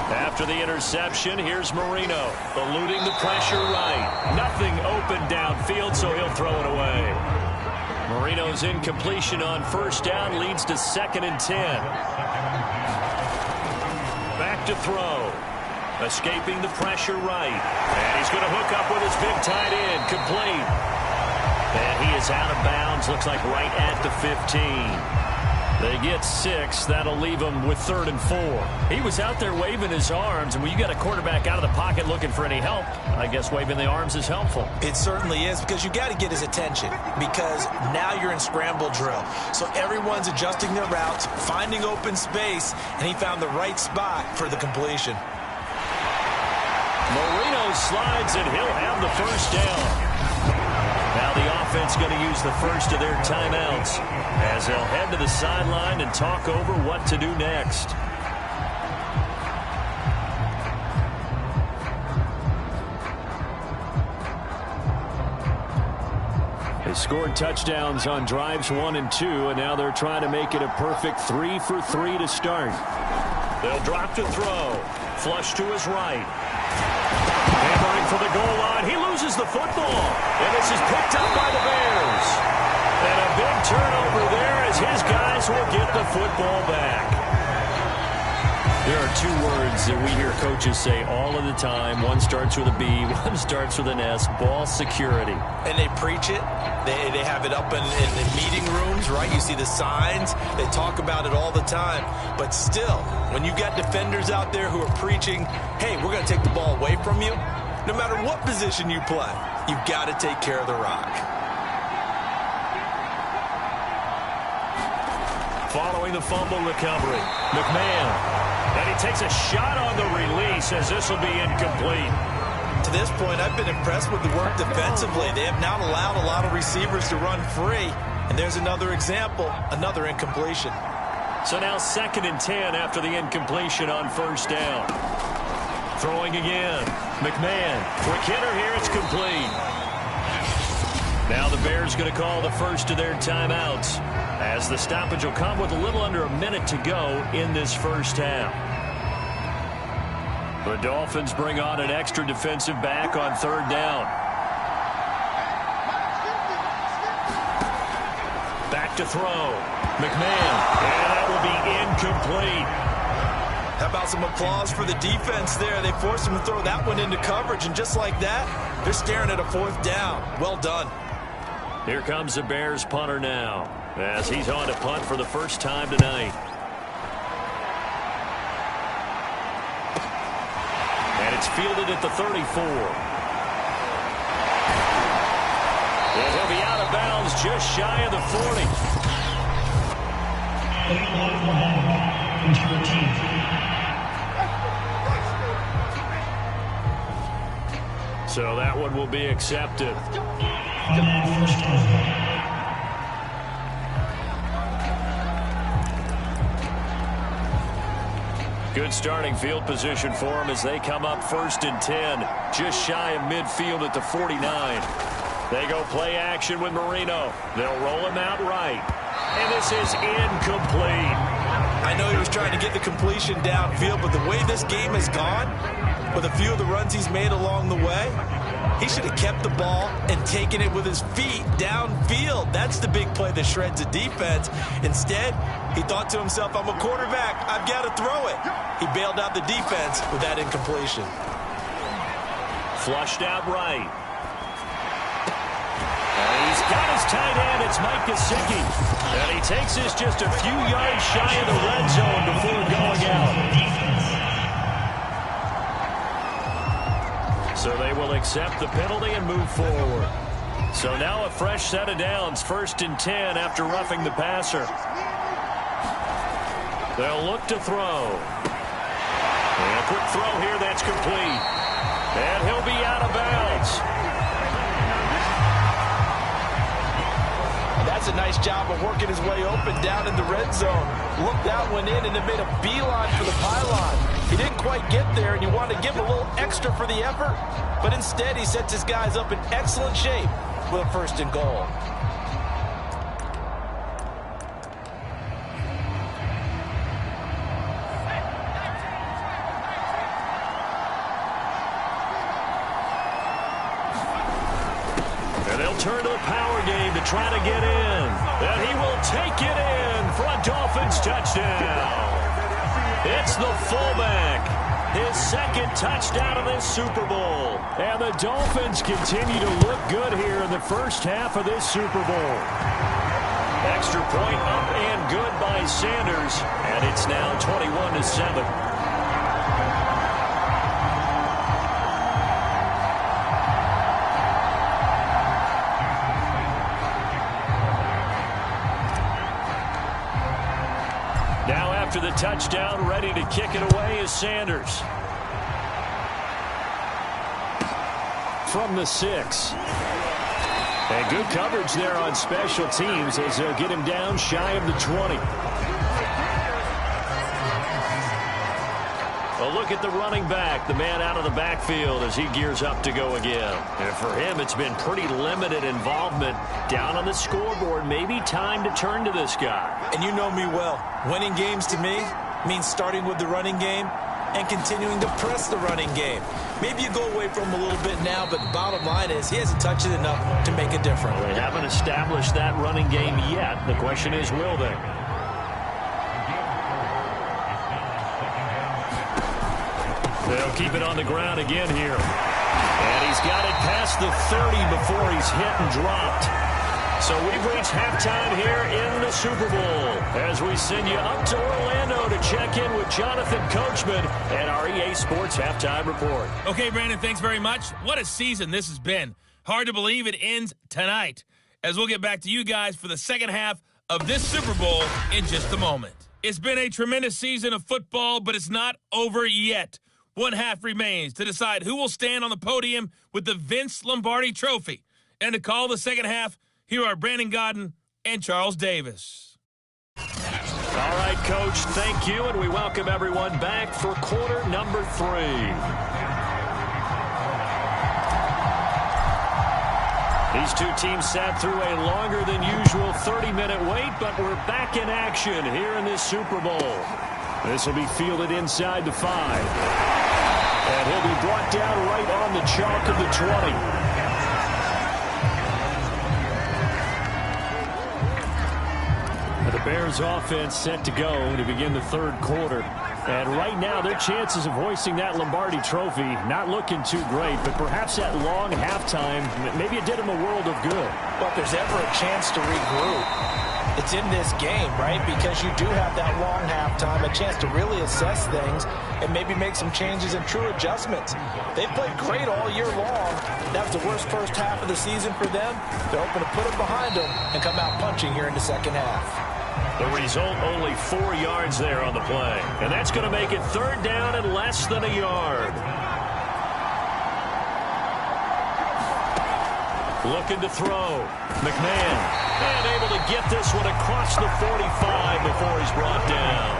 B: After the interception, here's Marino, eluding the pressure right. Nothing open downfield, so he'll throw it away. Marino's incompletion on first down leads to 2nd and 10. Back to throw. Escaping the pressure right. And he's going to hook up with his big tight end. Complete. And he is out of bounds. Looks like right at the 15. They get 6. That'll leave him with 3rd and 4. He was out there waving his arms, and when you got a quarterback out of the pocket looking for any help, I guess waving the arms is helpful.
C: It certainly is, because you got to get his attention, because now you're in scramble drill. So everyone's adjusting their routes, finding open space, and he found the right spot for the completion.
B: Marino slides, and he'll have the first down. Now the offense going to use the first of their timeouts as they'll head to the sideline and talk over what to do next. They scored touchdowns on drives 1 and 2, and now they're trying to make it a perfect 3 for 3 to start. They'll drop to throw. Flush to his right. Hammering for the goal line. He loses the football. And this is picked up by the Bears. And a big turnover there as his guys will get the football back. There are 2 words that we hear coaches say all of the time. One starts with a B, one starts with an S. Ball security.
C: And they preach it. They have it up in meeting rooms, right? You see the signs. They talk about it all the time. But still, when you've got defenders out there who are preaching, hey, we're going to take the ball away from you, no matter what position you play, you've got to take care of the rock.
B: Following the fumble recovery, McMahon. And he takes a shot on the release as this will be incomplete.
C: To this point, I've been impressed with the work defensively. They have not allowed a lot of receivers to run free. And there's another example, another incompletion.
B: So now 2nd and 10 after the incompletion on first down. Throwing again. McMahon. Quick hitter here. It's complete. Now the Bears going to call the first of their timeouts, as the stoppage will come with a little under a minute to go in this first half. The Dolphins bring on an extra defensive back on 3rd down. Back to throw. McMahon. And that will be incomplete.
C: How about some applause for the defense there? They forced him to throw that one into coverage, and just like that, they're staring at a 4th down. Well done.
B: Here comes the Bears punter now, as he's on to punt for the first time tonight. And it's fielded at the 34. And he'll be out of bounds just shy of the 40. So that one will be accepted. Good starting field position for them as they come up 1st and 10, just shy of midfield at the 49. They go play action with Marino. They'll roll him out right. And this is incomplete.
C: I know he was trying to get the completion downfield, but the way this game has gone, with a few of the runs he's made along the way, he should have kept the ball and taken it with his feet downfield. That's the big play that shreds the defense. Instead, he thought to himself, I'm a quarterback. I've got to throw it. He bailed out the defense with that incompletion.
B: Flushed out right. And he's got his tight end. It's Mike Gesicki. And he takes this just a few yards shy of the red zone before going out. So they will accept the penalty and move forward. So now a fresh set of downs, 1st and 10 after roughing the passer. They'll look to throw. And a quick throw here, that's complete. And he'll be out of bounds.
D: That's a nice job of working his way open down in the red zone. Looked that one in and then made a beeline for the pylon. He didn't quite get there, and you want to give him a little extra for the effort, but instead he sets his guys up in excellent shape with a 1st and goal.
B: turn to the power game to try to get in. And he will take it in for a Dolphins touchdown. It's the fullback. His second touchdown of this Super Bowl. And the Dolphins continue to look good here in the first half of this Super Bowl. Extra point up and good by Sanders. And it's now 21-7. Now after the touchdown, ready to kick it away is Sanders. From the 6. And good coverage there on special teams as they'll get him down shy of the 20. A look at the running back, the man out of the backfield as he gears up to go again. And for him, it's been pretty limited involvement down on the scoreboard. Maybe time to turn to this guy.
C: And you know me well. Winning games to me means starting with the running game and continuing to press the running game. Maybe you go away from him a little bit now, but the bottom line is he hasn't touched it enough to make a difference.
B: Well, they haven't established that running game yet. The question is, will they? They'll keep it on the ground again here. And he's got it past the 30 before he's hit and dropped. So we've reached halftime here in the Super Bowl as we send you up to Orlando to check in with Jonathan Coachman and our EA Sports Halftime Report.
F: Okay, Brandon, thanks very much. What a season this has been. Hard to believe it ends tonight, as we'll get back to you guys for the second half of this Super Bowl in just a moment. It's been a tremendous season of football, but it's not over yet. One half remains to decide who will stand on the podium with the Vince Lombardi Trophy. And to call the second half, here are Brandon Godden and Charles Davis.
B: All right, Coach, thank you, and we welcome everyone back for quarter number 3. These two teams sat through a longer than usual 30-minute wait, but we're back in action here in this Super Bowl. This will be fielded inside the 5. And he'll be brought down right on the chalk of the 20. The Bears offense set to go to begin the third quarter. And right now, their chances of hoisting that Lombardi Trophy not looking too great, but perhaps that long halftime, maybe it did them a world of good.
D: Well, if there's ever a chance to regroup, it's in this game, right? Because you do have that long halftime, a chance to really assess things and maybe make some changes and true adjustments. They've played great all year long. That was the worst first half of the season for them. They're hoping to put it behind them and come out punching here in the second half.
B: The result, only 4 yards there on the play. And that's going to make it third down and less than a yard. Looking to throw. McMahon. And able to get this one across the 45 before he's brought down.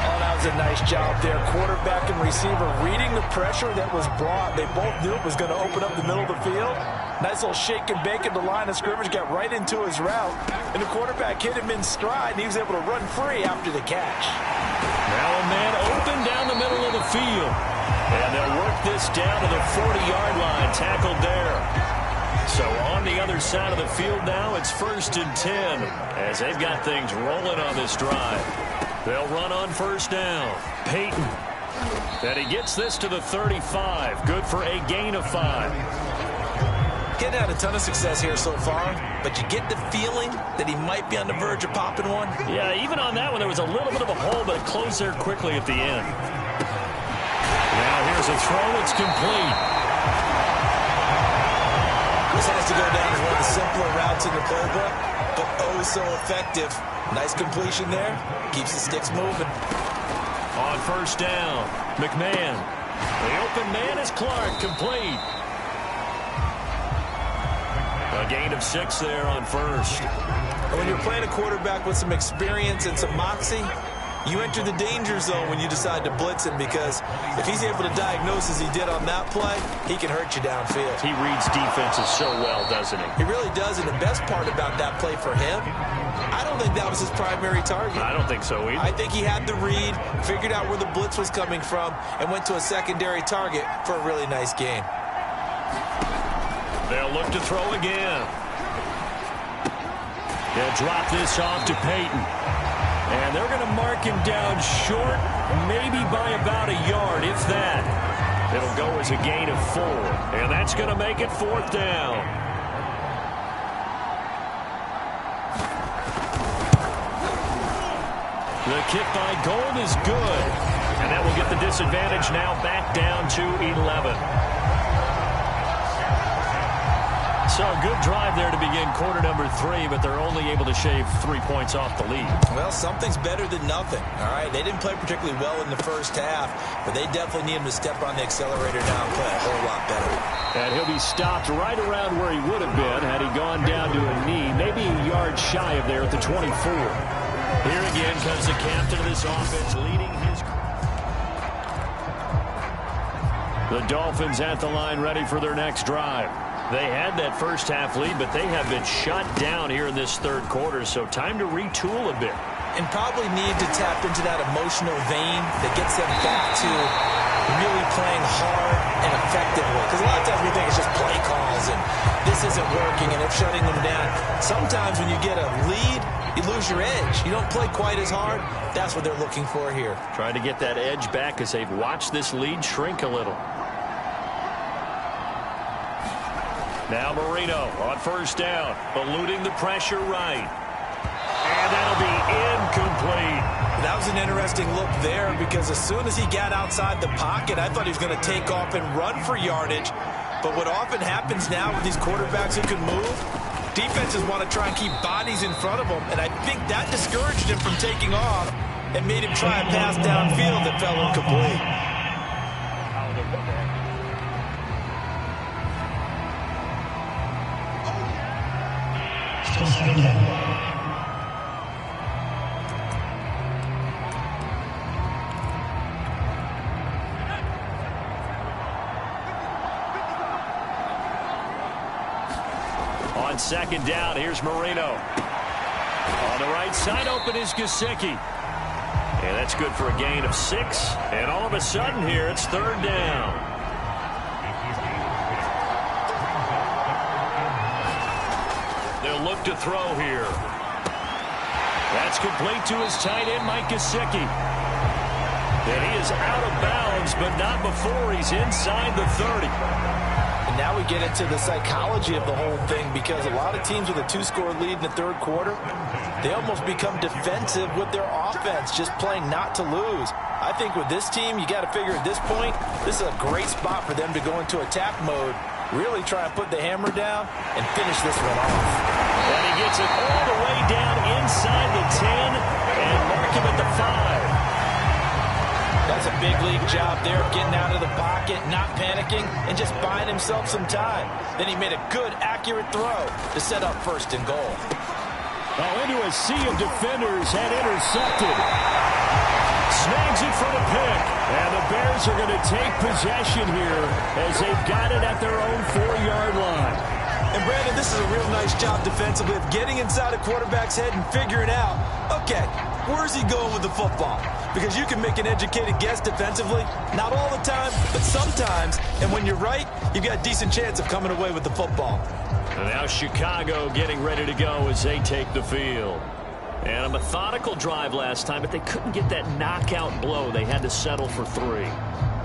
D: Oh, that was a nice job there. Quarterback and receiver reading the pressure that was brought. They both knew it was going to open up the middle of the field. Nice little shake and bake at the line of scrimmage. Got right into his route. And the quarterback hit him in stride, and he was able to run free after the catch.
B: Now a man open down the middle of the field. And they'll work this down to the 40-yard line. Tackled there. So on the other side of the field now, it's 1st and 10 as they've got things rolling on this drive. They'll run on first down. Peyton. And he gets this to the 35. Good for a gain of 5.
C: Getting had a ton of success here so far, but you get the feeling that he might be on the verge of popping one.
B: Yeah, even on that one, there was a little bit of a hole, but it closed there quickly at the end. Now here's a throw. It's complete.
C: This has to go down as one of the simpler routes in the playbook, but oh so effective. Nice completion there. Keeps the sticks moving.
B: On first down, McMahon. The open man is Clark, complete. A gain of 6 there on first.
C: And when you're playing a quarterback with some experience and some moxie, you enter the danger zone when you decide to blitz him, because if he's able to diagnose as he did on that play, he can hurt you downfield.
B: He reads defenses so well, doesn't he?
C: He really does, and the best part about that play for him, I don't think that was his primary target.
B: I don't think so either.
C: I think he had the read, figured out where the blitz was coming from, and went to a secondary target for a really nice gain.
E: They'll look to throw again. They'll drop this off to Peyton. And they're going to mark him down short, maybe by about a yard, if that. It'll go as a gain of 4. And that's going to make it 4th down. The kick by Gold is good. And that will get the disadvantage now back down to 11. So a good drive there to begin quarter number 3, but they're only able to shave 3 points off the lead.
C: Well, something's better than nothing, all right? They didn't play particularly well in the first half, but they definitely need him to step on the accelerator now and play a whole lot better.
E: And he'll be stopped right around where he would have been had he gone down to a knee, maybe a yard shy of there at the 24. Here again comes the captain of this offense leading his... The Dolphins at the line ready for their next drive. They had that first half lead, but they have been shut down here in this third quarter, so time to retool a bit.
C: And probably need to tap into that emotional vein that gets them back to really playing hard and effectively. Because a lot of times we think it's just play calls and this isn't working and it's shutting them down. Sometimes when you get a lead, you lose your edge. You don't play quite as hard. That's what they're looking for here.
E: Trying to get that edge back as they've watched this lead shrink a little. Now Marino on first down, eluding the pressure right. And that'll be incomplete.
C: That was an interesting look there because as soon as he got outside the pocket, I thought he was going to take off and run for yardage. But what often happens now with these quarterbacks who can move, defenses want to try and keep bodies in front of them. And I think that discouraged him from taking off and made him try a pass downfield that fell incomplete.
E: On second down, here's Marino. On the right side, open is Gesicki. And that's good for a gain of 6. And all of a sudden here, it's third down. They'll look to throw here. That's complete to his tight end, Mike Gesicki. And he is out of bounds, but not before he's inside the 30.
D: And now we get into the psychology of the whole thing because a lot of teams with a 2-score lead in the third quarter, they almost become defensive with their offense, just playing not to lose. I think with this team, you got to figure at this point, this is a great spot for them to go into attack mode, really try and put the hammer down and finish this one off.
E: And he gets it all the way down inside the 10 and mark him at the 5.
D: That's a big league job there, getting out of the pocket, not panicking, and just buying himself some time. Then he made a good, accurate throw to set up first and goal.
E: Well, into a sea of defenders and intercepted. Snags it for the pick. And the Bears are going to take possession here as they've got it at their own 4-yard line.
C: And Brandon, this is a real nice job defensively of getting inside a quarterback's head and figuring out, okay, where's he going with the football? Because you can make an educated guess defensively, not all the time, but sometimes. And when you're right, you've got a decent chance of coming away with the football.
E: And now Chicago getting ready to go as they take the field. And a methodical drive last time, but they couldn't get that knockout blow. They had to settle for 3.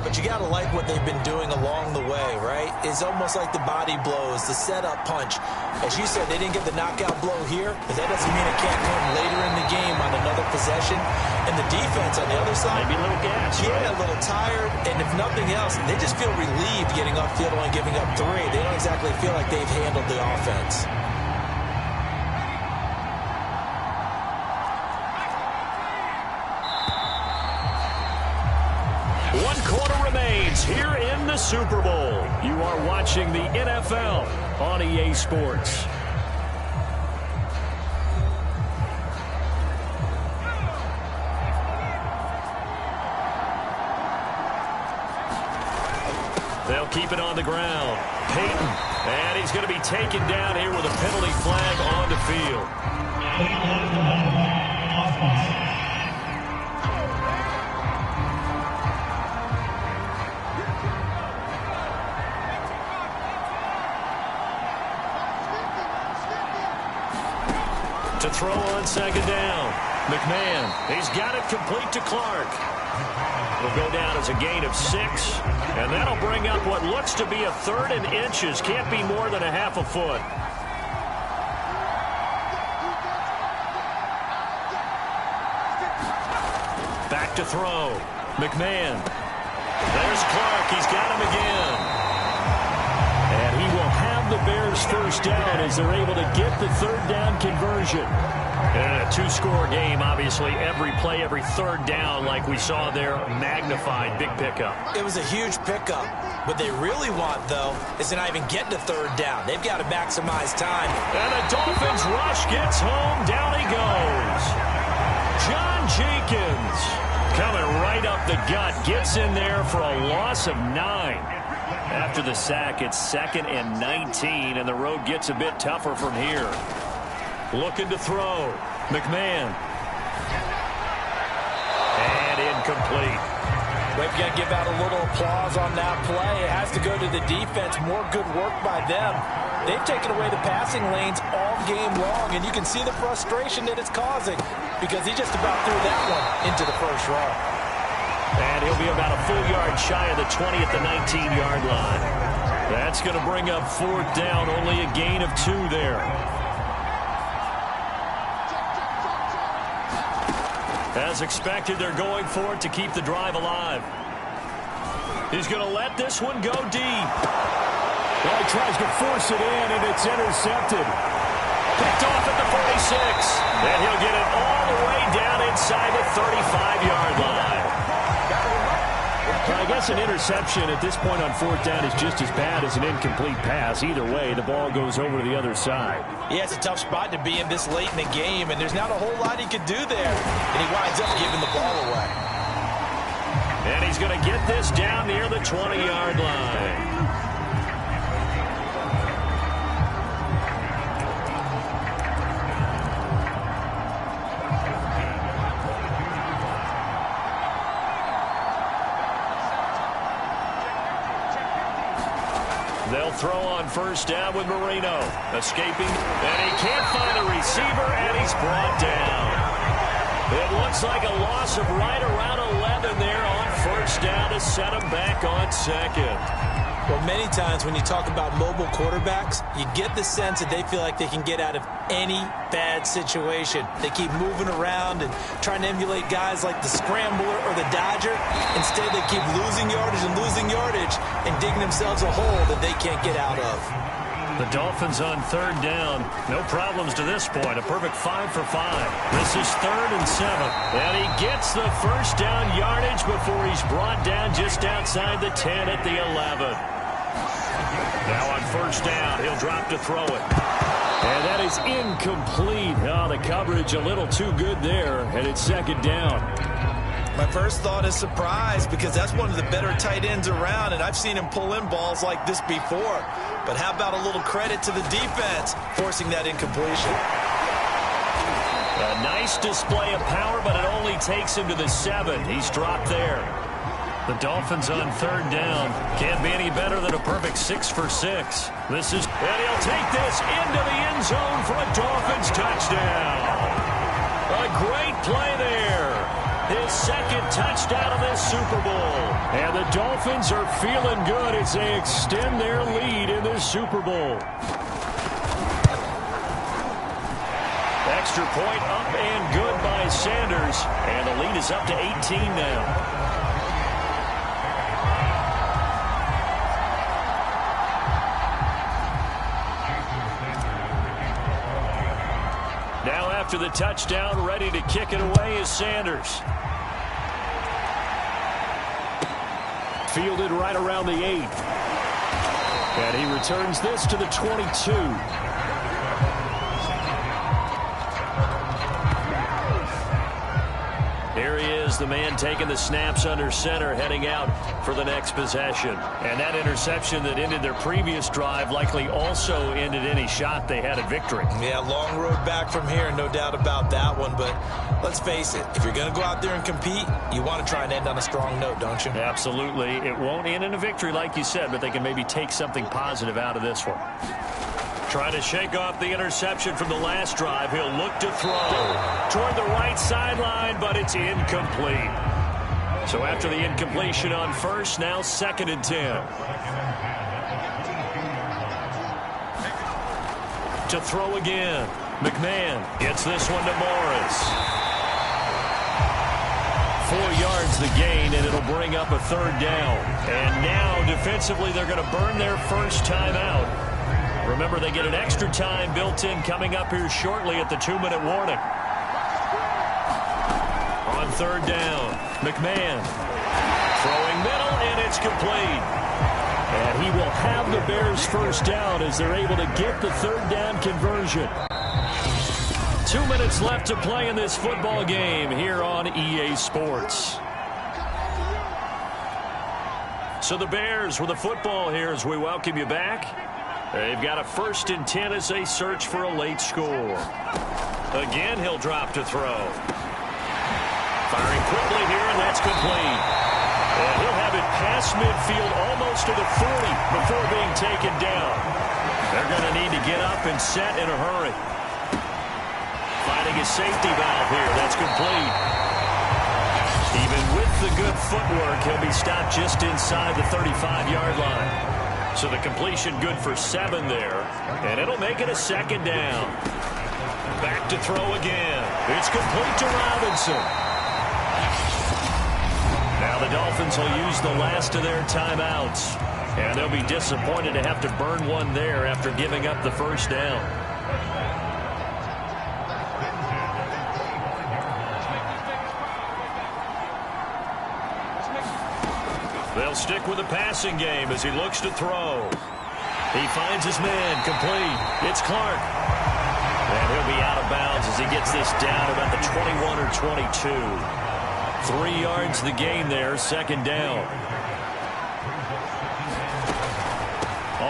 C: But you got to like what they've been doing along the way, right? It's almost like the body blows, the setup punch. As you said, they didn't get the knockout blow here, but that doesn't mean it can't come later in the game on another possession. And the defense on the other side,
E: maybe a little gas,
C: yeah,
E: right?
C: A little tired. And if nothing else, they just feel relieved getting upfield, only giving up 3. They don't exactly feel like they've handled the offense.
E: Here in the Super Bowl, you are watching the NFL on EA Sports. They'll keep it on the ground. Peyton, and he's going to be taken down here with a penalty flag on the field. To throw on second down. McMahon, he's got it complete to Clark. It'll go down as a gain of 6, and that'll bring up what looks to be a 3rd and inches. Can't be more than a half a foot. Back to throw. McMahon. There's Clark. He's got him again. And he will have the Bears first down as they're able to get the 3rd down conversion. And a 2-score game, obviously, every play, every 3rd down, like we saw there, magnified, big pickup.
C: It was a huge pickup. What they really want, though, is to not even get to 3rd down. They've got to maximize time.
E: And the Dolphins rush gets home. Down he goes. John Jenkins coming right up the gut. Gets in there for a loss of 9. After the sack, it's 2nd and 19, and the road gets a bit tougher from here. Looking to throw. McMahon. And incomplete.
D: We've got to give out a little applause on that play. It has to go to the defense. More good work by them. They've taken away the passing lanes all game long, and you can see the frustration that it's causing because he just about threw that one into the first row.
E: And he'll be about a full yard shy of the 20 at the 19-yard line. That's going to bring up 4th down. Only a gain of 2 there. As expected, they're going for it to keep the drive alive. He's going to let this one go deep.
B: Well, he tries to force it in, and it's intercepted.
E: Picked off at the 46. And he'll get it all the way down inside the 35-yard line.
B: I guess an interception at this point on 4th down is just as bad as an incomplete pass. Either way, the ball goes over to the other side.
D: Yeah, it's a tough spot to be in this late in the game, and there's not a whole lot he could do there. And he winds up giving the ball away.
E: And he's going to get this down near the 20-yard line. They'll throw on 1st down with Marino. Escaping, and he can't find a receiver, and he's brought down. It looks like a loss of right around 11 there on 1st down to set him back on 2nd.
C: Well, many times when you talk about mobile quarterbacks, you get the sense that they feel like they can get out of any bad situation. They keep moving around and trying to emulate guys like the Scrambler or the Dodger. Instead, they keep losing yardage and digging themselves a hole that they can't get out of.
E: The Dolphins on 3rd down. No problems to this point. A perfect 5 for 5. This is 3rd and 7. And he gets the 1st down yardage before he's brought down just outside the 10 at the 11. Now on 1st down, he'll drop to throw it.
B: And that is incomplete. Oh, the coverage a little too good there, and it's 2nd down.
D: My first thought is surprise because that's one of the better tight ends around, and I've seen him pull in balls like this before. But how about a little credit to the defense forcing that incompletion?
E: A nice display of power, but it only takes him to the 7. He's dropped there. The Dolphins on 3rd down. Can't be any better than a perfect 6 for 6. This is, and he'll take this into the end zone for a Dolphins touchdown. A great play there. His 2nd touchdown of this Super Bowl.
B: And the Dolphins are feeling good as they extend their lead in this Super Bowl.
E: Extra point up and good by Sanders. And the lead is up to 18 now. Now after the touchdown, ready to kick it away is Sanders.
B: Fielded right around the 8. And he returns this to the 22.
E: Here he is, the man taking the snaps under center, heading out for the next possession. And that interception that ended their previous drive likely also ended any shot they had at victory.
D: Yeah, long road back from here, no doubt about that one. But let's face it, if you're going to go out there and compete, you want to try and end on a strong note, don't you?
E: Absolutely. It won't end in a victory, like you said, but they can maybe take something positive out of this one.
B: Trying to shake off the interception from the last drive. He'll look to throw toward the right sideline, but it's incomplete. So after the incompletion on first, now 2nd and 10. To throw again. McMahon gets this one to Morris. 4 yards the gain, and it'll bring up a 3rd down. And now, defensively, they're going to burn their first timeout. Remember, they get an extra time built in coming up here shortly at the 2-minute warning. On 3rd down, McMahon throwing middle, and it's complete. And he will have the Bears first down as they're able to get the 3rd down conversion. 2 minutes left to play in this football game here on EA Sports. So the Bears with the football here as we welcome you back. They've got a 1st and 10 as they search for a late score. Again, he'll drop to throw. Firing quickly here, and that's complete. And he'll have it past midfield almost to the 40 before being taken down. They're going to need to get up and set in a hurry. Finding a safety valve here. That's complete. Even with the good footwork, he'll be stopped just inside the 35-yard line. So the completion good for 7 there. And it'll make it a 2nd down. Back to throw again. It's complete to Robinson. Now the Dolphins will use the last of their timeouts. And they'll be disappointed to have to burn one there after giving up the first down. They'll stick with the passing game as he looks to throw. He finds his man, complete. It's Clark. And he'll be out of bounds as he gets this down about the 21 or 22. 3 yards the gain there, 2nd down.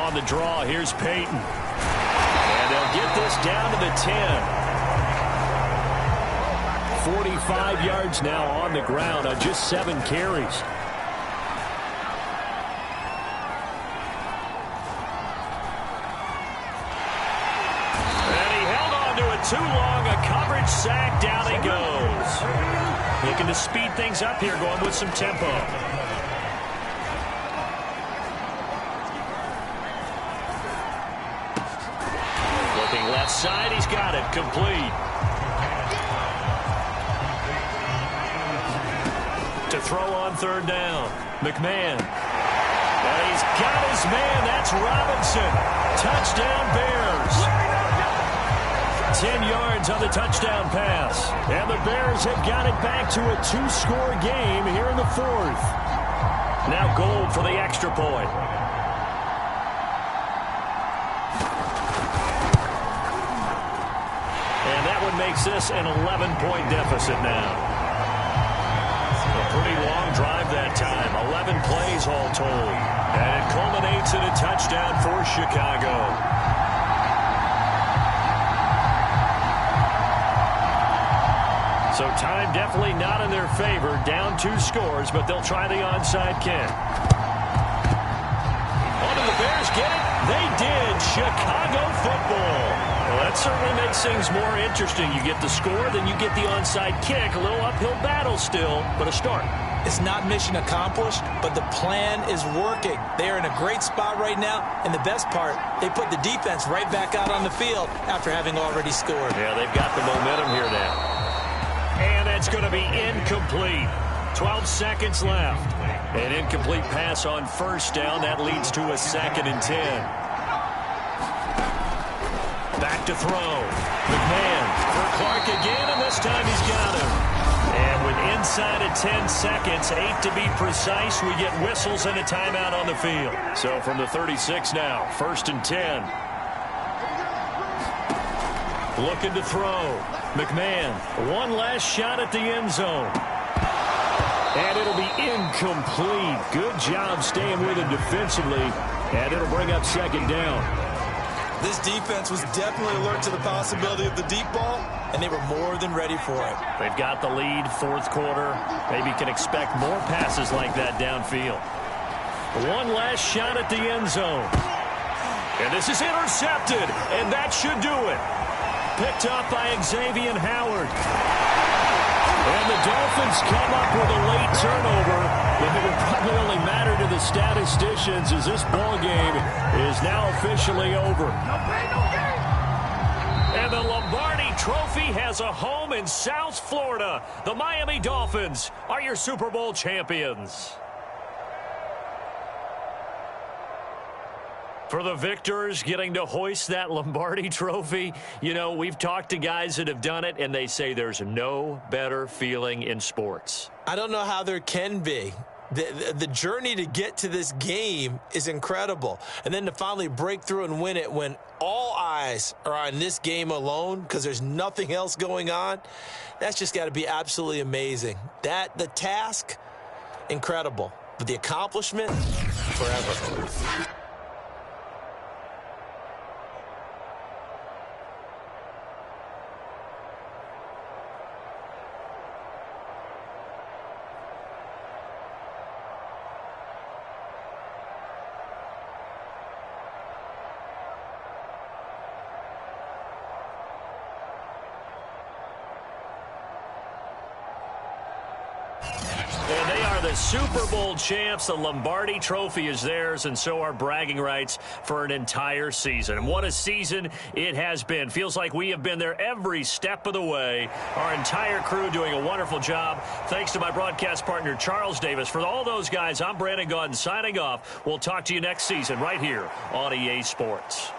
B: On the draw, here's Peyton. And they'll get this down to the 10. 45 yards now on the ground on just 7 carries. Too long, a coverage sack, down he goes. Looking to speed things up here, going with some tempo. Looking left side, he's got it, complete. To throw on 3rd down, McMahon. And he's got his man, that's Robinson. Touchdown Bears. 10 yards on the touchdown pass. And the Bears have got it back to a 2-score game here in the 4th. Now Gold for the extra point. And that one makes this an 11-point deficit now. A pretty long drive that time. 11 plays all told. And it culminates in a touchdown for Chicago. So time definitely not in their favor. Down 2 scores, but they'll try the onside kick. Oh, do the Bears get it? They did. Chicago football. Well, that certainly makes things more interesting. You get the score, then you get the onside kick. A little uphill battle still, but a start.
C: It's not mission accomplished, but the plan is working. They are in a great spot right now, and the best part, they put the defense right back out on the field after having already scored.
B: Yeah, they've got the momentum here now. And that's going to be incomplete. 12 seconds left. An incomplete pass on 1st down. That leads to a 2nd and 10. Back to throw. McMahon for Clark again, and this time he's got him. And with inside of 10 seconds, 8 to be precise, we get whistles and a timeout on the field. So from the 36 now, 1st and 10. Looking to throw. McMahon, one last shot at the end zone. And it'll be incomplete. Good job staying with him defensively. And it'll bring up 2nd down.
C: This defense was definitely alert to the possibility of the deep ball, and they were more than ready for it.
B: They've got the lead, 4th quarter. Maybe can expect more passes like that downfield. One last shot at the end zone. And this is intercepted, and that should do it. Picked up by Xavier Howard. And the Dolphins come up with a late turnover, but it will probably only matter to the statisticians as this ball game is now officially over. And the Lombardi Trophy has a home in South Florida. The Miami Dolphins are your Super Bowl champions. For the victors getting to hoist that Lombardi Trophy, you know, we've talked to guys that have done it, and they say there's no better feeling in sports.
C: I don't know how there can be. The journey to get to this game is incredible. And then to finally break through and win it when all eyes are on this game alone because there's nothing else going on, that's just got to be absolutely amazing. The task, incredible. But the accomplishment, forever.
B: The Super Bowl champs, the Lombardi Trophy is theirs, and so are bragging rights for an entire season. And what a season it has been. Feels like we have been there every step of the way. Our entire crew doing a wonderful job. Thanks to my broadcast partner, Charles Davis. For all those guys, I'm Brandon Gaudin signing off. We'll talk to you next season right here on EA Sports.